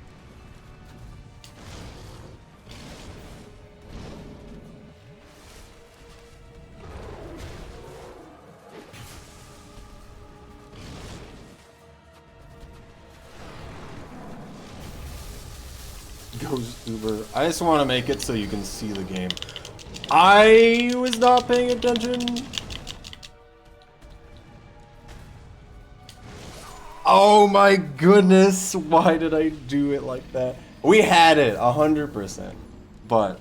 Ghost Uber. I just want to make it so you can see the game. I was not paying attention. Oh my goodness, why did I do it like that? We had it 100%, but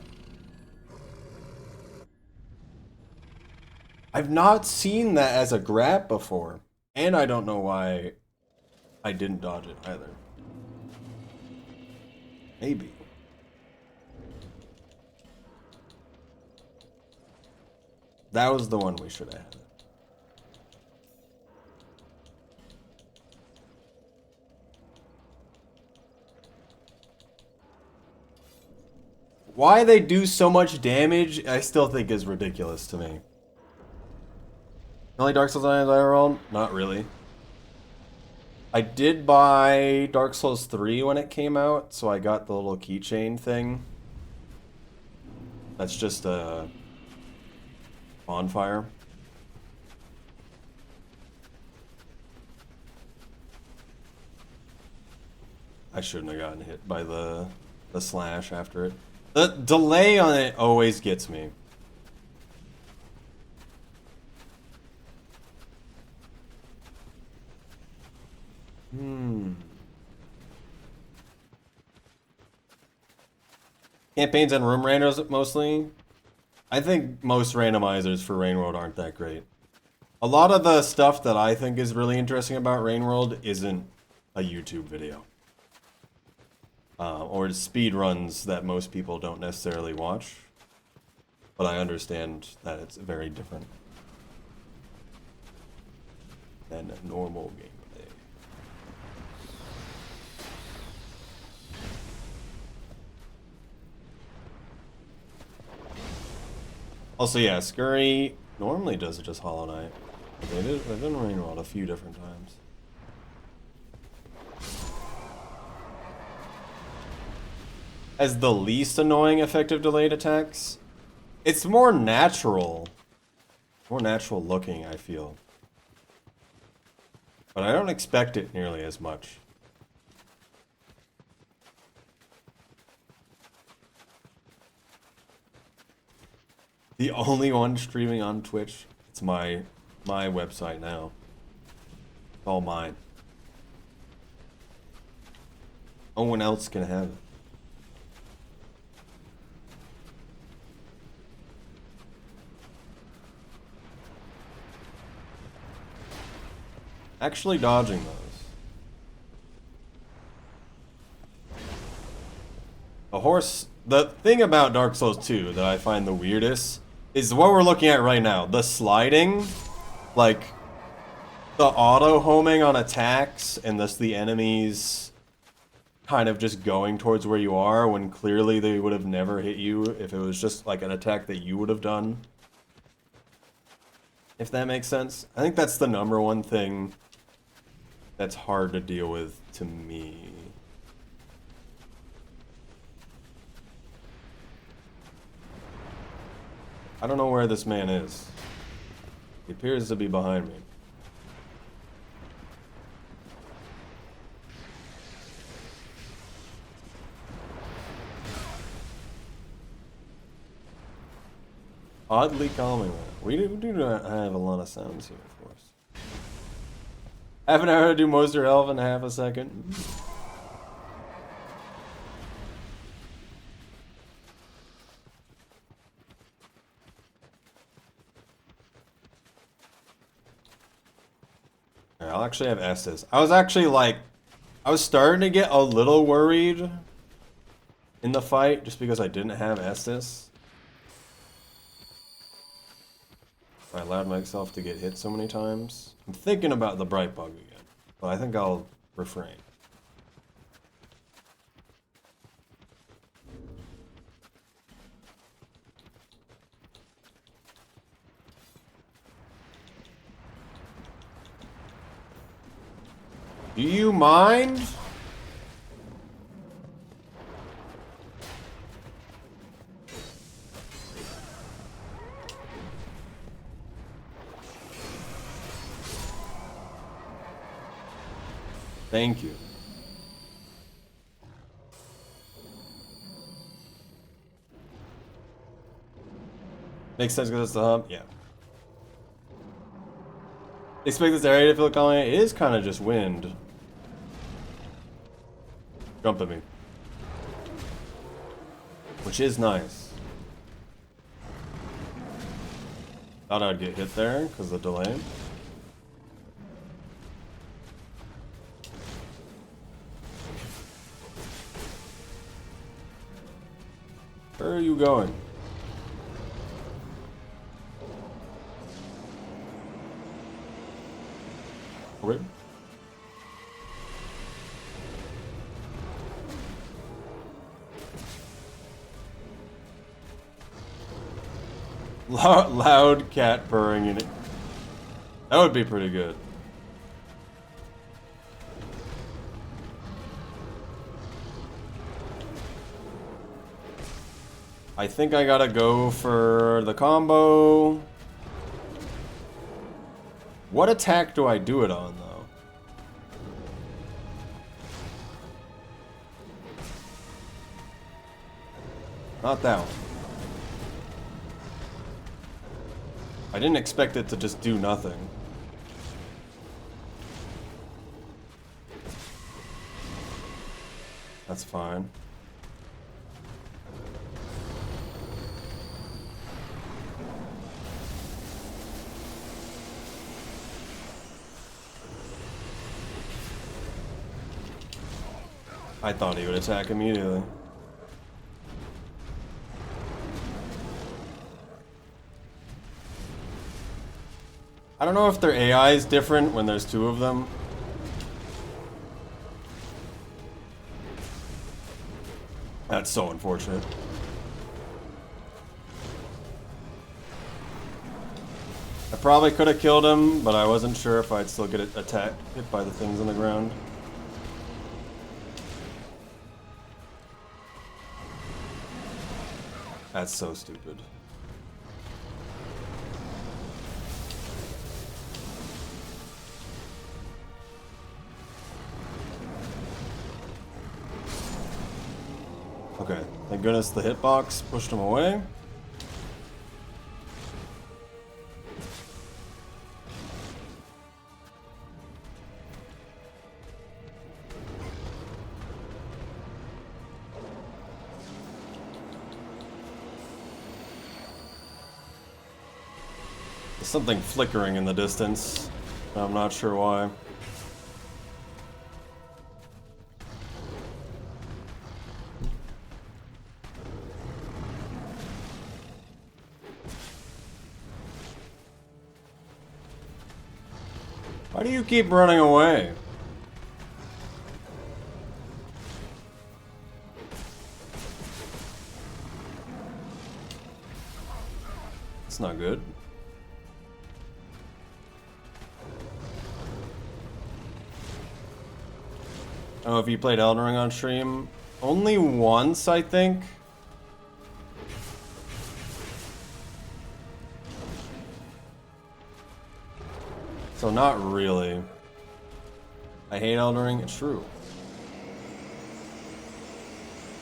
I've not seen that as a grab before, and I don't know why I didn't dodge it either. Maybe. That was the one we should have had. Why they do so much damage, I still think is ridiculous to me. Only Dark Souls on IRL? Not really. I did buy Dark Souls 3 when it came out, so I got the little keychain thing. That's just a bonfire. I shouldn't have gotten hit by the slash after it. The delay on it always gets me. Campaigns and room randos mostly. I think most randomizers for Rainworld aren't that great. A lot of the stuff that I think is really interesting about Rainworld isn't a YouTube video. Or speed runs that most people don't necessarily watch. But I understand that it's very different than a normal gameplay. Also, yeah, Scurry normally does it just Hollow Knight. They've done Rainworld a few different times. As the least annoying effective delayed attacks, it's more natural. More natural looking, I feel. But I don't expect it nearly as much. The only one streaming on Twitch. It's my website now. It's all mine. No one else can have it. Actually dodging those. A horse... The thing about Dark Souls 2 that I find the weirdest is what we're looking at right now. The sliding, like, the auto-homing on attacks, and thus the enemies kind of just going towards where you are when clearly they would have never hit you if it was just like an attack that you would have done. If that makes sense. I think that's the #1 thing that's hard to deal with to me. I don't know where this man is. He appears to be behind me. Oddly calming. We do not have a lot of sounds here, of course. Half an hour to do Moisture Elf in half a second. I'll actually have Estus. I was actually like, I was starting to get a little worried in the fight just because I didn't have Estus. I allowed myself to get hit so many times. I'm thinking about the Bright Bug again, but I think I'll refrain. Do you mind? Thank you. Makes sense because it's the hub? Yeah. Expect this area to feel calming? It is kind of just wind. Jump at me. Which is nice. Thought I'd get hit there because of the delay. Where are you going? Okay. Loud cat purring in it. That would be pretty good. I think I gotta go for the combo. What attack do I do it on, though? Not that one. I didn't expect it to just do nothing. That's fine. I thought he would attack immediately. I don't know if their AI is different when there's two of them. That's so unfortunate. I probably could have killed him, but I wasn't sure if I'd still get attacked, hit by the things on the ground. That's so stupid. Okay, thank goodness the hitbox pushed him away. There's something flickering in the distance. I'm not sure why. Why do you keep running away? It's not good. I don't know if you played Elden Ring on stream. Only once, I think. So not really. I hate Elden Ring. It's true.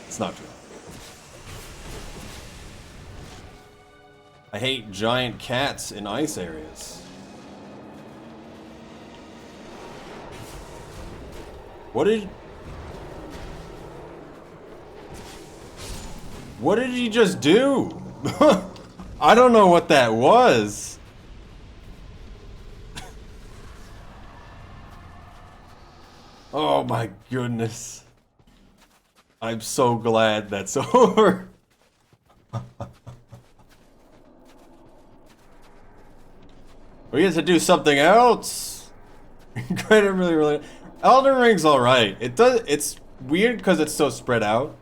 It's not true. I hate giant cats in ice areas. What did he just do? I don't know what that was. Oh my goodness. I'm so glad that's over. We get to do something else. really. Elden Ring's alright. It's weird because it's so spread out.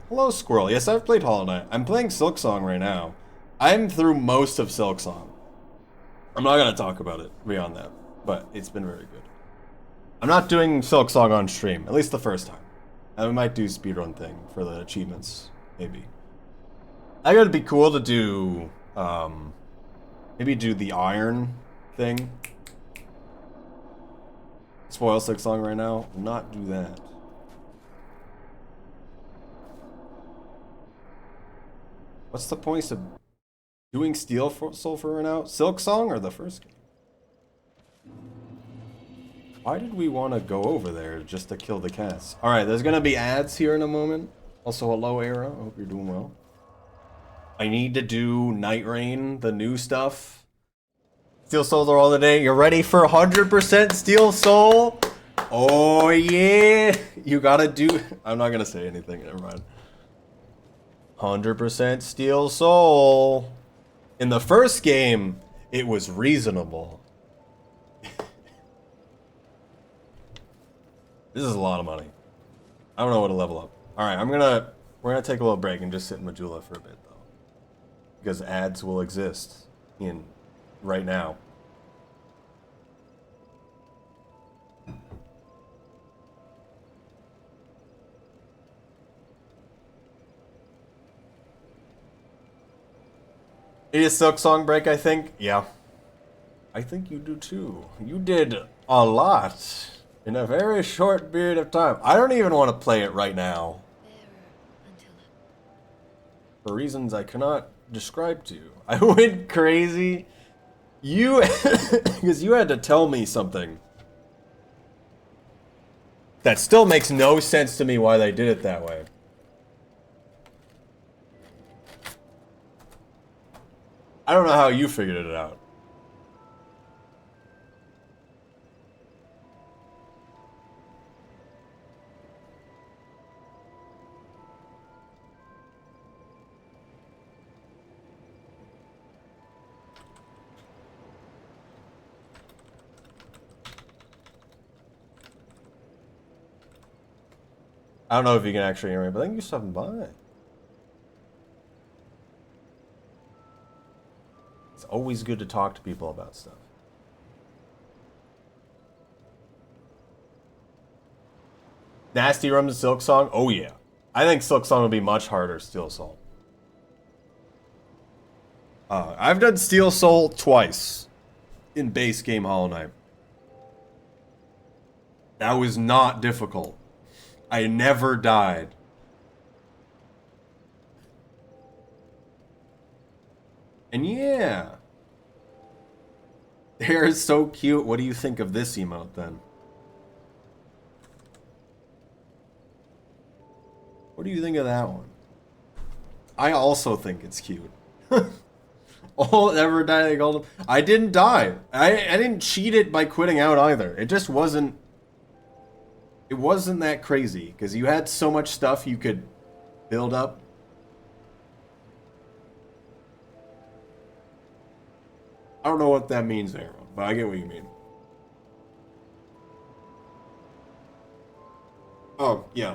Hello, Squirrel. Yes, I've played Hollow Knight. I'm playing Silksong right now. I'm through most of Silksong. I'm not gonna talk about it beyond that, but it's been very good. I'm not doing Silksong on stream, at least the first time. I might do speedrun thing for the achievements, maybe. I think it'd be cool to do, maybe do the iron thing. Spoil Silksong right now. Not do that. What's the point of doing Steel Sulfur right now? Silksong or the first game? Why did we want to go over there just to kill the cats? Alright, there's gonna be ads here in a moment. Also, hello, Era. I hope you're doing well. I need to do Night Rain, the new stuff. Steel Souls are all the day. You're ready for 100% Steel Soul? Oh, yeah. You gotta do... I'm not gonna say anything. Never mind. 100% Steel Soul. In the first game, it was reasonable. This is a lot of money. I don't know what to level up. Alright, we're gonna take a little break and just sit in Majula for a bit, though. Because ads will exist right now. It is Silksong break, I think. Yeah. I think you do too. You did a lot in a very short period of time. I don't even want to play it right now. For reasons I cannot describe to you. I went crazy. You, because you had to tell me something. That still makes no sense to me why they did it that way. I don't know how you figured it out. I don't know if you can actually hear me, but thank you for stopping by. It's always good to talk to people about stuff. Nasty Rums and Silksong? Oh yeah. I think Silksong would be much harder Steel Soul. I've done Steel Soul twice in base game Hollow Knight. That was not difficult. I never died. And yeah. They're so cute. What do you think of this emote then? What do you think of that one? I also think it's cute. Oh, never died at Golden. I didn't die. I didn't cheat it by quitting out either. It just wasn't. It wasn't that crazy because you had so much stuff you could build up. I don't know what that means, Arrow, but I get what you mean. Oh, yeah.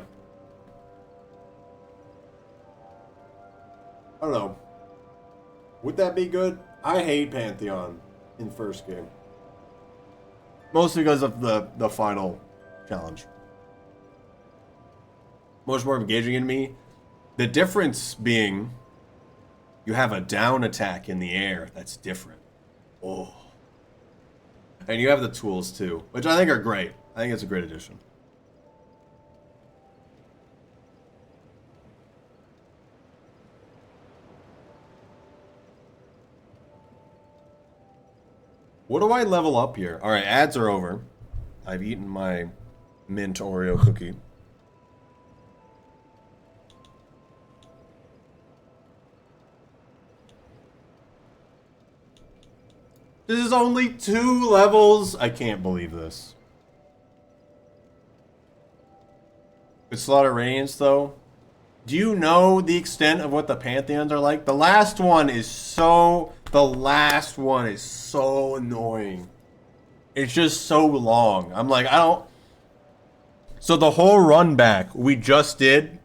I don't know. Would that be good? I hate Pantheon in first game. Mostly because of the final challenge. Much more engaging in me. The difference being you have a down attack in the air that's different. Oh. And you have the tools too, which I think are great. I think it's a great addition. What do I level up here? Alright, ads are over. I've eaten my mint Oreo cookie. This is only 2 levels? I can't believe this. With Slaughter Radiance, though, do you know the extent of what the Pantheons are like? The last one is so annoying. It's just so long. I'm like, I don't... So the whole run back we just did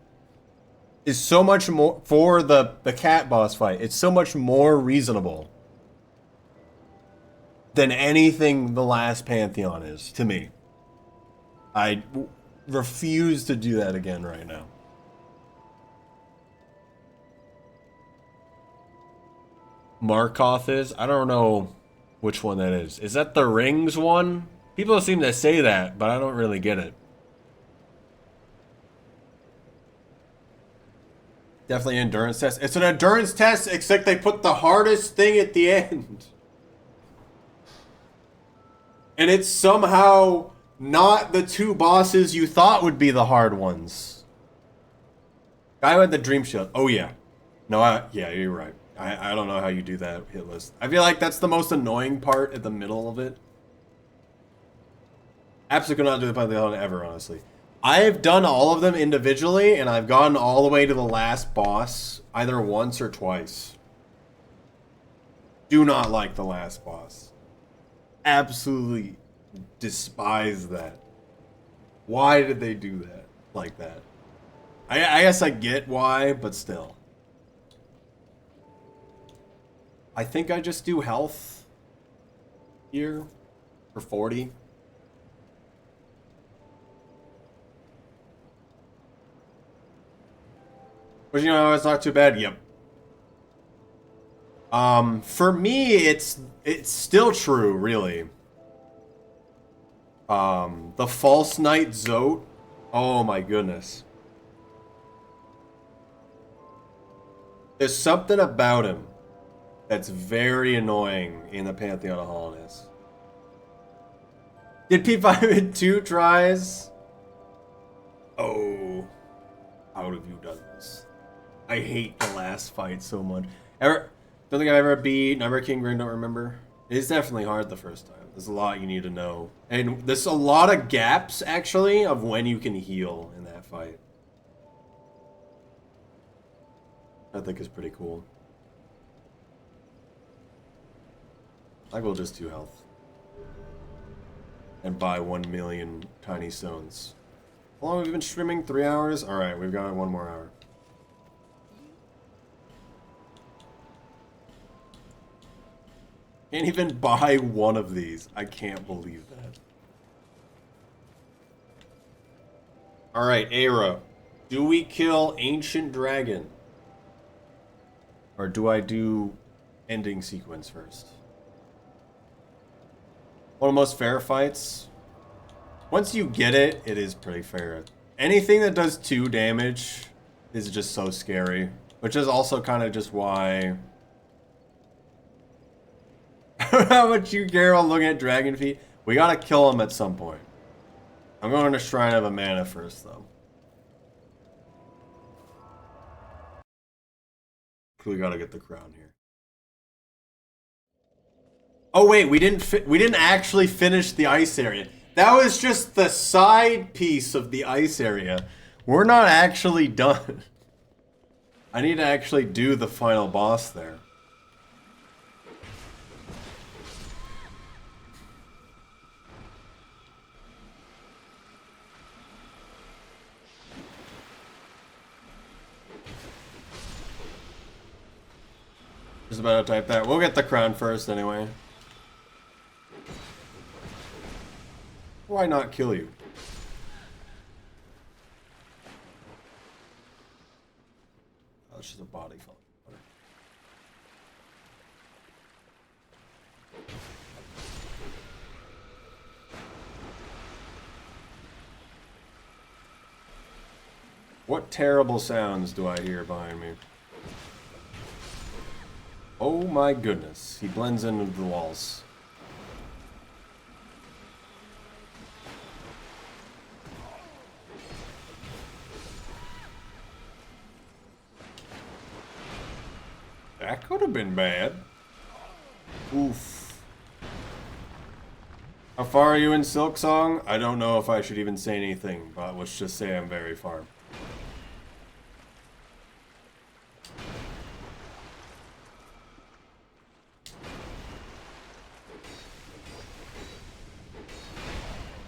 is so much more... For the cat boss fight, it's so much more reasonable than anything the last Pantheon is, to me. I refuse to do that again right now. Markoth is? I don't know which one that is. Is that the rings one? People seem to say that, but I don't really get it. Definitely an endurance test. It's an endurance test, except they put the hardest thing at the end. And it's somehow not the 2 bosses you thought would be the hard ones. Guy with the Dream Shield. Oh, yeah. No, yeah, you're right. I don't know how you do that hit list. I feel like that's the most annoying part at the middle of it. Absolutely could not do the Pantheon ever, honestly. I've done all of them individually, and I've gotten all the way to the last boss either once or twice. Do not like the last boss. Absolutely despise that. Why did they do that like that? I guess I get why, but still. I think I just do health here for 40. But you know, it's not too bad. Yep. For me, it's still true, really. The False Knight Zote. Oh my goodness. There's something about him that's very annoying in the Pantheon of Hollowness. Did P5 in 2 tries? Oh. How have you done this? I hate the last fight so much. Don't think I've ever beat Number King Grin, don't remember. It's definitely hard the first time. There's a lot you need to know. And there's a lot of gaps, actually, of when you can heal in that fight. I think is pretty cool. I will just do health. And buy 1 million tiny stones. How long have we been streaming? 3 hours? Alright, we've got 1 more hour. Can't even buy 1 of these. I can't believe that. Alright, Aera. Do we kill Ancient Dragon? Or do I do ending sequence first? One of the most fair fights. Once you get it, it is pretty fair. Anything that does 2 damage is just so scary. Which is also kind of just why... How much you care about looking at Dragon Feet? We gotta kill him at some point. I'm going to Shrine of Amana first, though. We gotta get the crown here. Oh wait, we didn't actually finish the ice area. That was just the side piece of the ice area. We're not actually done. I need to actually do the final boss there. Just about to type that. We'll get the crown first anyway. Why not kill you? Oh, it's just a body fall. What terrible sounds do I hear behind me? Oh my goodness, he blends into the walls. That could have been bad. Oof. How far are you in Silksong? I don't know if I should even say anything, but let's just say I'm very far.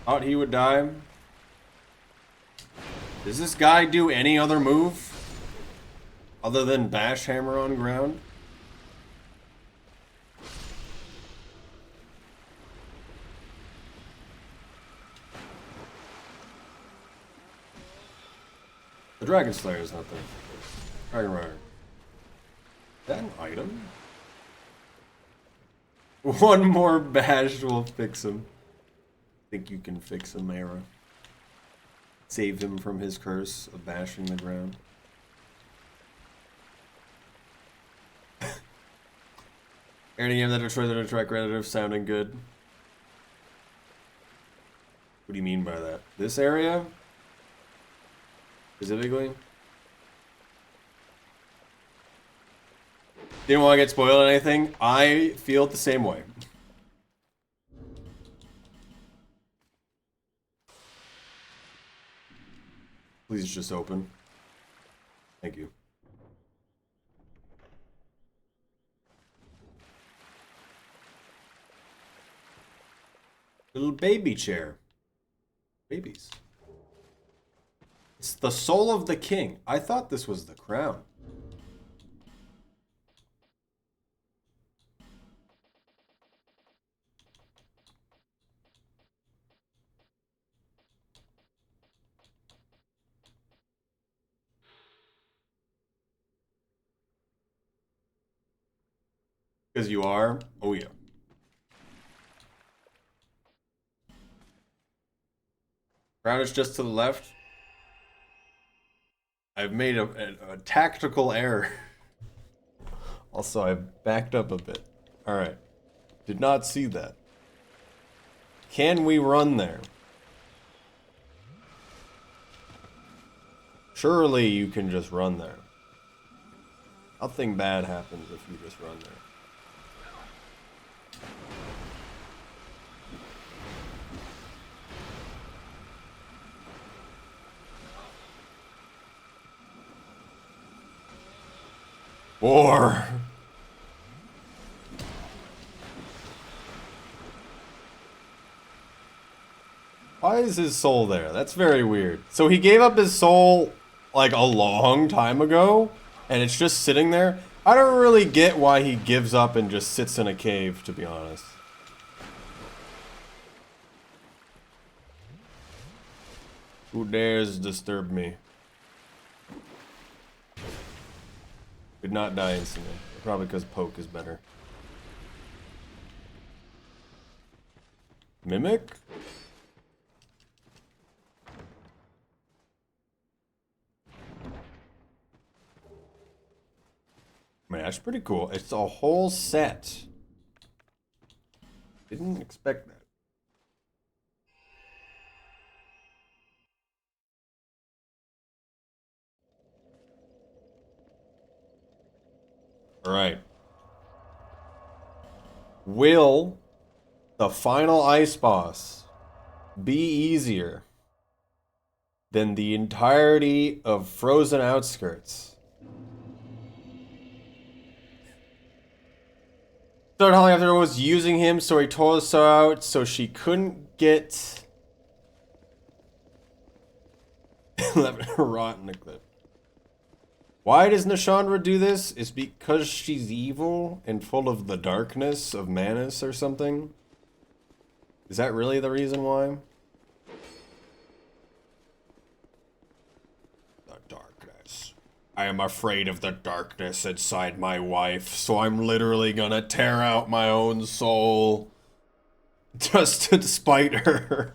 Thought he would die. Does this guy do any other move other than bash hammer on ground? The Dragon Slayer is not there. Dragon Rider. Is that an item? One more bash will fix him. Think you can fix him, Mara. Save him from his curse of bashing the ground. Any game that destroys the track relative sounding good. What do you mean by that? This area? Specifically? Didn't want to get spoiled or anything. I feel it the same way. Please just open. Thank you. Little baby chair. Babies. It's the soul of the king. I thought this was the crown. Because you are? Oh, yeah. Crown is just to the left. I've made a tactical error. Also, I backed up a bit. Alright. Did not see that. Can we run there? Surely you can just run there. Nothing bad happens if you just run there. War! Why is his soul there? That's very weird. So he gave up his soul like a long time ago, and it's just sitting there? I don't really get why he gives up and just sits in a cave, to be honest. Who dares disturb me? Could not die instantly. Probably because poke is better. Mimic? Man, that's pretty cool. It's a whole set. Didn't expect that. Alright. Will the final ice boss be easier than the entirety of Frozen Outskirts? Started hauling after was using him, so he told us so out so she couldn't get rot in the clip. Why does Nashandra do this? Is because she's evil and full of the darkness of Manus or something? Is that really the reason why? The darkness. I am afraid of the darkness inside my wife, so I'm literally gonna tear out my own soul just to spite her.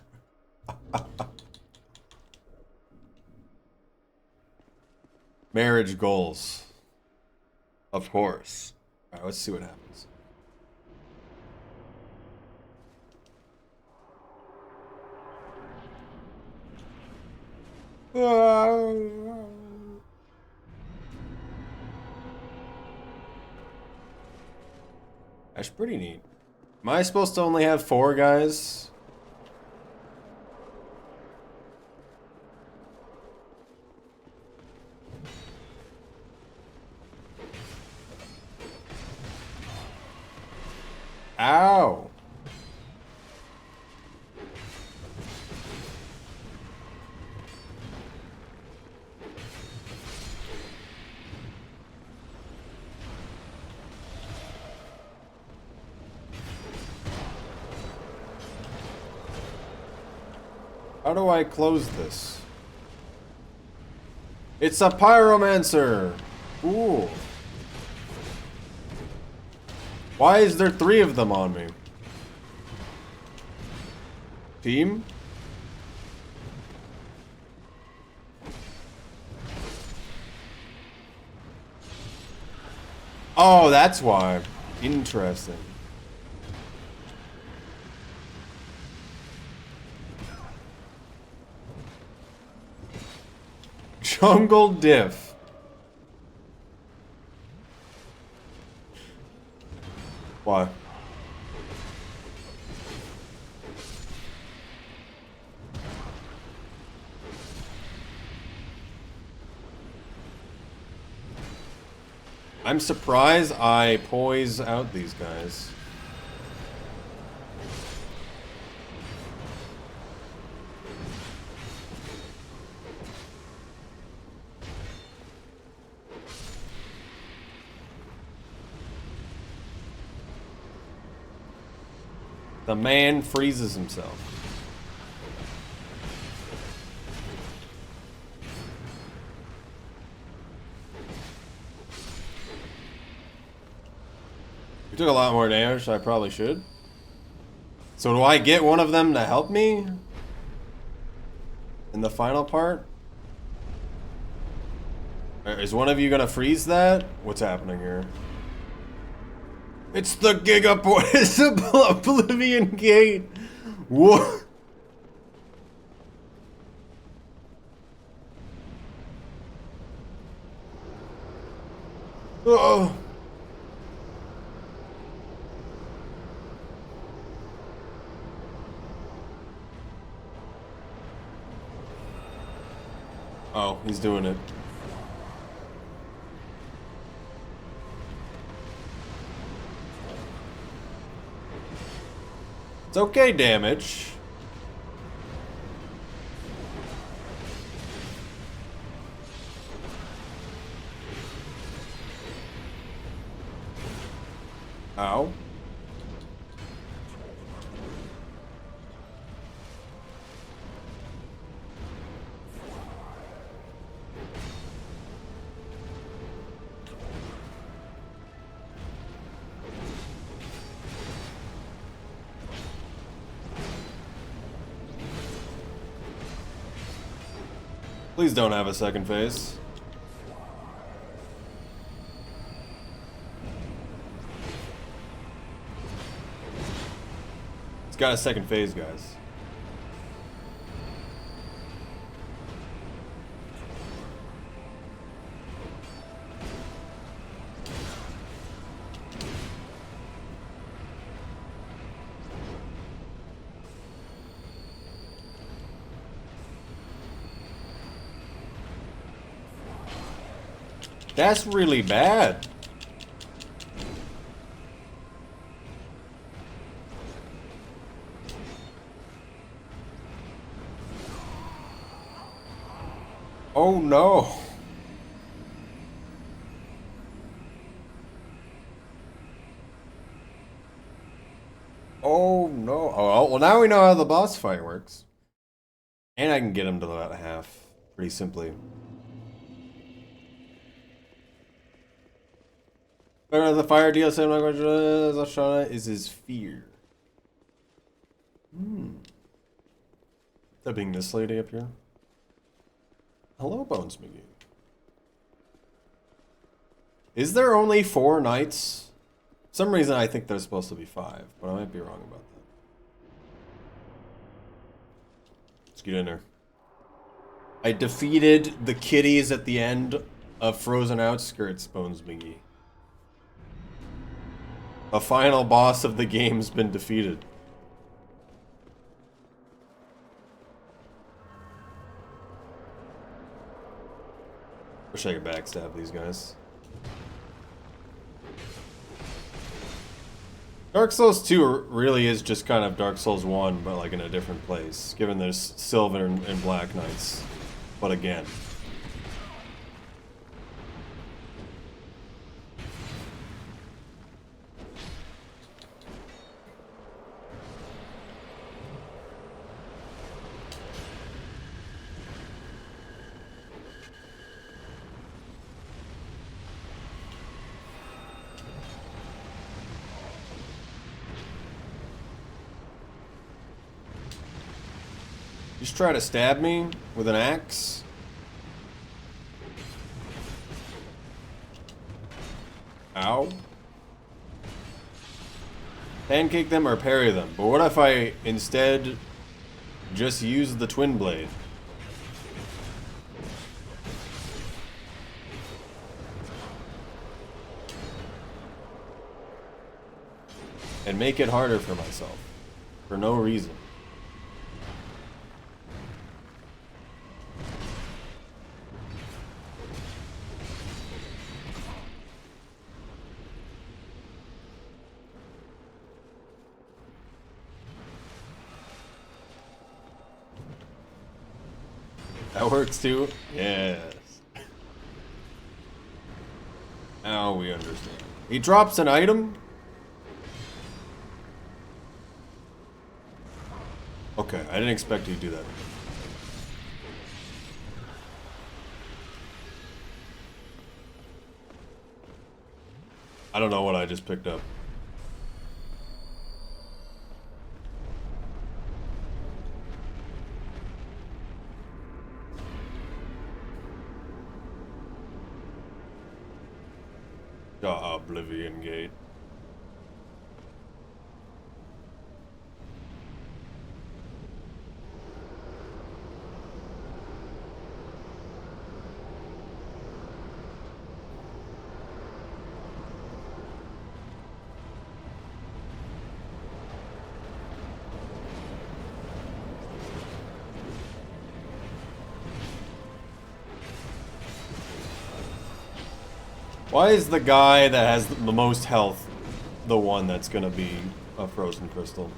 Marriage goals. Of course. Alright, let's see what happens. That's pretty neat. Am I supposed to only have 4 guys? Ow! How do I close this? It's a pyromancer! Ooh. Why is there 3 of them on me? Team? Oh, that's why. Interesting. Jungle diff. Why? I'm surprised I poise out these guys. The man freezes himself. You took a lot more damage, so I probably should. So do I get one of them to help me? In the final part? Is one of you gonna freeze that? What's happening here? It's the It's the Oblivion Gate! What? Oh. Oh, he's doing it. It's okay, damage. Ow. Please don't have a second phase. It's got a second phase, guys. That's really bad. Oh no. Oh no. Oh, well, now we know how the boss fight works. And I can get him to about half pretty simply. The fire DLC I'm not going to Ashana is his fear. That being this lady up here. Hello, Bones McGee. Is there only 4 knights? For some reason I think there's supposed to be 5, but I might be wrong about that. Let's get in there. I defeated the kitties at the end of Frozen Outskirts, Bones McGee. A final boss of the game's been defeated. Wish I could backstab these guys. Dark Souls 2 really is just kind of Dark Souls 1, but like in a different place, given there's Silver and Black Knights. But again. Just try to stab me with an axe. Ow. Pancake them or parry them. But what if I instead just use the twin blade? And make it harder for myself. For no reason. That works too? Yes. Now we understand. He drops an item? Okay, I didn't expect you to do that. I don't know what I just picked up. Oblivion Gate. Why is the guy that has the most health the one that's gonna be a frozen crystal?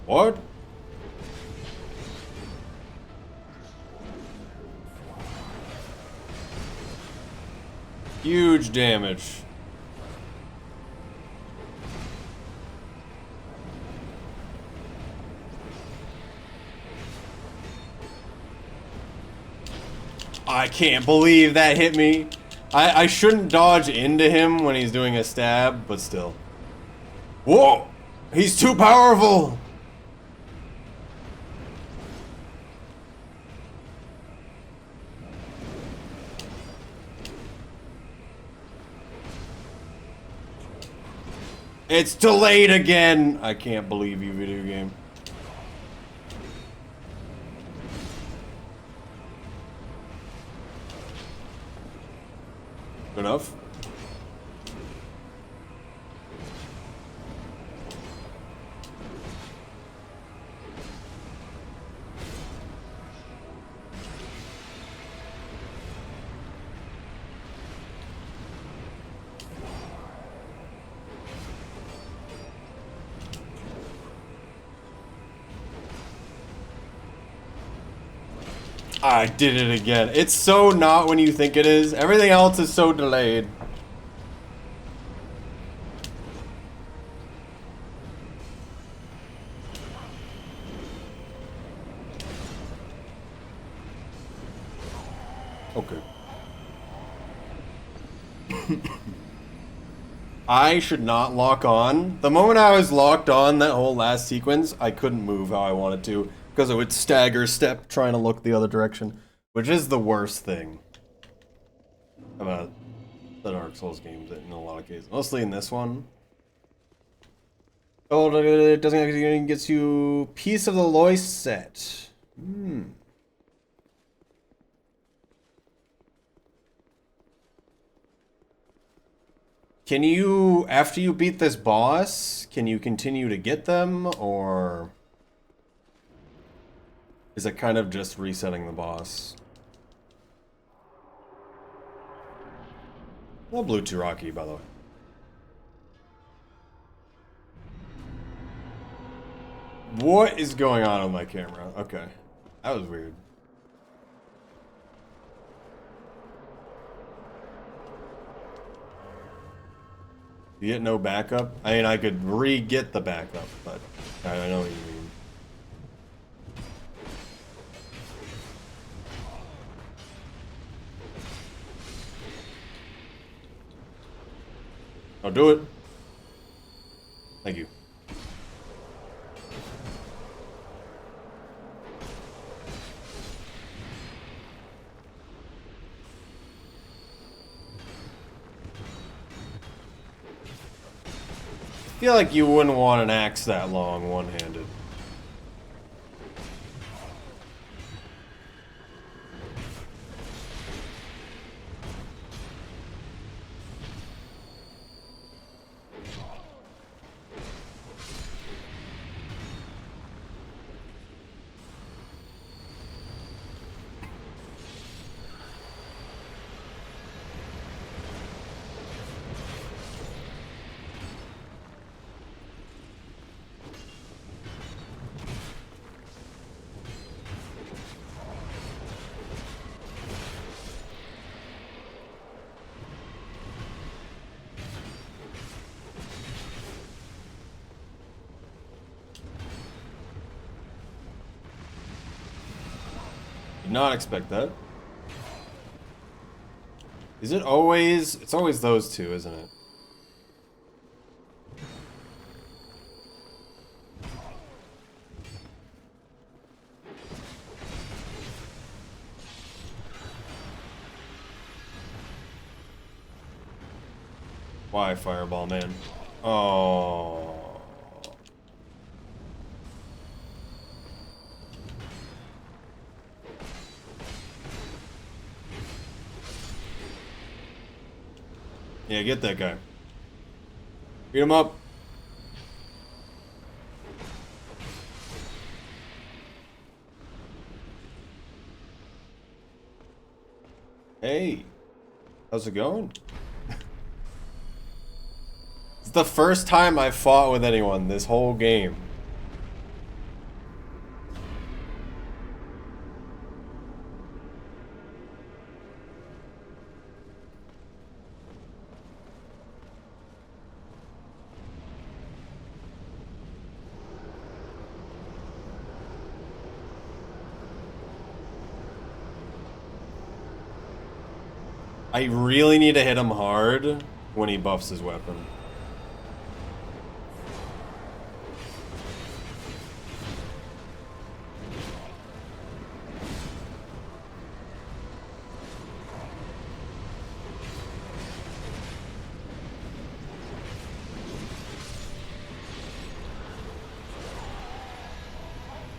What? Huge damage. I can't believe that hit me. I shouldn't dodge into him when he's doing a stab, but still. Whoa! He's too powerful! It's delayed again! I can't believe you, video game. Good enough? I did it again. It's so not when you think it is. Everything else is so delayed. Okay. I should not lock on. The moment I was locked on that whole last sequence, I couldn't move how I wanted to. Because it would stagger step trying to look the other direction. Which is the worst thing about the Dark Souls games in a lot of cases. Mostly in this one. Oh, it doesn't actually get you Piece of the Lois set. Can you, after you beat this boss, can you continue to get them, or is it kind of just resetting the boss? Well, Blue Rocky, by the way. What is going on with my camera? Okay. That was weird. You get no backup? I mean, I could re-get the backup, but I know what you mean. I'll do it. Thank you. I feel like you wouldn't want an axe that long, one-handed. Did not expect that. Is it always... It's always those two, isn't it? Why, Fireball Man? Oh... Yeah, get that guy. Beat him up. Hey. How's it going? It's the first time I've fought with anyone this whole game. I really need to hit him hard when he buffs his weapon.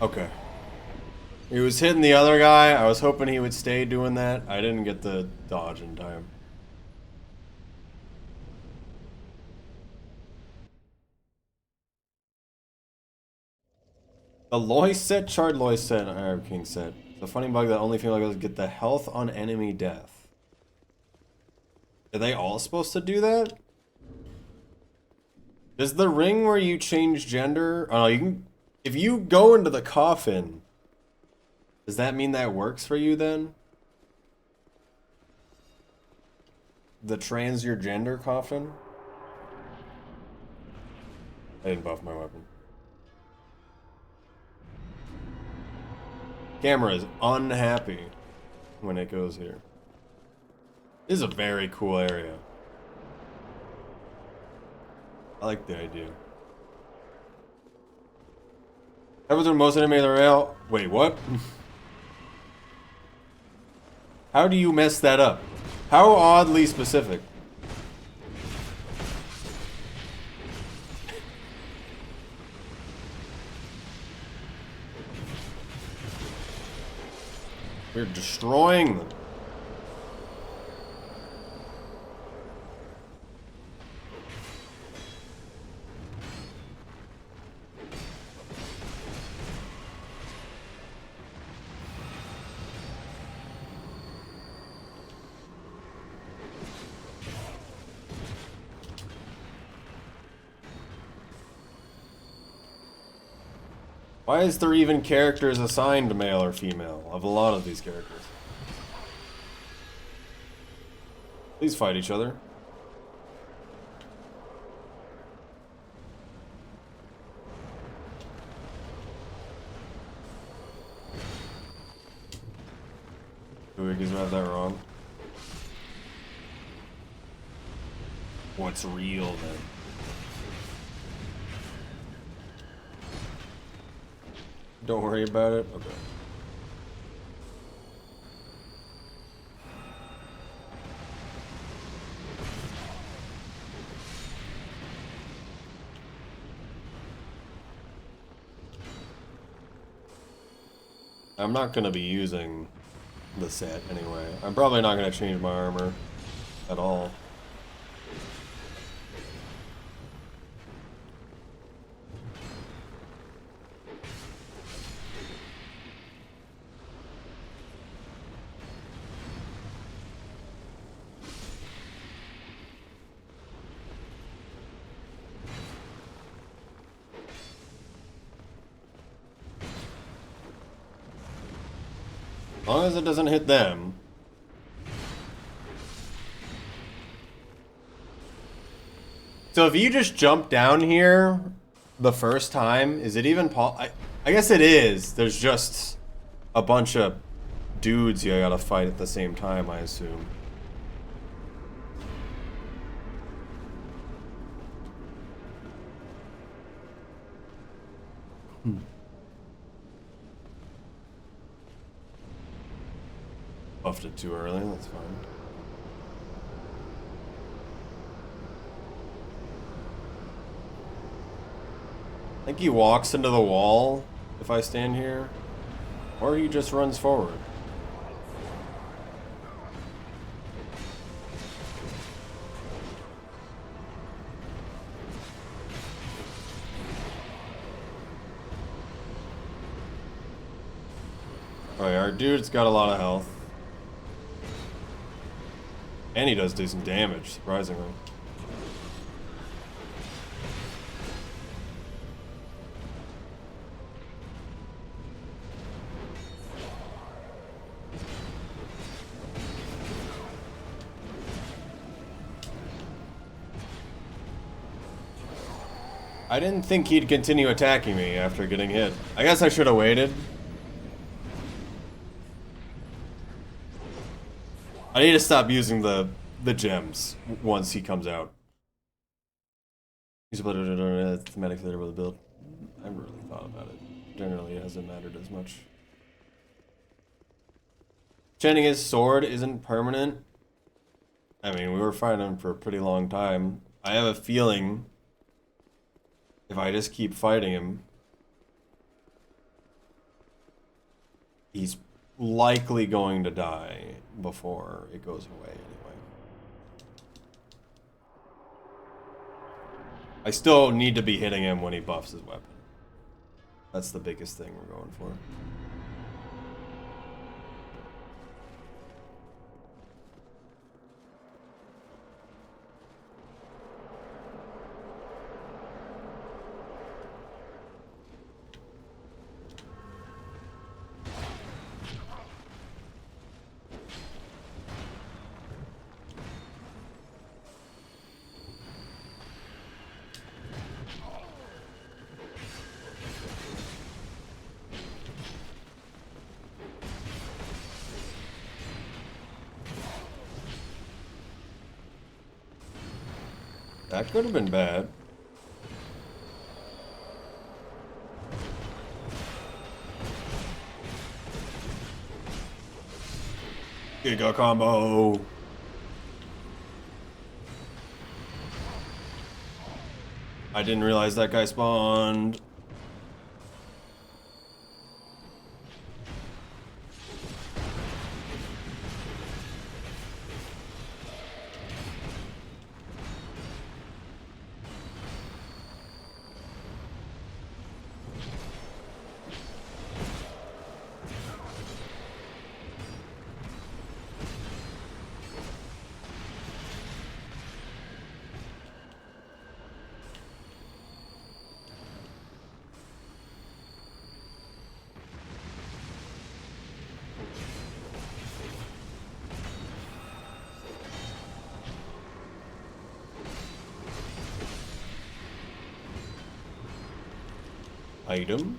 Okay. He was hitting the other guy. I was hoping he would stay doing that. I didn't get the dodge in time. The Lois set, Charred Lois set, and Arab King set. The funny bug that only female guys get the health on enemy death. Are they all supposed to do that? Does the ring where you change gender... Oh, you can... If you go into the coffin... Does that mean that works for you then? The trans your gender coffin? I didn't buff my weapon. Camera is unhappy when it goes here. This is a very cool area. I like the idea. That was when most anime are out. Wait, what? How do you mess that up? How oddly specific. We're destroying them. Why is there even characters assigned male or female of a lot of these characters? Please fight each other. Wiggies have that wrong. What's real then? Don't worry about it. Okay. I'm not gonna be using the set anyway. I'm probably not gonna change my armor at all. As long as it doesn't hit them. So if you just jump down here the first time, is it even I guess it is. There's just a bunch of dudes you gotta fight at the same time, I assume. Buffed it too early, that's fine. I think he walks into the wall if I stand here, or he just runs forward. Alright, our dude's got a lot of health. And he does decent damage, surprisingly. I didn't think he'd continue attacking me after getting hit. I guess I should have waited. I need to stop using the gems once he comes out. He's a thematic later with a build. I haven't really thought about it. Generally, it hasn't mattered as much. Chanting his sword isn't permanent. I mean, we were fighting him for a pretty long time. I have a feeling if I just keep fighting him, he's likely going to die before it goes away anyway. I still need to be hitting him when he buffs his weapon. That's the biggest thing we're going for. That could have been bad. Giga combo. I didn't realize that guy spawned. Item.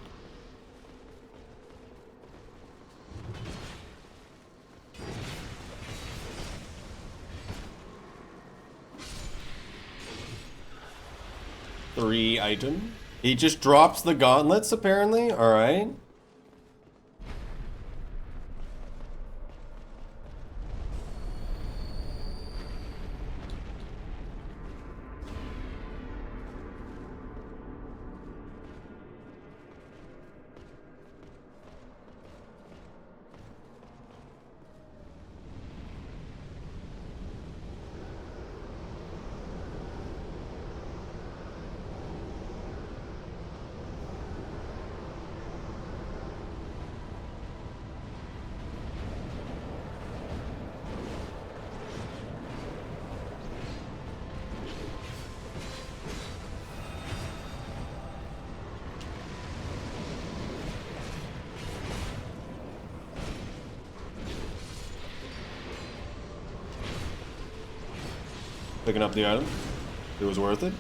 Three item. He just drops the gauntlets, apparently. Alright. Picking up the item. It was worth it.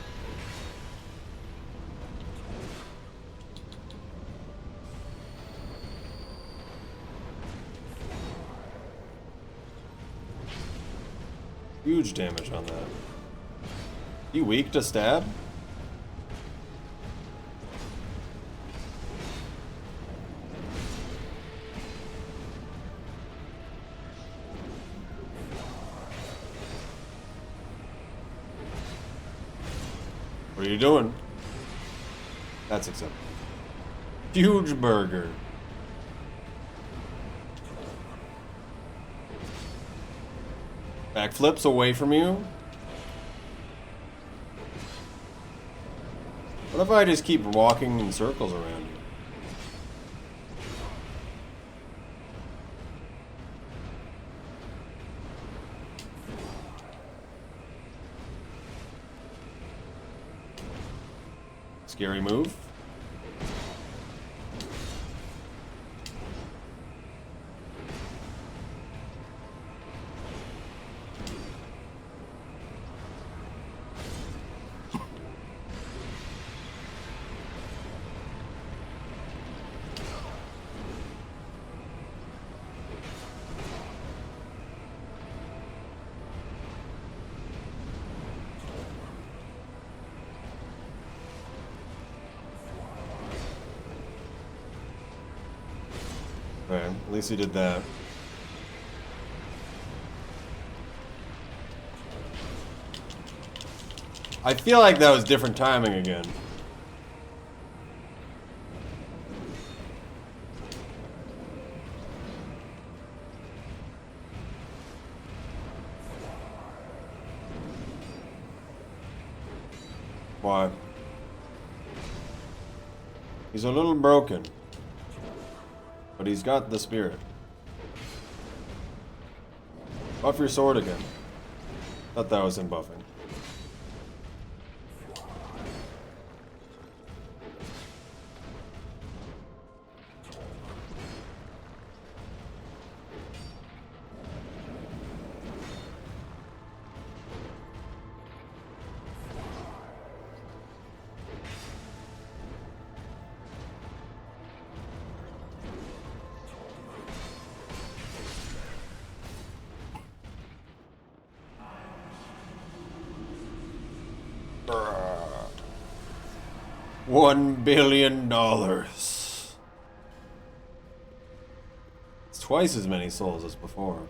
Huge damage on that. You weak to stab? What are you doing? That's acceptable. Huge burger. Backflips away from you. What if I just keep walking in circles around you? Scary move. Okay, at least he did that. I feel like that was different timing again. Why? He's a little broken. But he's got the spirit. Buff your sword again. Thought that was him buffing. $1 billion. It's twice as many souls as before.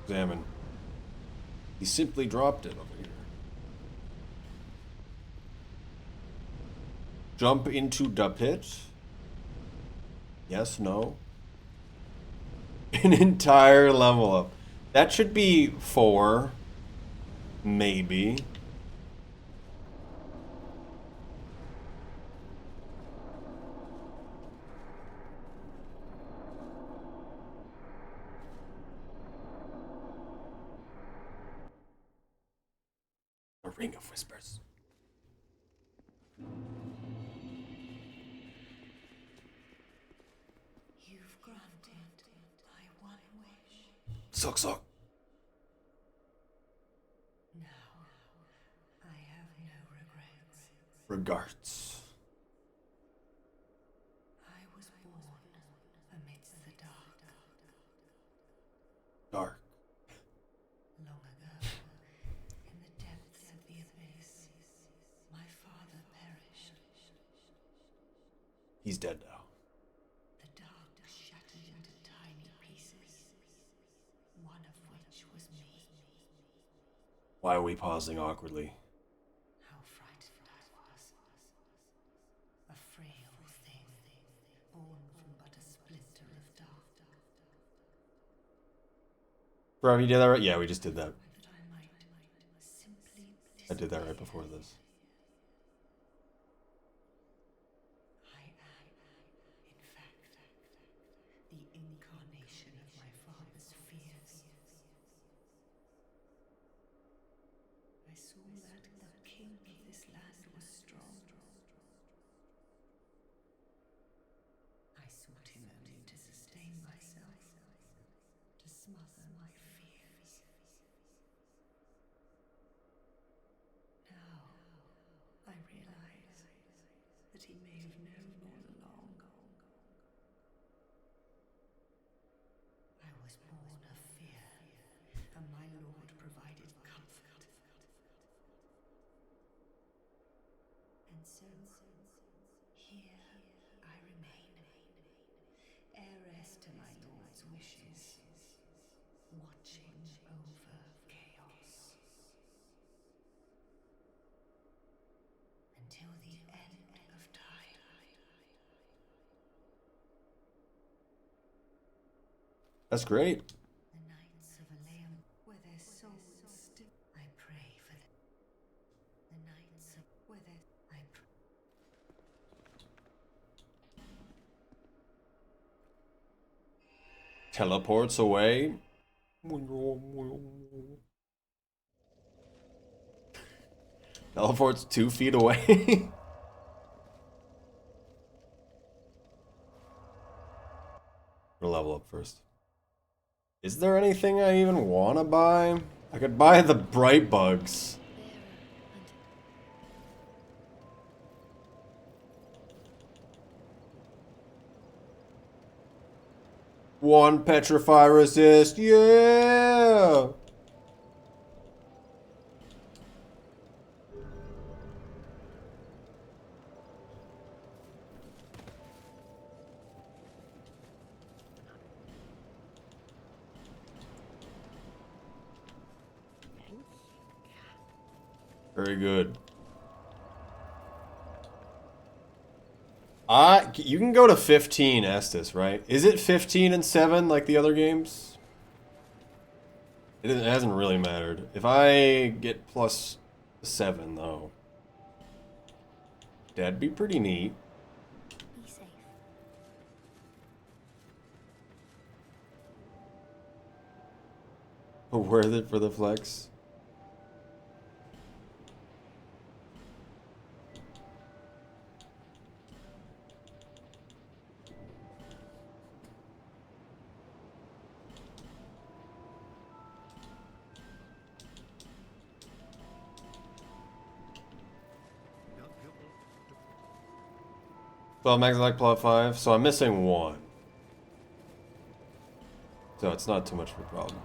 Examine. He simply dropped it over here. Jump into the pit? Yes, no. An entire level up. That should be 4. Maybe. A ring of whispers. You've granted my one wish. Suck, suck. Now, I have no regrets. Regards. I was born amidst the dark. Dark. Long ago, in the depths of the abyss, my father perished. He's dead now. The dark shattered into tiny pieces, one of which was me. Why are we pausing awkwardly? How frightened I was. A frail thing, born from but a splinter of dark. Bro, you did that right? Yeah, we just did that. That I might simply I did that right before this. I am, in fact, the incarnation of my father's fears. I saw that the king of this land was strong. I sought him only to sustain myself, to smother my fears. Now, I realize that he may have known all along. I was born of fear, and my Lord provided comfort. And so, here I remain, heiress to my Lord's wishes, watching over chaos. Until the end of time. That's great. The Knights of Aleum, where their souls still. I pray for the Knights of where their I pray. Teleports away. Teleports 2 feet away. We'll level up first. Is there anything I even want to buy? I could buy the bright bugs. One petrify resist, yeah! Very good. You can go to 15 Estus, right? Is it 15 and 7 like the other games? It hasn't really mattered. If I get plus 7 though, that'd be pretty neat. Be safe. But worth it for the flex. Well, max like plot 5, so I'm missing 1. So it's not too much of a problem.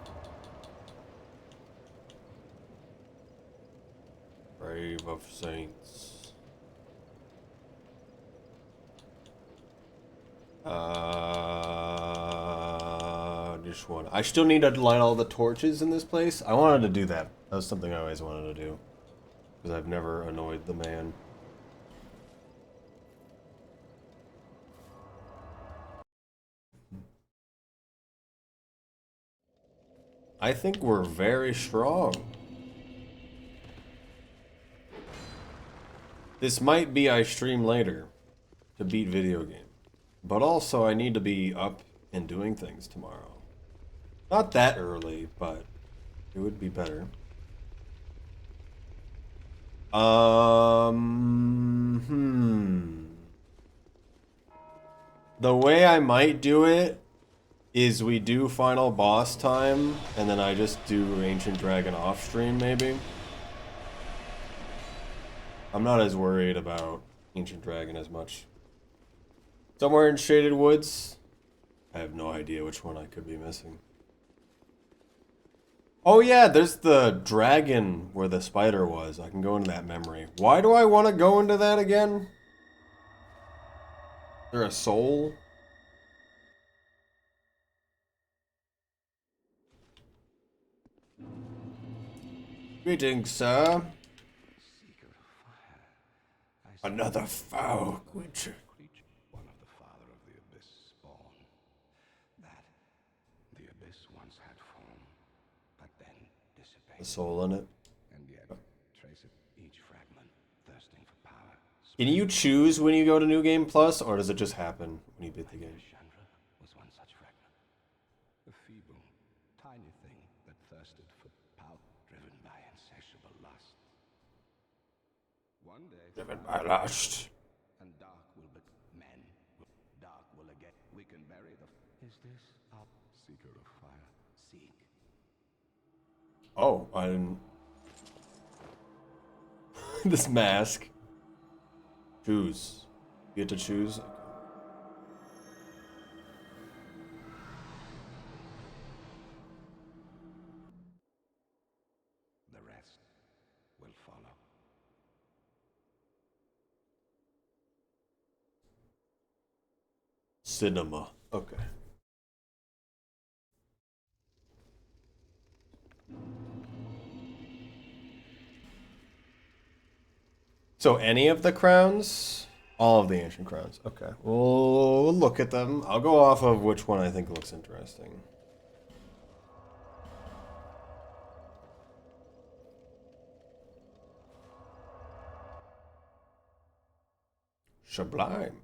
Brave of Saints. which one. I still need to light all the torches in this place. I wanted to do that. That was something I always wanted to do. Because I've never annoyed the man. I think we're very strong. This might be I stream later to beat video game. But also I need to be up and doing things tomorrow. Not that early, but it would be better. The way I might do it is we do final boss time, and then I just do Ancient Dragon off stream, maybe. I'm not as worried about Ancient Dragon as much. Somewhere in Shaded Woods. I have no idea which one I could be missing. Oh yeah, there's the dragon where the spider was. I can go into that memory. Why do I want to go into that again? Is there a soul? Greetings, sir. Seeker of fire. Another foul creature. One of the father of the abyss spawn. That the abyss once had form, but then A dissipated. soul in it. And yet trace it each fragment, thirsting for power. Can you choose when you go to New Game Plus, or does it just happen when you beat the game? Chandra was one such fragment. A feeble, tiny thing that thirsted for power, driven by insatiable lust. One day, Driven by lust. and dark will be men. Dark will again. We can bury the. Is this our seeker of fire? Seek. Oh, I didn't. This mask. Choose. You get to choose. The rest will follow. Cinema. Okay. So any of the crowns? All of the ancient crowns. Okay. We'll look at them. I'll go off of which one I think looks interesting. Sublime.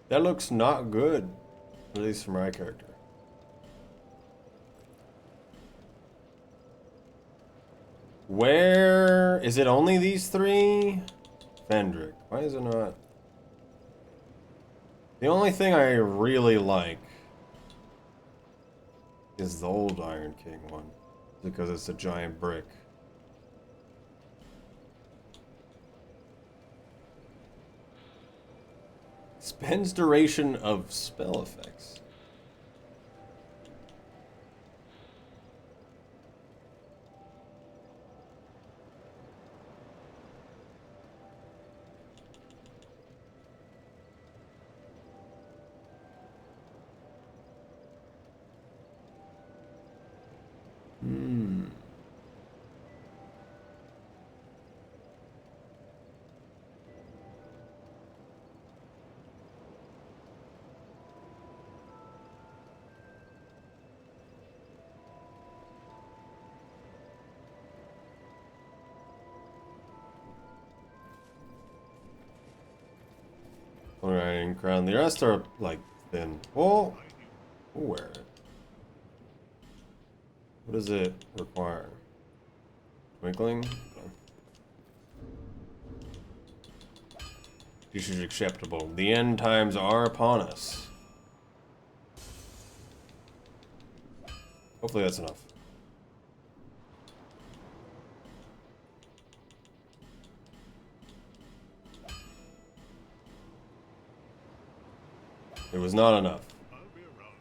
That looks not good, at least for my character. Where is it? Only these three? Fendrick. Why is it not? The only thing I really like is the old Iron King one, because it's a giant brick. Spends duration of spell effects. Alright, crown. The rest are like thin. Oh, we'll wear it. What does it require? Twinkling? Okay. This is acceptable. The end times are upon us. Hopefully that's enough. It was not enough. I'll be around.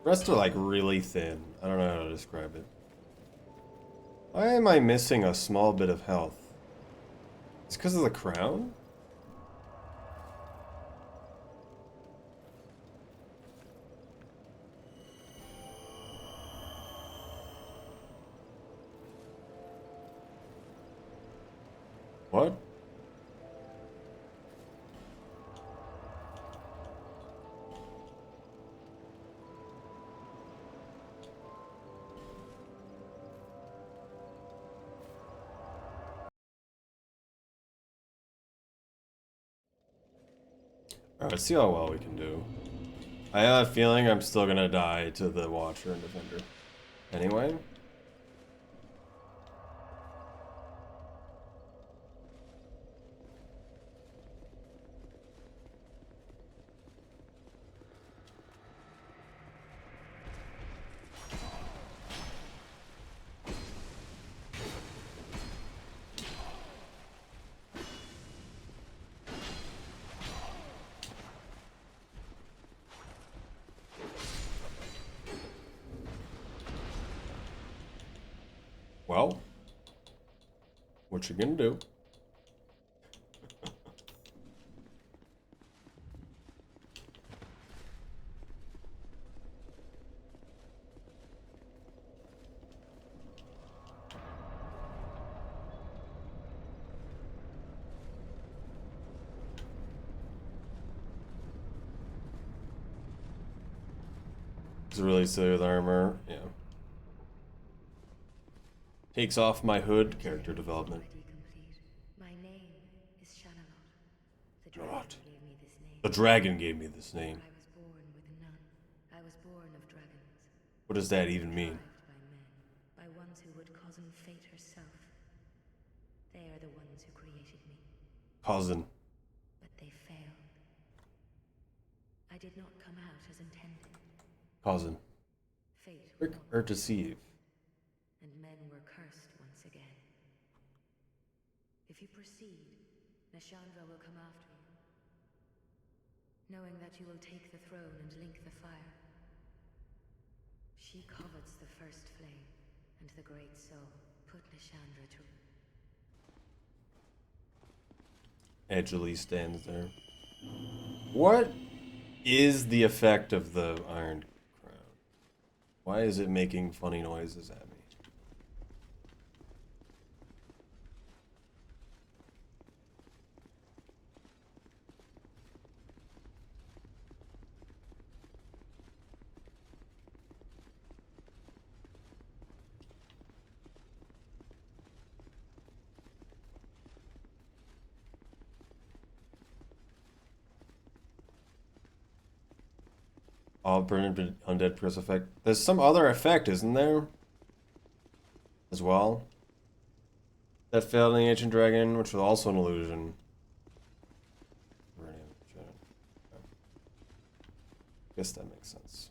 rest are like really thin. I don't know how to describe it. Why am I missing a small bit of health? It's because of the crown? What? Alright, let's see how well we can do. I have a feeling I'm still gonna die to the Watcher and Defender. Anyway. Well, what you gonna do? It's really silly with armor, yeah. Takes off my hood, character development. My name is Shanalot. The Shanalot. dragon gave me this name. The dragon gave me this name. I was born with none. I was born of dragons. What does that even mean? Contrived by men, by ones who would cozen fate herself. They are the ones who created me, Cousin. but they failed. I did not come out as intended. Cousin. Fate Trick or deceive. and men were cursed once again. If you proceed, Nashandra will come after you, knowing that you will take the throne and link the fire. She covets the first flame, and the great soul put Nashandra to... Edgely stands there. What is the effect of the Iron Crown? Why is it making funny noises at me? All permanent undead press effect. There's some other effect, isn't there? As well. That failed in the Ancient Dragon, which was also an illusion. Guess that makes sense.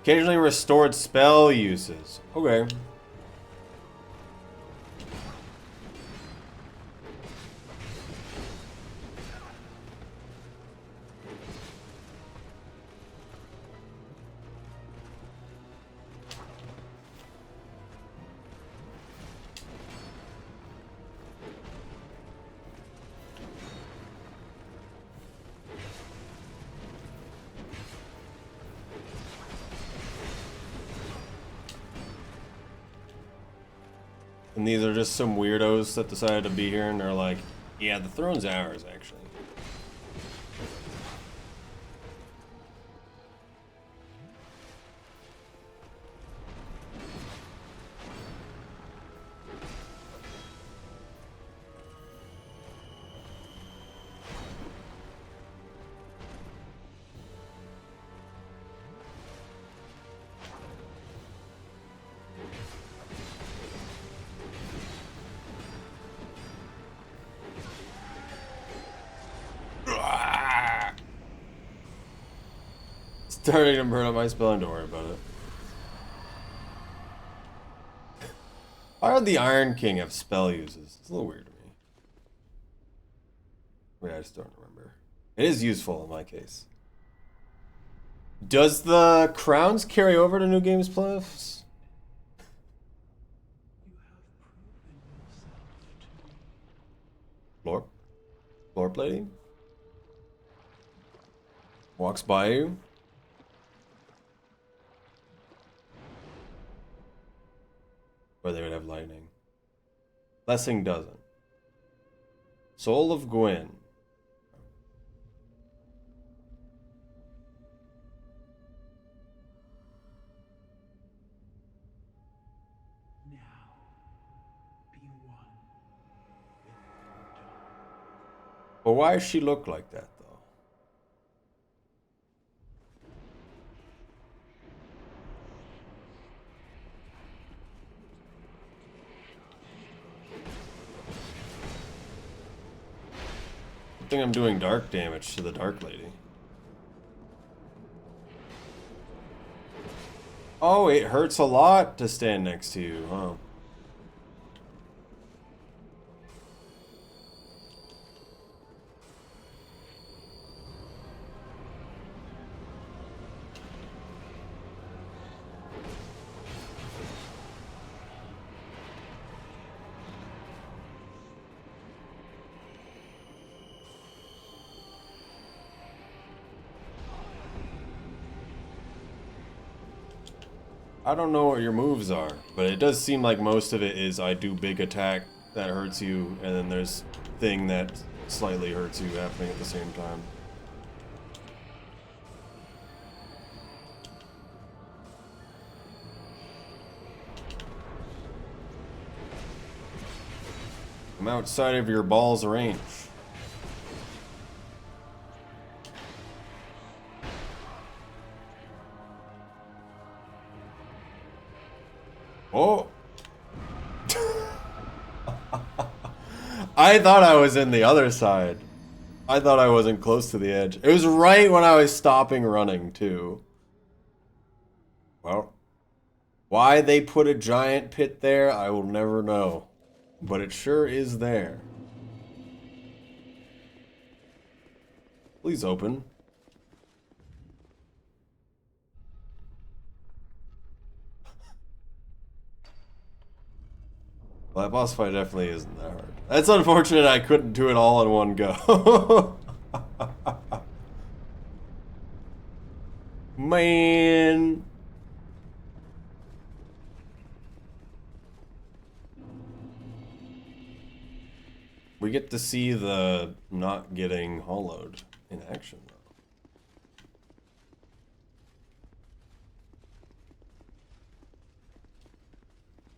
Occasionally restored spell uses. Okay. And these are just some weirdos that decided to be here and they're like, yeah, the throne's ours, actually. Starting to burn up my spelling, don't worry about it. Why would the Iron King have spell uses? It's a little weird to me. Wait, I just don't remember. It is useful in my case. Does the crowns carry over to New Games Plus? Floor? Floor plating? Walks by you? Or they would have lightning. Blessing doesn't. Soul of Gwyn. But why does she look like that, though? I think I'm doing dark damage to the Dark Lady. Oh, it hurts a lot to stand next to you, huh? I don't know what your moves are, but it does seem like most of it is I do big attack that hurts you, and then there's thing that slightly hurts you happening at the same time. I'm outside of your ball's range. Oh! I thought I was in the other side. I thought I wasn't close to the edge. It was right when I was stopping running, too. Well, why they put a giant pit there, I will never know. But it sure is there. Please open. Well, that boss fight definitely isn't that hard. That's unfortunate I couldn't do it all in one go. Man. We get to see the not getting hollowed in action, though.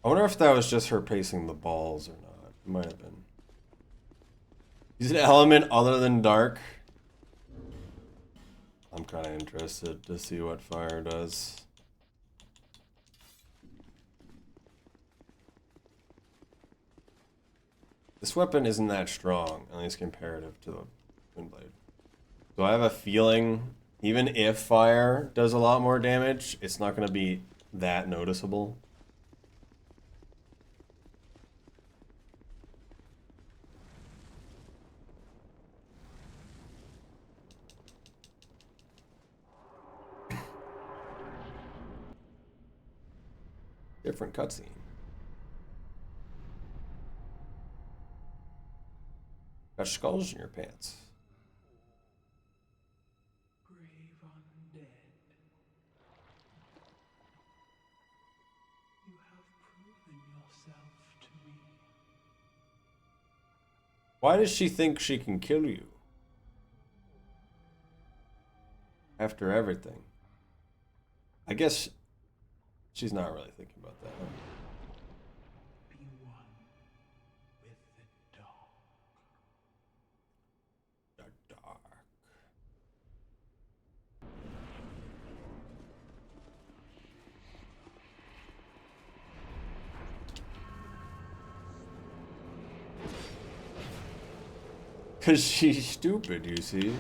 I wonder if that was just her pacing the balls or not. It might have been. Use an element other than dark. I'm kind of interested to see what fire does. This weapon isn't that strong, at least comparative to the Windblade. So I have a feeling, even if fire does a lot more damage, it's not going to be that noticeable. Different cutscene. Got skulls in your pants. Brave undead. You have proven yourself to me. Why does she think she can kill you? After everything. I guess she's not really thinking about that. Be one with the dark. The dark. Cause she's stupid, you see.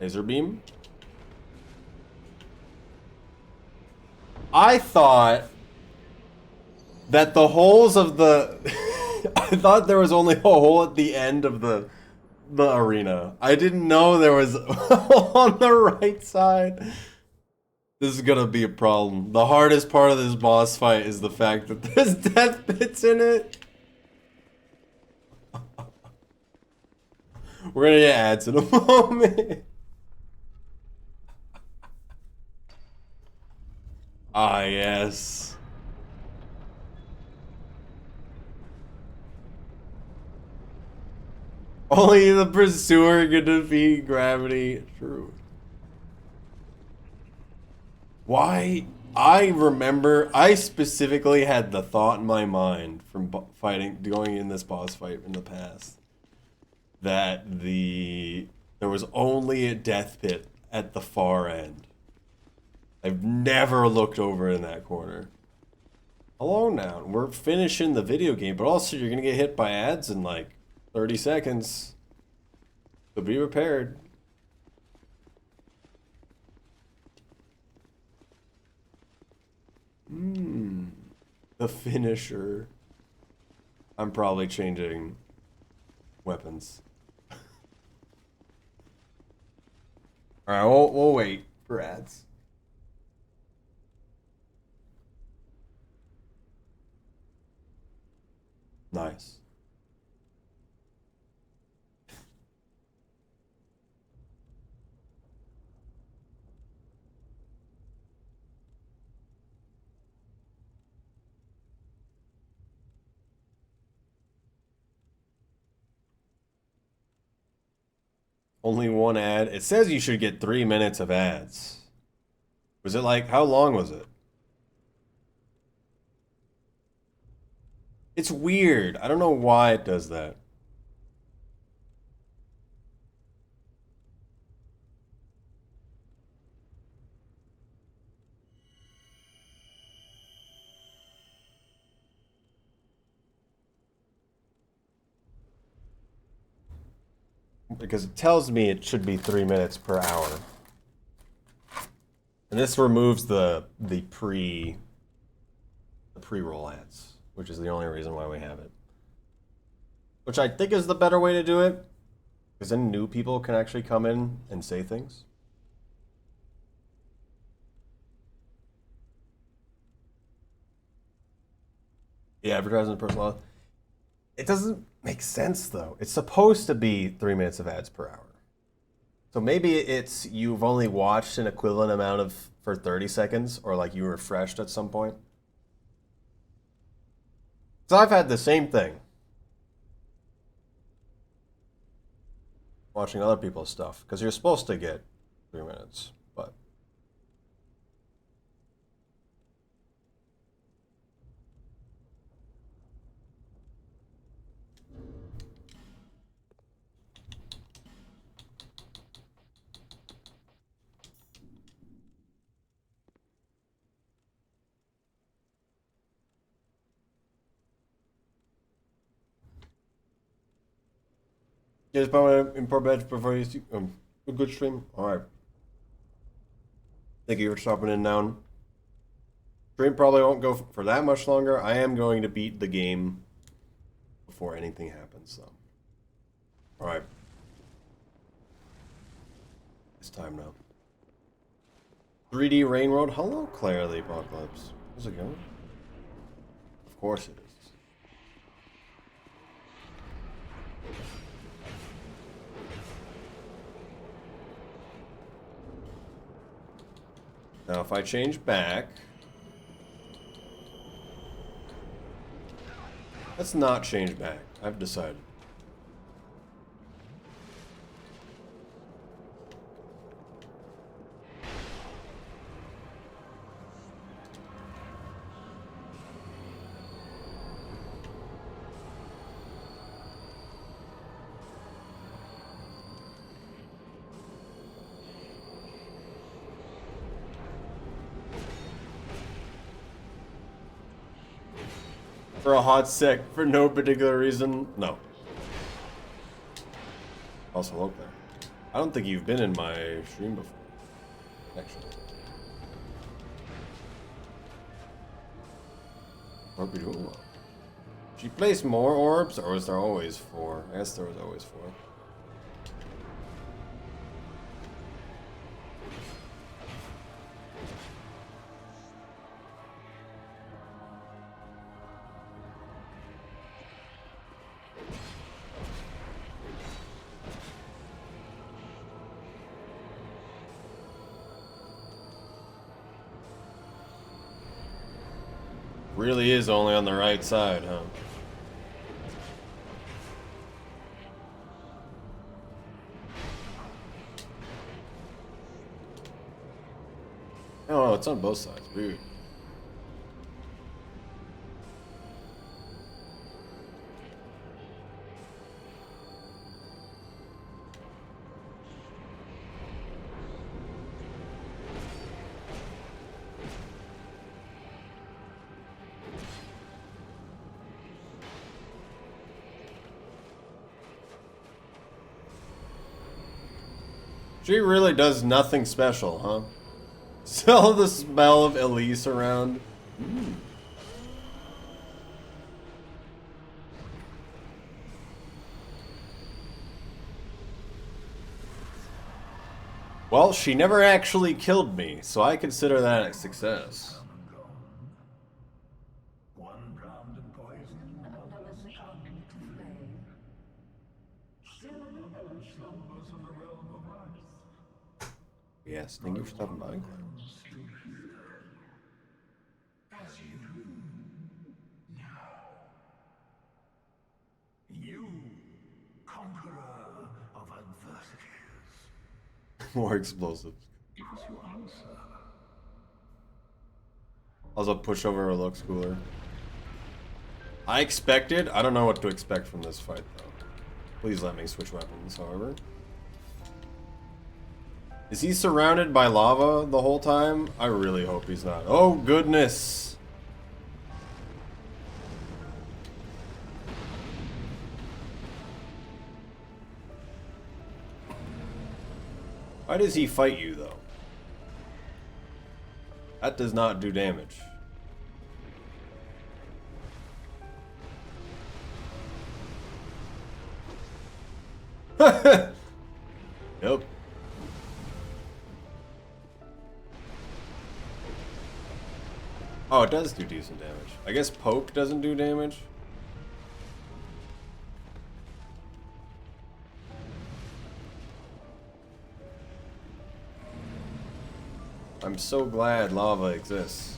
Laser beam. I thought that the holes of the... I thought there was only a hole at the end of the arena. I didn't know there was a hole on the right side. This is gonna be a problem. The hardest part of this boss fight is the fact that there's death pits in it. We're gonna get ads in a moment. Ah, yes. Only the pursuer can defeat gravity. True. Why? I remember, I specifically had the thought in my mind from going in this boss fight in the past, that there was only a death pit at the far end. I've never looked over in that corner. Hello now, we're finishing the video game, but also you're gonna get hit by ads in like 30 seconds. So be prepared. The finisher. I'm probably changing weapons. Alright, we'll wait for ads. Nice. Only one ad. It says you should get 3 minutes of ads. Was it like, how long was it? It's weird. I don't know why it does that. Because it tells me it should be 3 minutes per hour. And this removes the pre-roll ads, which is the only reason why we have it. Which I think is the better way to do it, because then new people can actually come in and say things. Yeah, advertising personal. It doesn't make sense though. It's supposed to be 3 minutes of ads per hour. So maybe it's you've only watched an equivalent amount of for 30 seconds, or like you refreshed at some point. So I've had the same thing. Watching other people's stuff, because you're supposed to get 3 minutes, but yes, but in bed before you see a good stream. All right. Thank you for stopping in, Noun. Stream probably won't go for that much longer. I am going to beat the game before anything happens, though. All right. It's time now. 3D Rain Road. Hello, Claire the Apocalypse. How's it going? Of course it is. Now, if I change back... Let's not change back. I've decided. For a hot sec, for no particular reason, no. Also, hello there. I don't think you've been in my stream before, actually. Hope you're doing well. She placed more orbs, or was there always 4? I guess there was always 4. Really is only on the right side, huh? Oh, it's on both sides. Weird. She really does nothing special, huh? Still the smell of Elise around. Well, she never actually killed me, so I consider that a success. One drowned in poison, another's tongue to flame. Still another slumbers in the realm of ice. Yes, thank you for stopping by. As you you, conqueror of adversities. More explosives. Give us your answer. Also, pushover looks cooler. I don't know what to expect from this fight, though. Please let me switch weapons, however. Is he surrounded by lava the whole time? I really hope he's not. Oh, goodness! Why does he fight you, though? That does not do damage. Yep. Oh, it does do decent damage. I guess poke doesn't do damage. I'm so glad lava exists.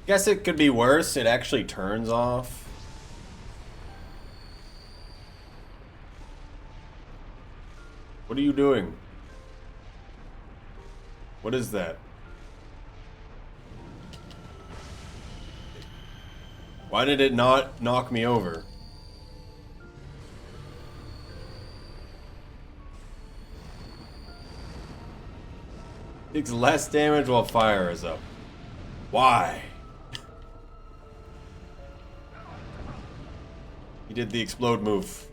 Guess it could be worse. It actually turns off. What are you doing? What is that? Why did it not knock me over? Takes less damage while fire is up. Why? He did the explode move.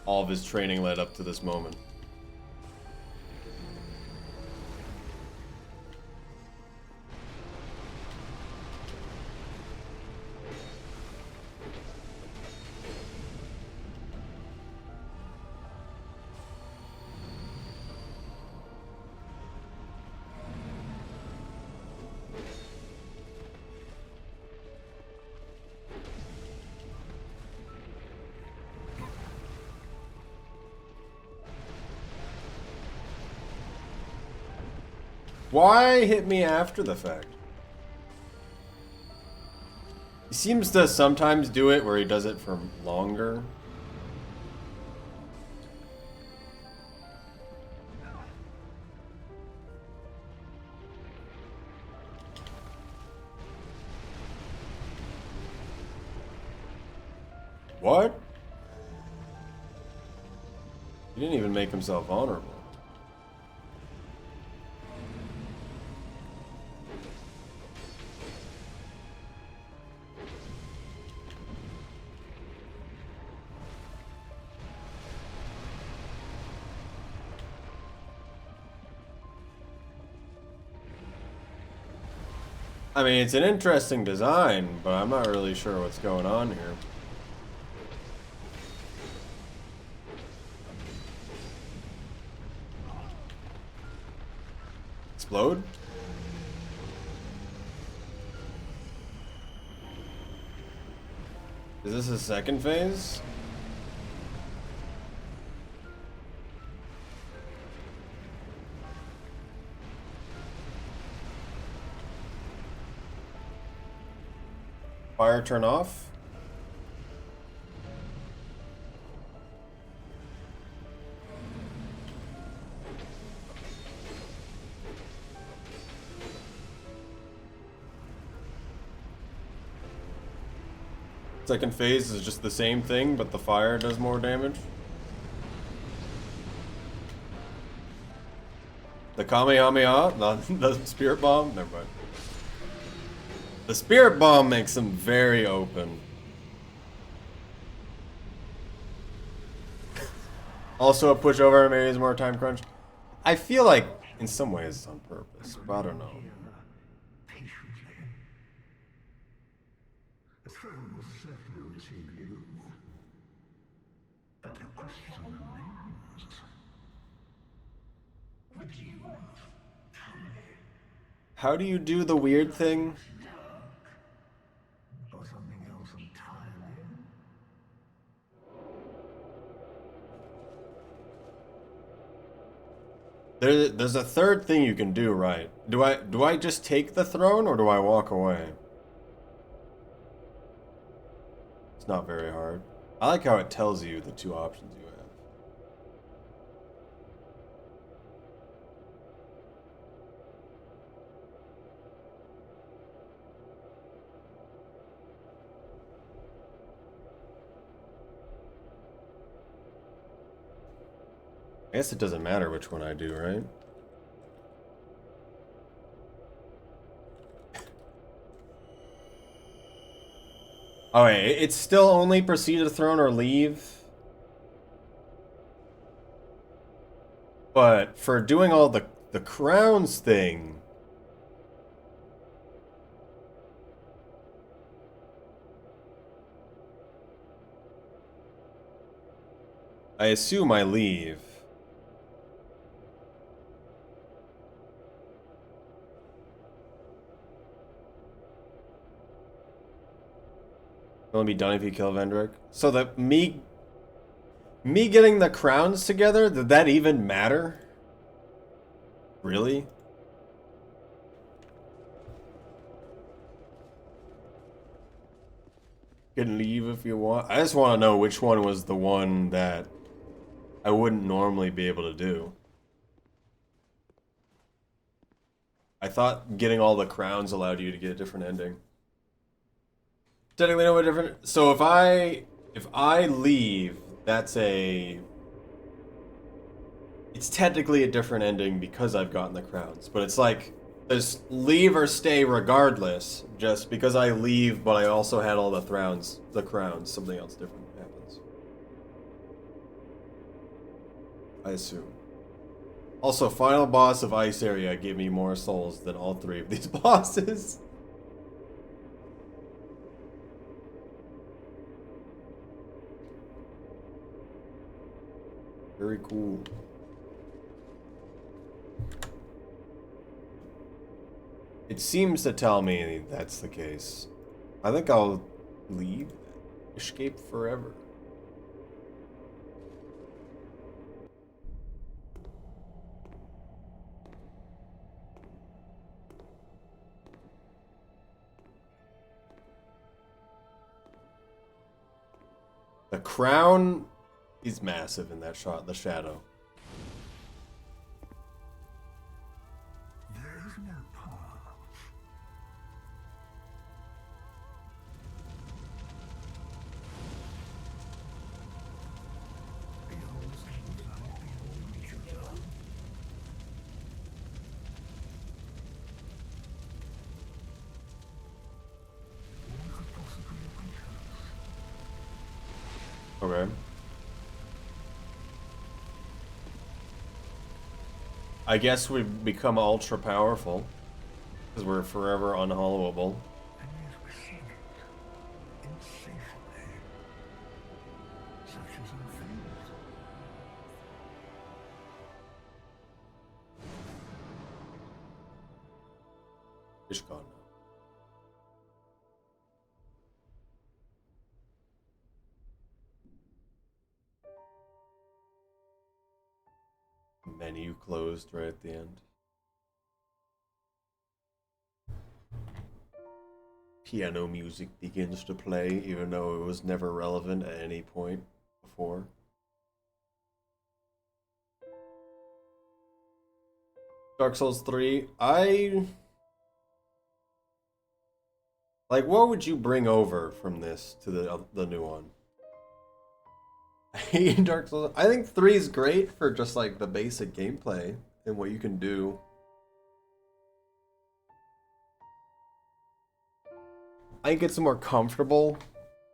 All of his training led up to this moment. Why hit me after the fact? He seems to sometimes do it where he does it for longer. What? He didn't even make himself honorable. I mean, it's an interesting design, but I'm not really sure what's going on here. Explode? Is this a second phase? Fire turn off? Second phase is just the same thing, but the fire does more damage. The Kamehameha? Not the Spirit Bomb? Never mind. The Spirit Bomb makes them very open. Also a pushover, maybe it's more time crunch. I feel like in some ways it's on purpose, but I don't know. Patiently. The throne will certainly receive you. But the question remains. Would you tell me? How do you do the weird thing? Or something else entirely? There's a third thing you can do, right? Do I just take the throne or do I walk away? It's not very hard. I like how it tells you the two options you have. I guess it doesn't matter which one I do, right? Oh, wait, it's still only proceed to the throne or leave? But for doing all the crowns thing... I assume I leave. It'll only be done if you kill Vendrick. So that me getting the crowns together, did that even matter? Really? You can leave if you want. I just want to know which one was the one that I wouldn't normally be able to do. I thought getting all the crowns allowed you to get a different ending. Technically, no different. So if I leave, that's a. It's technically a different ending because I've gotten the crowns, but it's like there's leave or stay regardless. Just because I leave, but I also had all the crowns. Something else different happens. I assume. Also, final boss of Ice Area gave me more souls than all three of these bosses. Very cool. It seems to tell me that's the case. I think I'll leave. Escape forever. The crown is massive in that shot, the shadow. There is no path. Behold the king's life, behold what you've done. What could possibly have been Okay. I guess we've become ultra powerful. Because we're forever unhollowable. And yet we seek it insatiably, such as our fate. It's gone now. Menu closed right at the end. Piano music begins to play, even though it was never relevant at any point before. Dark Souls 3, like, what would you bring over from this to the new one? Dark Souls. I think 3 is great for just like the basic gameplay and what you can do. I think it's more comfortable.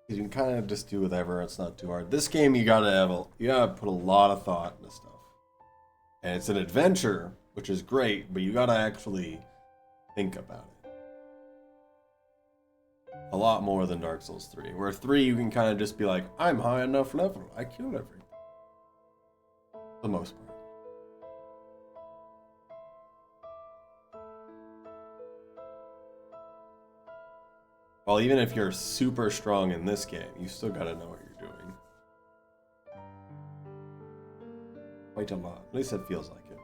You can kind of just do whatever. It's not too hard. This game, you gotta put a lot of thought into stuff, and it's an adventure, which is great, but you gotta actually think about it. A lot more than Dark Souls 3. Where 3, you can kind of just be like, I'm high enough level. I killed everything. For the most part. Well, even if you're super strong in this game, you still gotta know what you're doing. Quite a lot. At least it feels like it.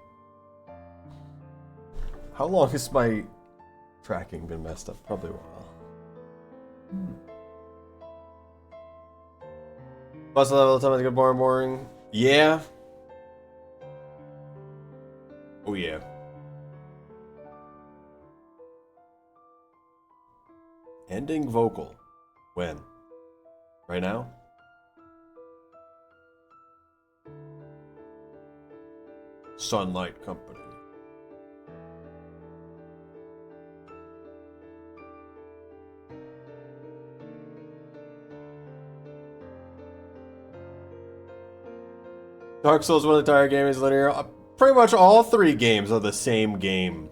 How long has my tracking been messed up? Probably a while. Boss level, time to get more boring. Yeah. Oh yeah. Ending vocal. When? Right now? Sunlight Company. Dark Souls, one of the entire game is linear. Pretty much all 3 games are the same game.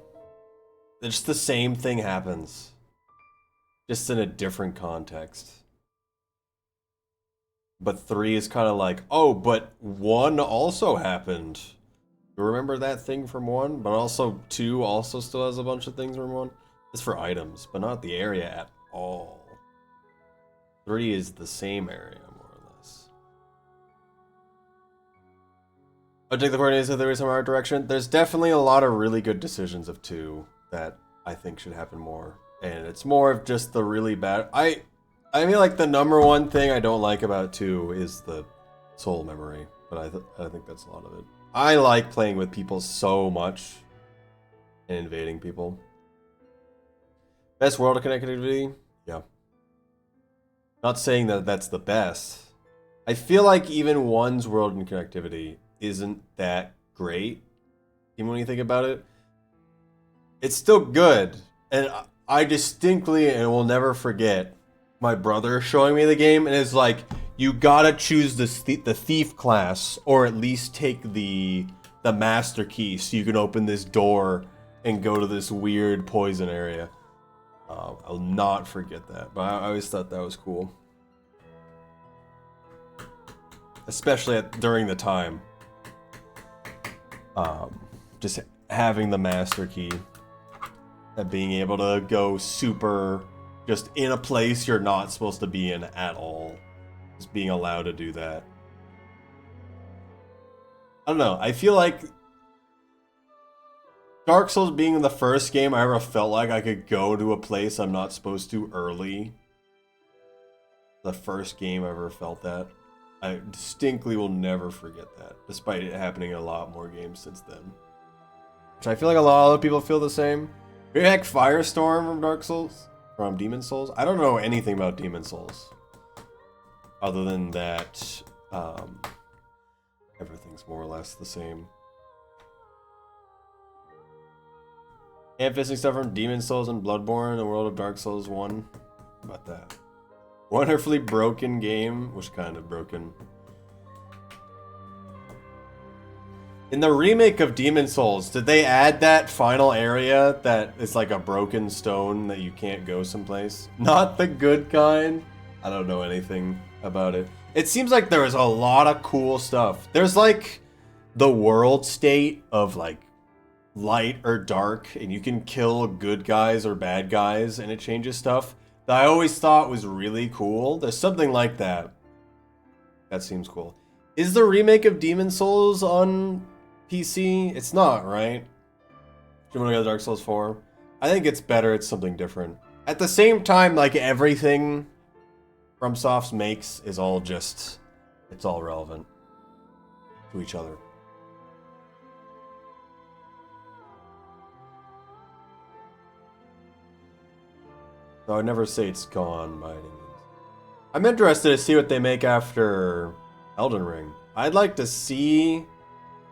It's just the same thing happens. Just in a different context. But 3 is kind of like, oh, but 1 also happened. You remember that thing from 1? But also 2 also still has a bunch of things from 1. It's for items, but not the area at all. 3 is the same area, more or less. I'll take the point is that there is some art direction. There's definitely a lot of really good decisions of 2 that I think should happen more. And it's more of just the really bad. I mean, like, the number one thing I don't like about 2 is the soul memory. But I think that's a lot of it. I like playing with people so much and invading people. Best world of connectivity? Yeah. Not saying that that's the best. I feel like even 1's world in connectivity isn't that great. Even when you think about it. It's still good. And I distinctly and will never forget my brother showing me the game, and it's like, you gotta choose the thief class, or at least take the master key so you can open this door and go to this weird poison area. I'll not forget that, but I always thought that was cool. Especially during the time. Just having the master key. And being able to go super, just in a place you're not supposed to be in at all. Just being allowed to do that. I don't know, I feel like Dark Souls being the first game I ever felt like I could go to a place I'm not supposed to early. The first game I ever felt that. I distinctly will never forget that, despite it happening in a lot more games since then. Which I feel like a lot of people feel the same. Heck, Firestorm from Dark Souls? From Demon Souls? I don't know anything about Demon Souls. Other than that, everything's more or less the same. Hand-fisting stuff from Demon Souls and Bloodborne, the world of Dark Souls 1. How about that? Wonderfully broken game. Which kind of broken? In the remake of Demon Souls, did they add that final area that is like a broken stone that you can't go someplace? Not the good kind? I don't know anything about it. It seems like there is a lot of cool stuff. There's like the world state of like light or dark, and you can kill good guys or bad guys and it changes stuff that I always thought was really cool. There's something like that. That seems cool. Is the remake of Demon Souls on PC? It's not, right? Do you want to go to Dark Souls 4? I think it's better, it's something different. At the same time, like everything FromSoft makes is all just, it's all relevant to each other. So I'd never say it's gone by any means. I'm interested to see what they make after Elden Ring. I'd like to see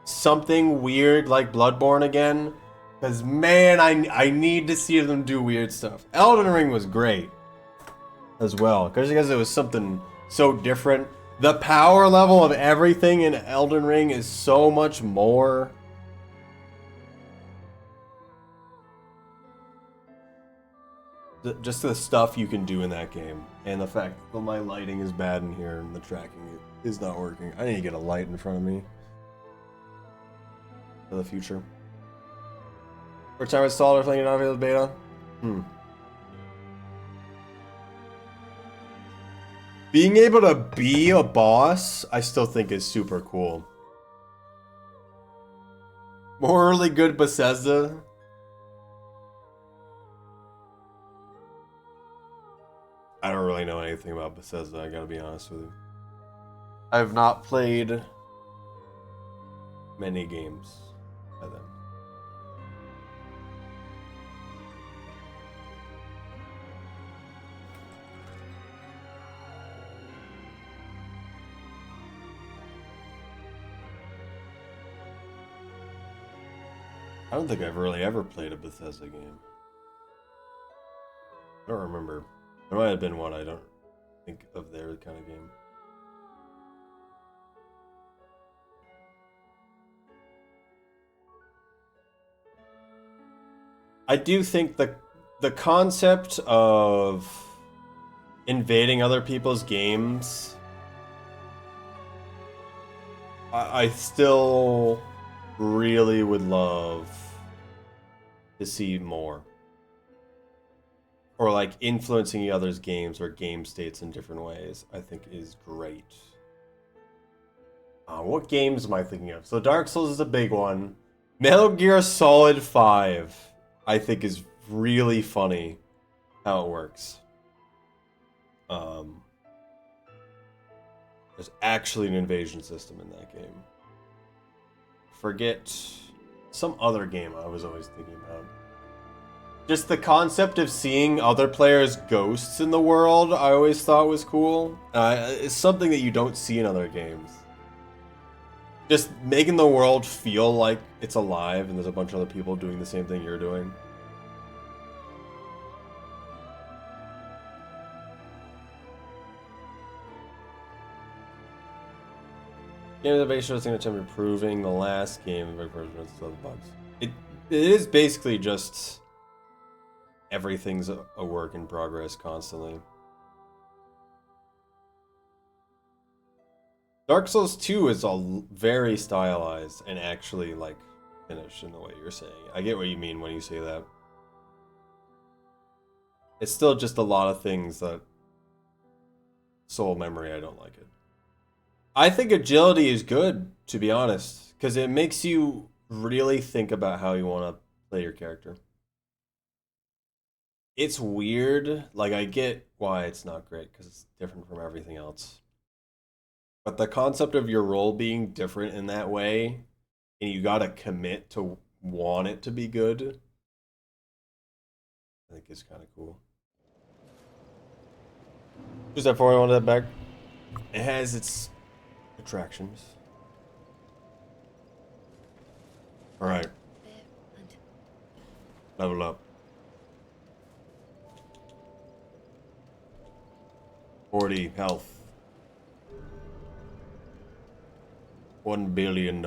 something weird like Bloodborne again. Because, man, I need to see them do weird stuff. Elden Ring was great as well. Because it was something so different. The power level of everything in Elden Ring is so much more. Just the stuff you can do in that game. And the fact that my lighting is bad in here and the tracking is not working. I need to get a light in front of me. For the future. First time installed or playing an available beta? Being able to be a boss, I still think is super cool. Morally good Bethesda. I don't really know anything about Bethesda, I gotta be honest with you. I have not played many games by them. I don't think I've really ever played a Bethesda game. I don't remember. There might have been one, I don't think of their kind of game. I do think the concept of invading other people's games, I still really would love to see more. Or like influencing others' games or game states in different ways, I think is great. What games am I thinking of? So Dark Souls is a big one. Metal Gear Solid 5, I think is really funny how it works. There's actually an invasion system in that game. Forget some other game I was always thinking about. Just the concept of seeing other players' ghosts in the world, I always thought was cool. It's something that you don't see in other games. Just making the world feel like it's alive and there's a bunch of other people doing the same thing you're doing. Game innovation is going to attempt improving the last game of version of the bugs. It is basically just everything's a work in progress constantly. Dark Souls 2 is all very stylized and actually like finished in the way you're saying. I get what you mean when you say that. It's still just a lot of things that soul memory, I don't like it. I think agility is good, to be honest, because it makes you really think about how you want to play your character. It's weird, like I get why it's not great, because it's different from everything else. But the concept of your role being different in that way, and you gotta commit to want it to be good, I think is kind of cool. Just that 4 I wanted that back. It has its attractions. Alright. Level up. 40 health. $1 billion.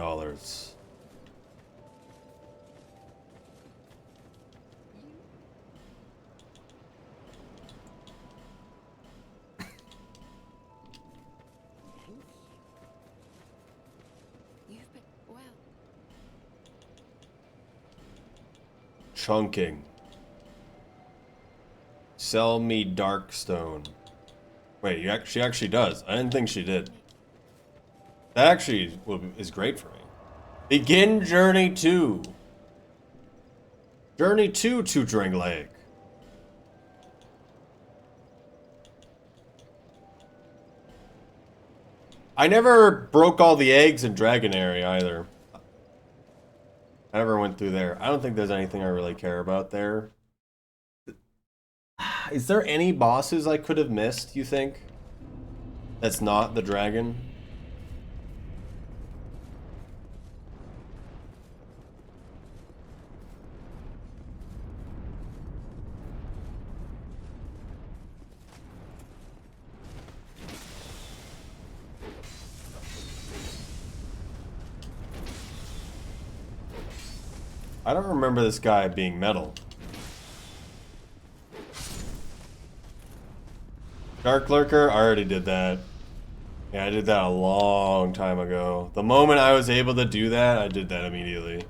chunking. Sell me Darkstone. Wait, she actually does. I didn't think she did. That actually is great for me. Begin Journey 2. Journey 2 to Drink Lake. I never broke all the eggs in Dragonary either. I never went through there. I don't think there's anything I really care about there. Is there any bosses I could have missed, you think? That's not the dragon? I don't remember this guy being metal. Dark Lurker, I already did that. Yeah, I did that a long time ago. The moment I was able to do that, I did that immediately.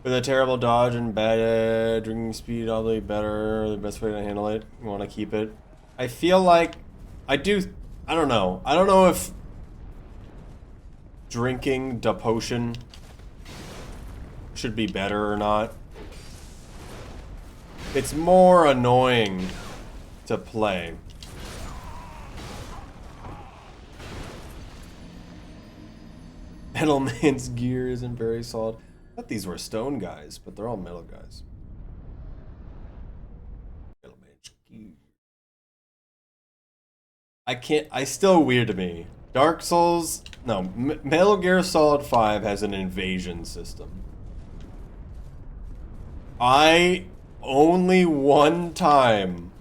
With a terrible dodge and bad drinking speed, probably better. The best way to handle it. You want to keep it. I feel like I don't know. I don't know if drinking the potion should be better or not. It's more annoying to play. Metalman's gear isn't very solid. I thought these were stone guys, but they're all metal guys. Metalman's gear. Still weird to me. Dark Souls, no, Metal Gear Solid 5 has an invasion system. I only one time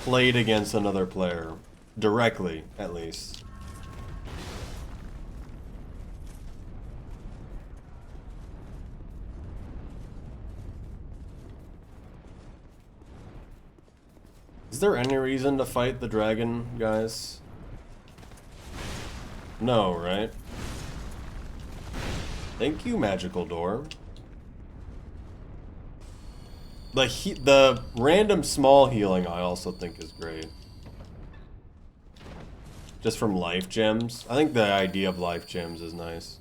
played against another player. Directly, at least. Is there any reason to fight the dragon, guys? No, right? Thank you, magical door. The random small healing I also think is great. Just from life gems. I think the idea of life gems is nice.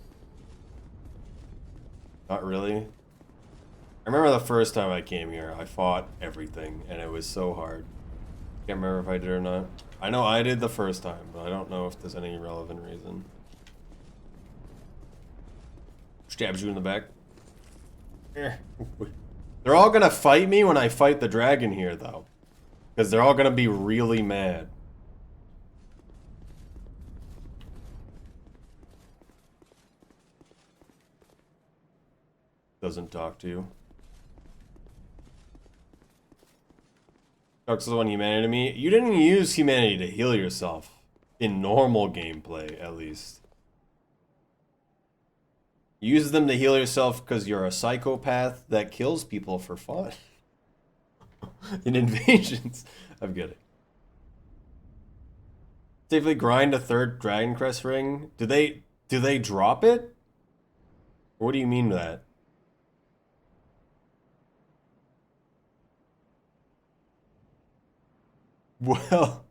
Not really. I remember the first time I came here, I fought everything, and it was so hard. Can't remember if I did or not. I know I did the first time, but I don't know if there's any relevant reason. Stabs you in the back. They're all gonna fight me when I fight the dragon here, though. Because they're all gonna be really mad. Doesn't talk to you. Talks on humanity to me. You didn't use humanity to heal yourself. In normal gameplay, at least. Use them to heal yourself because you're a psychopath that kills people for fun. In invasions. I'm kidding. Safely grind a third Dragon Crest ring. Do they drop it? Or what do you mean by that? Well,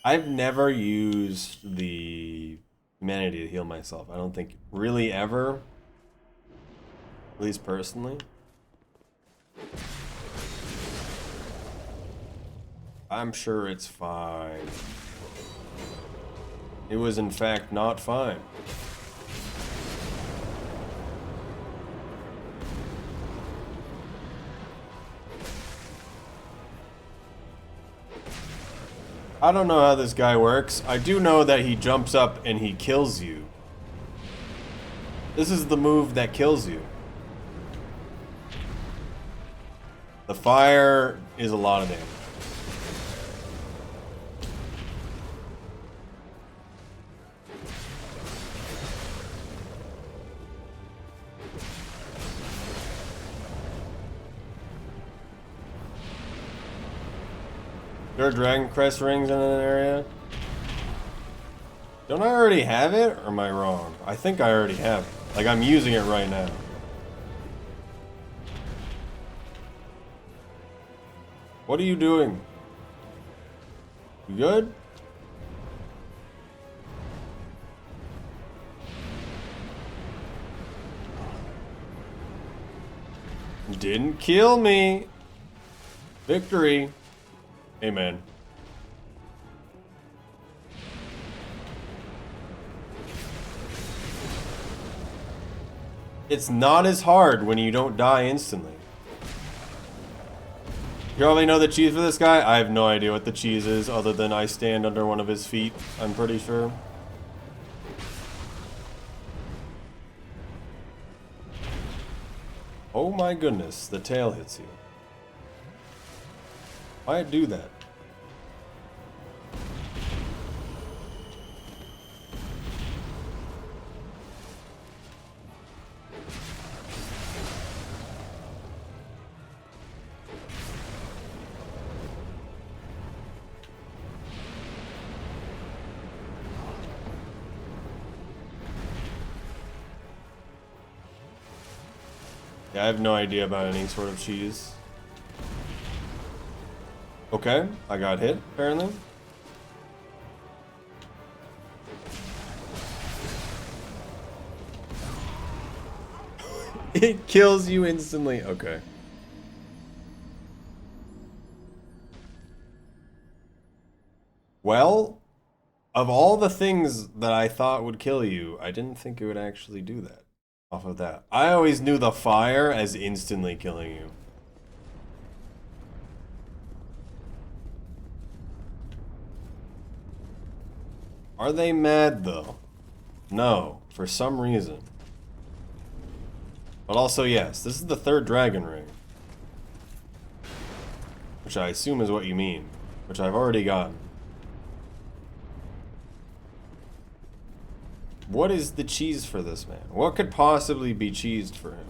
I've never used the humanity to heal myself. I don't think really ever. At least personally. I'm sure it's fine. It was in fact not fine. I don't know how this guy works. I do know that he jumps up and he kills you. This is the move that kills you. The fire is a lot of damage. There are Dragon Crest rings in an area. Don't I already have it, or am I wrong? I think I already have it. Like, I'm using it right now. What are you doing? You good? Didn't kill me. Victory. Amen. It's not as hard when you don't die instantly. You probably know the cheese for this guy? I have no idea what the cheese is other than I stand under one of his feet, I'm pretty sure. Oh my goodness, the tail hits you. Why'd do that? Yeah, I have no idea about any sort of cheese. Okay, I got hit, apparently. It kills you instantly. Okay. Well, of all the things that I thought would kill you, I didn't think it would actually do that. Off of that. I always knew the fire as instantly killing you. Are they mad though? No, for some reason. But also yes, this is the third dragon ring. Which I assume is what you mean. Which I've already gotten. What is the cheese for this man? What could possibly be cheesed for him?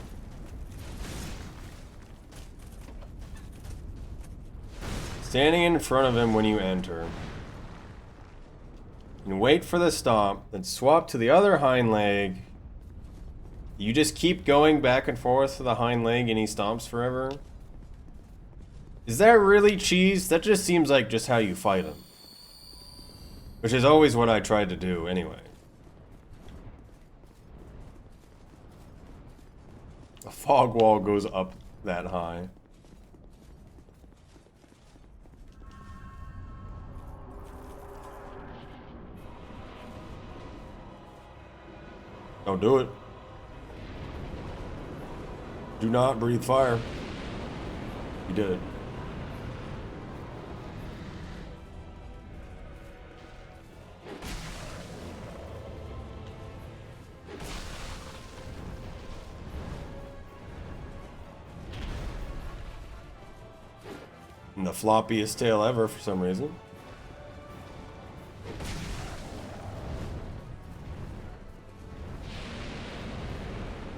Standing in front of him when you enter. And wait for the stomp, then swap to the other hind leg. You just keep going back and forth to the hind leg and he stomps forever? Is that really cheese? That just seems like just how you fight him. Which is always what I tried to do anyway. A fog wall goes up that high. Don't do it. Do not breathe fire. You did it. And the floppiest tail ever for some reason.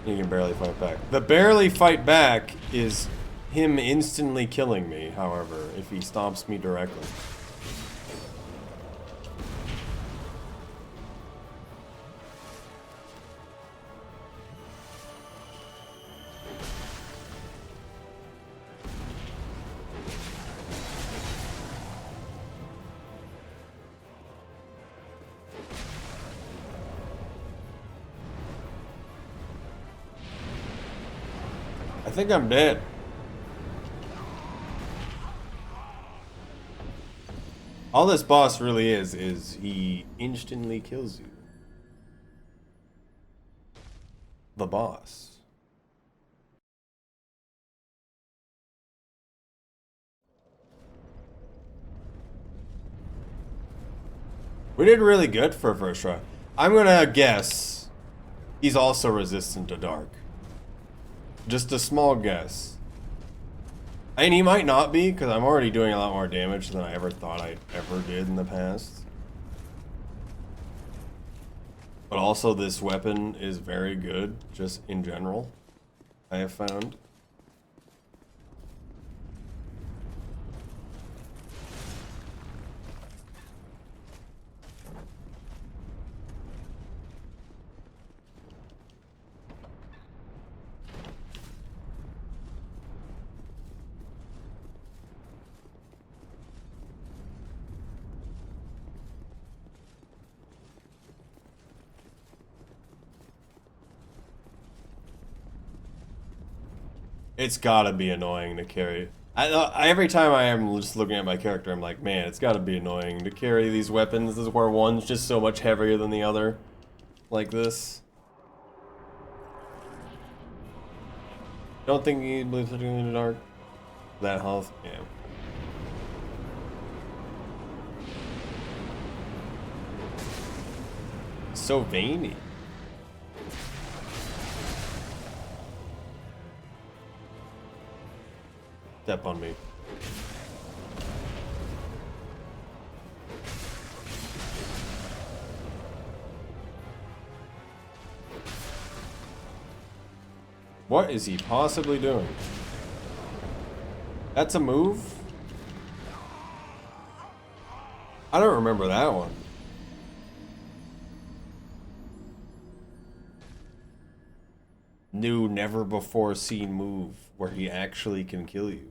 You can barely fight back. The barely fight back is him instantly killing me, however, if he stomps me directly. I think I'm dead. All this boss really is he instantly kills you. The boss. We did really good for a first try. I'm gonna guess he's also resistant to dark. Just a small guess. I mean, he might not be, because I'm already doing a lot more damage than I ever thought I ever did in the past. But also, this weapon is very good, just in general, I have found. It's gotta be annoying to carry. Every time I am just looking at my character, I'm like, man, it's gotta be annoying to carry these weapons. This is where one's just so much heavier than the other. Like this. Don't think you believe something in the dark. That health, yeah. So veiny. Step on me. What is he possibly doing? That's a move? I don't remember that one. New, never before seen move where he actually can kill you.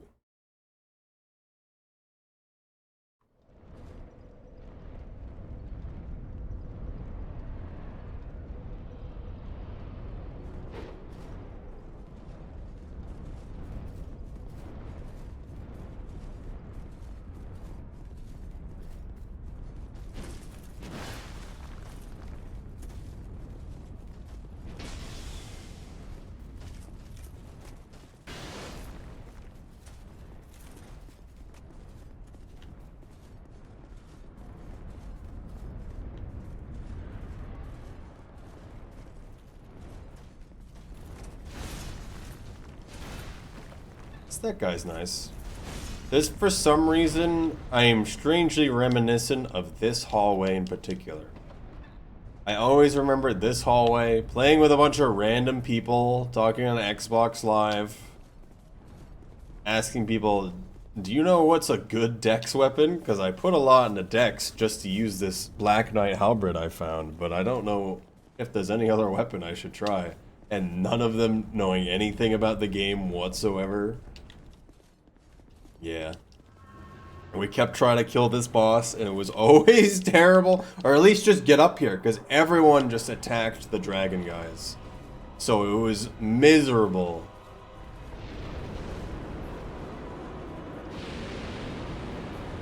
That guy's nice. This, for some reason, I am strangely reminiscent of this hallway in particular. I always remember this hallway, playing with a bunch of random people, talking on Xbox Live, asking people, do you know what's a good dex weapon? Because I put a lot into dex just to use this Black Knight halberd I found, but I don't know if there's any other weapon I should try. And none of them knowing anything about the game whatsoever. Yeah. We kept trying to kill this boss, and it was always terrible. Or at least just get up here, because everyone just attacked the dragon guys. So it was miserable.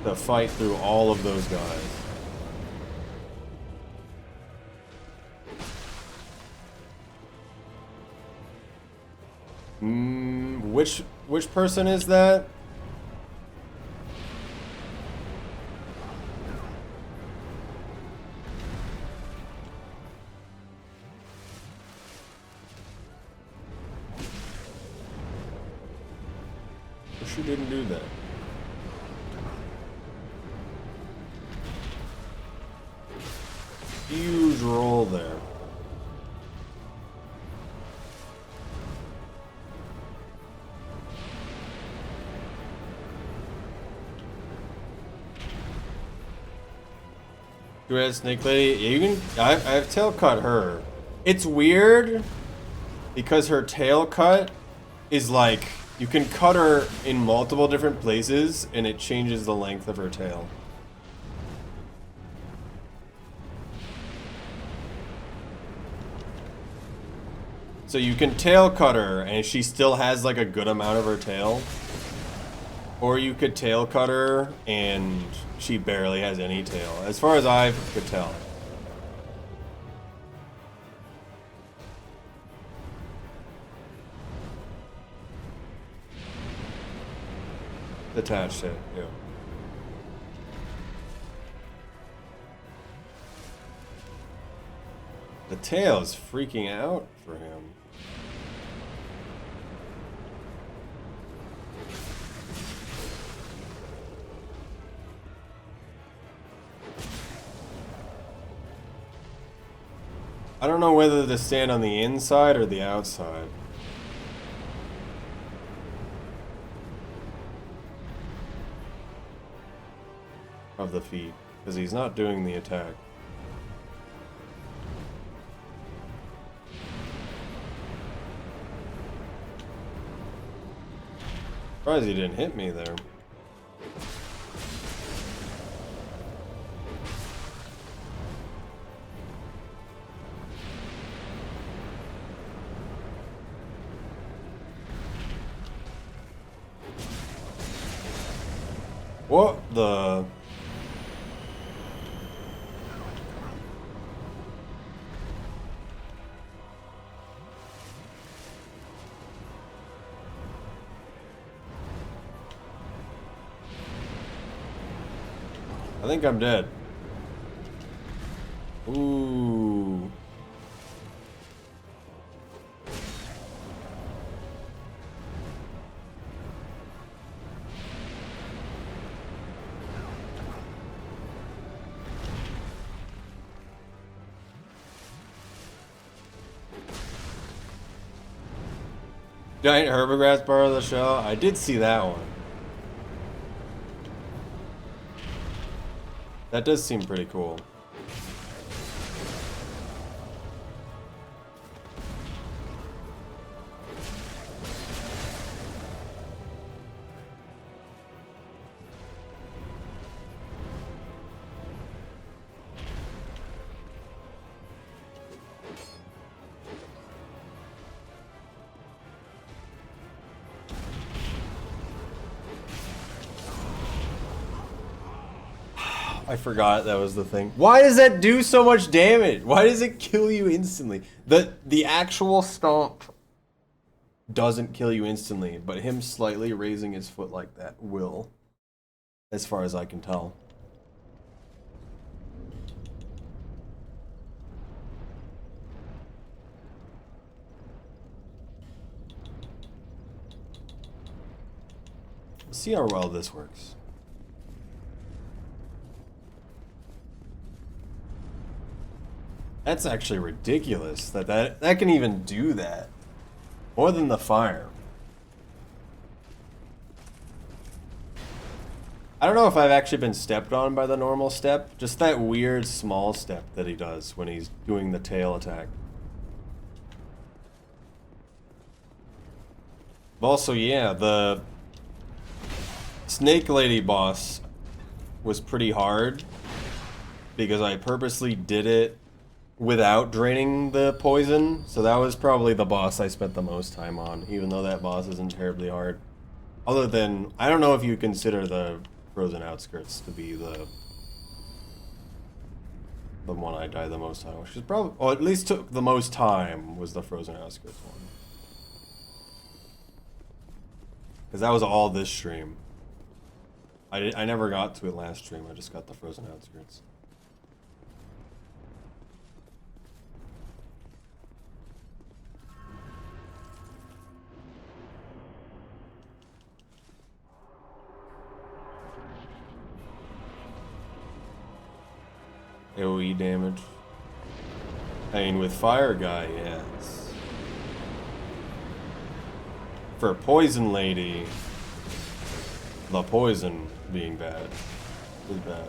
To fight through all of those guys. Which person is that? She didn't do that. Huge roll there. Two-headed snake lady. You can. I've tail cut her. It's weird because her tail cut is like. You can cut her in multiple different places, and it changes the length of her tail. So you can tail cut her, and she still has like a good amount of her tail. Or you could tail cut her, and she barely has any tail, as far as I could tell. Detached it, yeah. The tail is freaking out for him. I don't know whether to stand on the inside or the outside. Of the feet, because he's not doing the attack. Surprised he didn't hit me there. What the? I think I'm dead. Ooh. Giant herbigrass part of the show? I did see that one. That does seem pretty cool. I forgot that was the thing. Why does that do so much damage? Why does it kill you instantly? The actual stomp doesn't kill you instantly, but him slightly raising his foot like that will, as far as I can tell. Let's see how well this works. That's actually ridiculous that can even do that. More than the fire. I don't know if I've actually been stepped on by the normal step. Just that weird small step that he does when he's doing the tail attack. Also, yeah, the Snake Lady boss was pretty hard because I purposely did it without draining the poison, so that was probably the boss I spent the most time on, even though that boss isn't terribly hard. Other than, I don't know if you consider the Frozen Outskirts to be the one I died the most time, which is probably, or at least took the most time, was the Frozen Outskirts one. Because that was all this stream. I never got to it last stream, I just got the Frozen Outskirts. AoE damage. I mean, with Fire Guy, yes. For Poison Lady, the poison being bad is bad.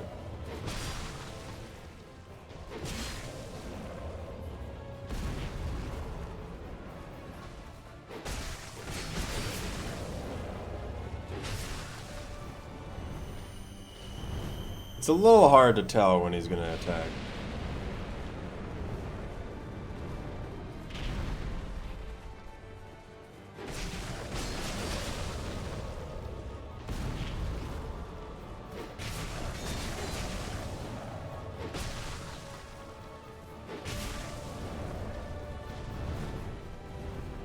It's a little hard to tell when he's gonna attack.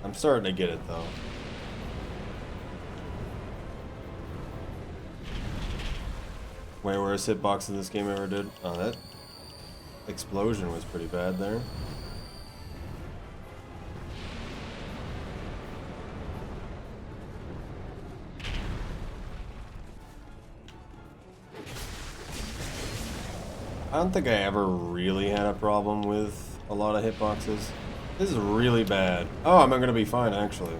I'm starting to get it though. Way worst hitbox in this game ever did. Oh, that explosion was pretty bad there. I don't think I ever really had a problem with a lot of hitboxes. This is really bad. Oh, I'm gonna be fine actually.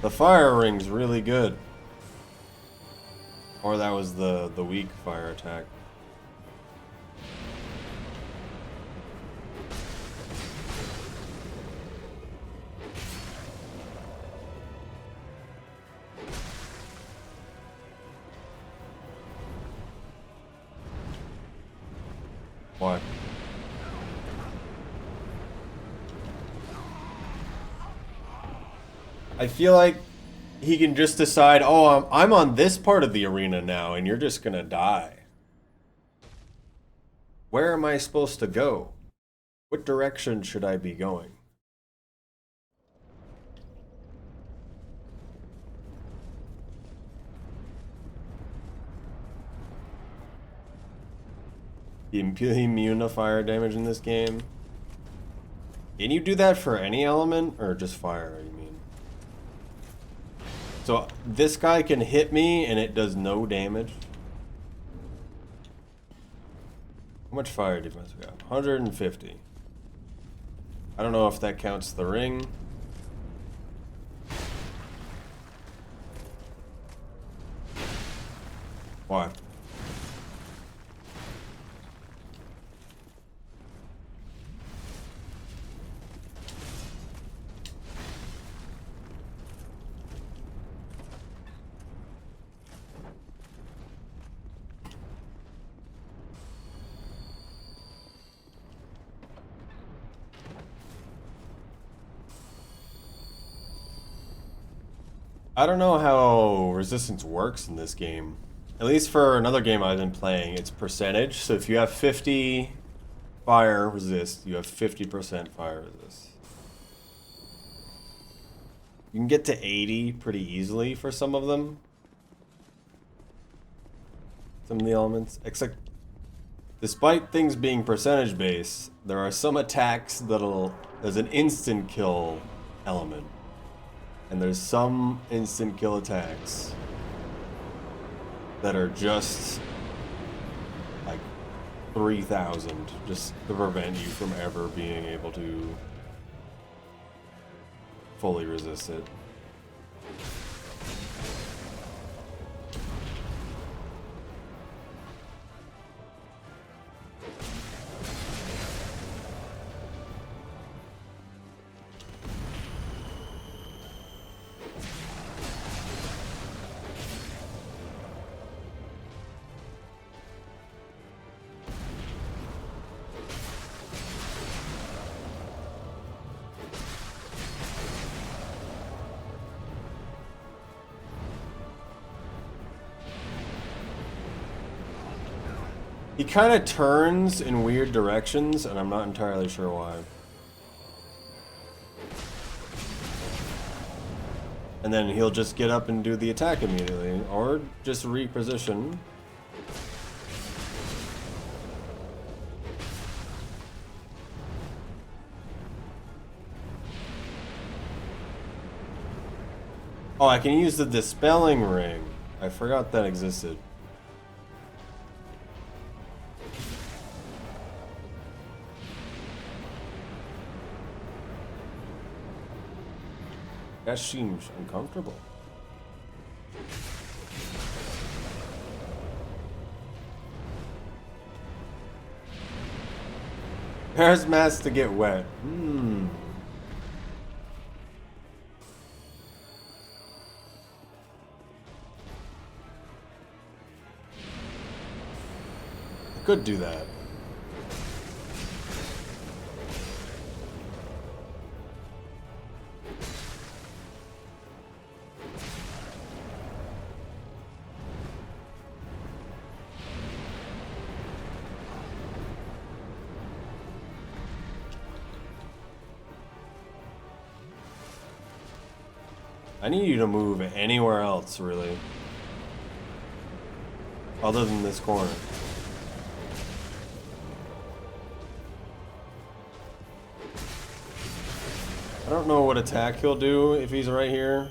The fire ring's really good. Or that was the weak fire attack. Why? I feel like he can just decide, oh, I'm on this part of the arena now, and you're just gonna die. Where am I supposed to go? What direction should I be going? Immune to fire damage in this game. Can you do that for any element, or just fire, you mean? So this guy can hit me and it does no damage? How much fire defense we got? 150. I don't know if that counts the ring. Why? I don't know how resistance works in this game. At least for another game I've been playing, it's percentage. So if you have 50 fire resist, you have 50% fire resist. You can get to 80 pretty easily for some of them. Some of the elements. Except, despite things being percentage based, there are some attacks there's an instant kill element. And there's some instant kill attacks that are just like 3,000, just to prevent you from ever being able to fully resist it. He kind of turns in weird directions, and I'm not entirely sure why. And then he'll just get up and do the attack immediately, or just reposition. Oh, I can use the dispelling ring. I forgot that existed. That seems uncomfortable. There's mass to get wet. I could do that. I need you to move anywhere else, really. Other than this corner. I don't know what attack he'll do if he's right here.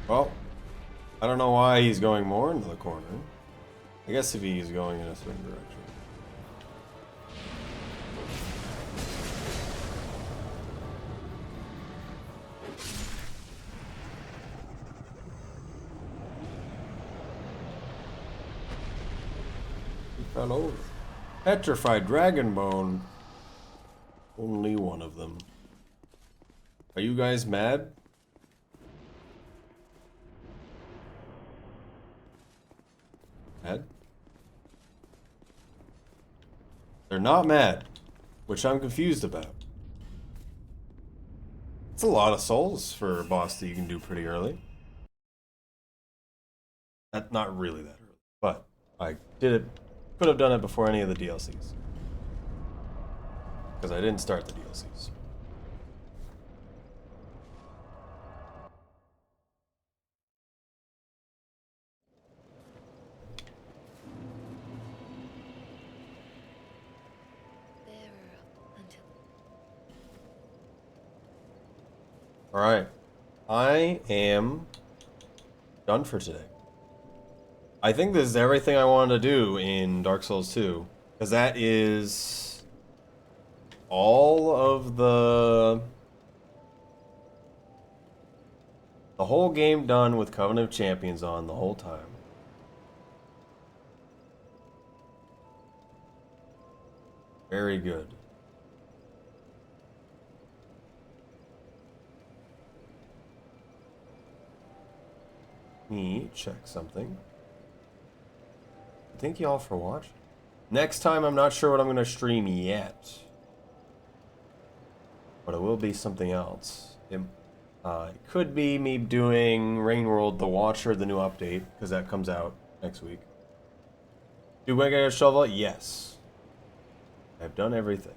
Well, I don't know why he's going more into the corner. I guess if he's going in a certain direction. He fell over. Petrified Dragon Bone. Only one of them. Are you guys mad? Mad? They're not mad, which I'm confused about. It's a lot of souls for a boss that you can do pretty early. Not really that early, but I did it. Could have done it before any of the DLCs. Because I didn't start the DLCs. Alright. I am done for today. I think this is everything I wanted to do in Dark Souls 2. Because that is all of the whole game done with Covenant of Champions on the whole time. Very good. Me check something. Thank you all for watching. Next time, I'm not sure what I'm going to stream yet. But it will be something else. It could be me doing Rain World The Watcher, the new update, because that comes out next week. Do I get a shovel? Yes. I've done everything.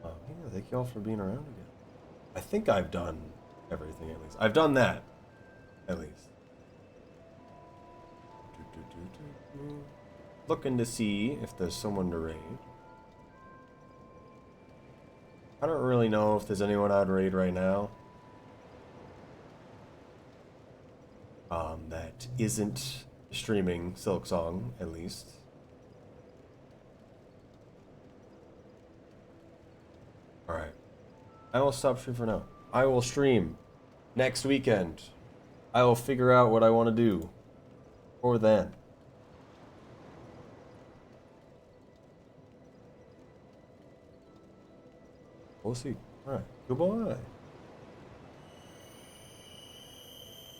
Oh, yeah, thank you all for being around again. I think I've done everything at least. I've done that, at least. Looking to see if there's someone to raid. I don't really know if there's anyone I'd raid right now. That isn't streaming Silksong, at least. Alright. I will stop streaming for now. I will stream next weekend. I will figure out what I want to do for then. We'll see. Alright. Goodbye.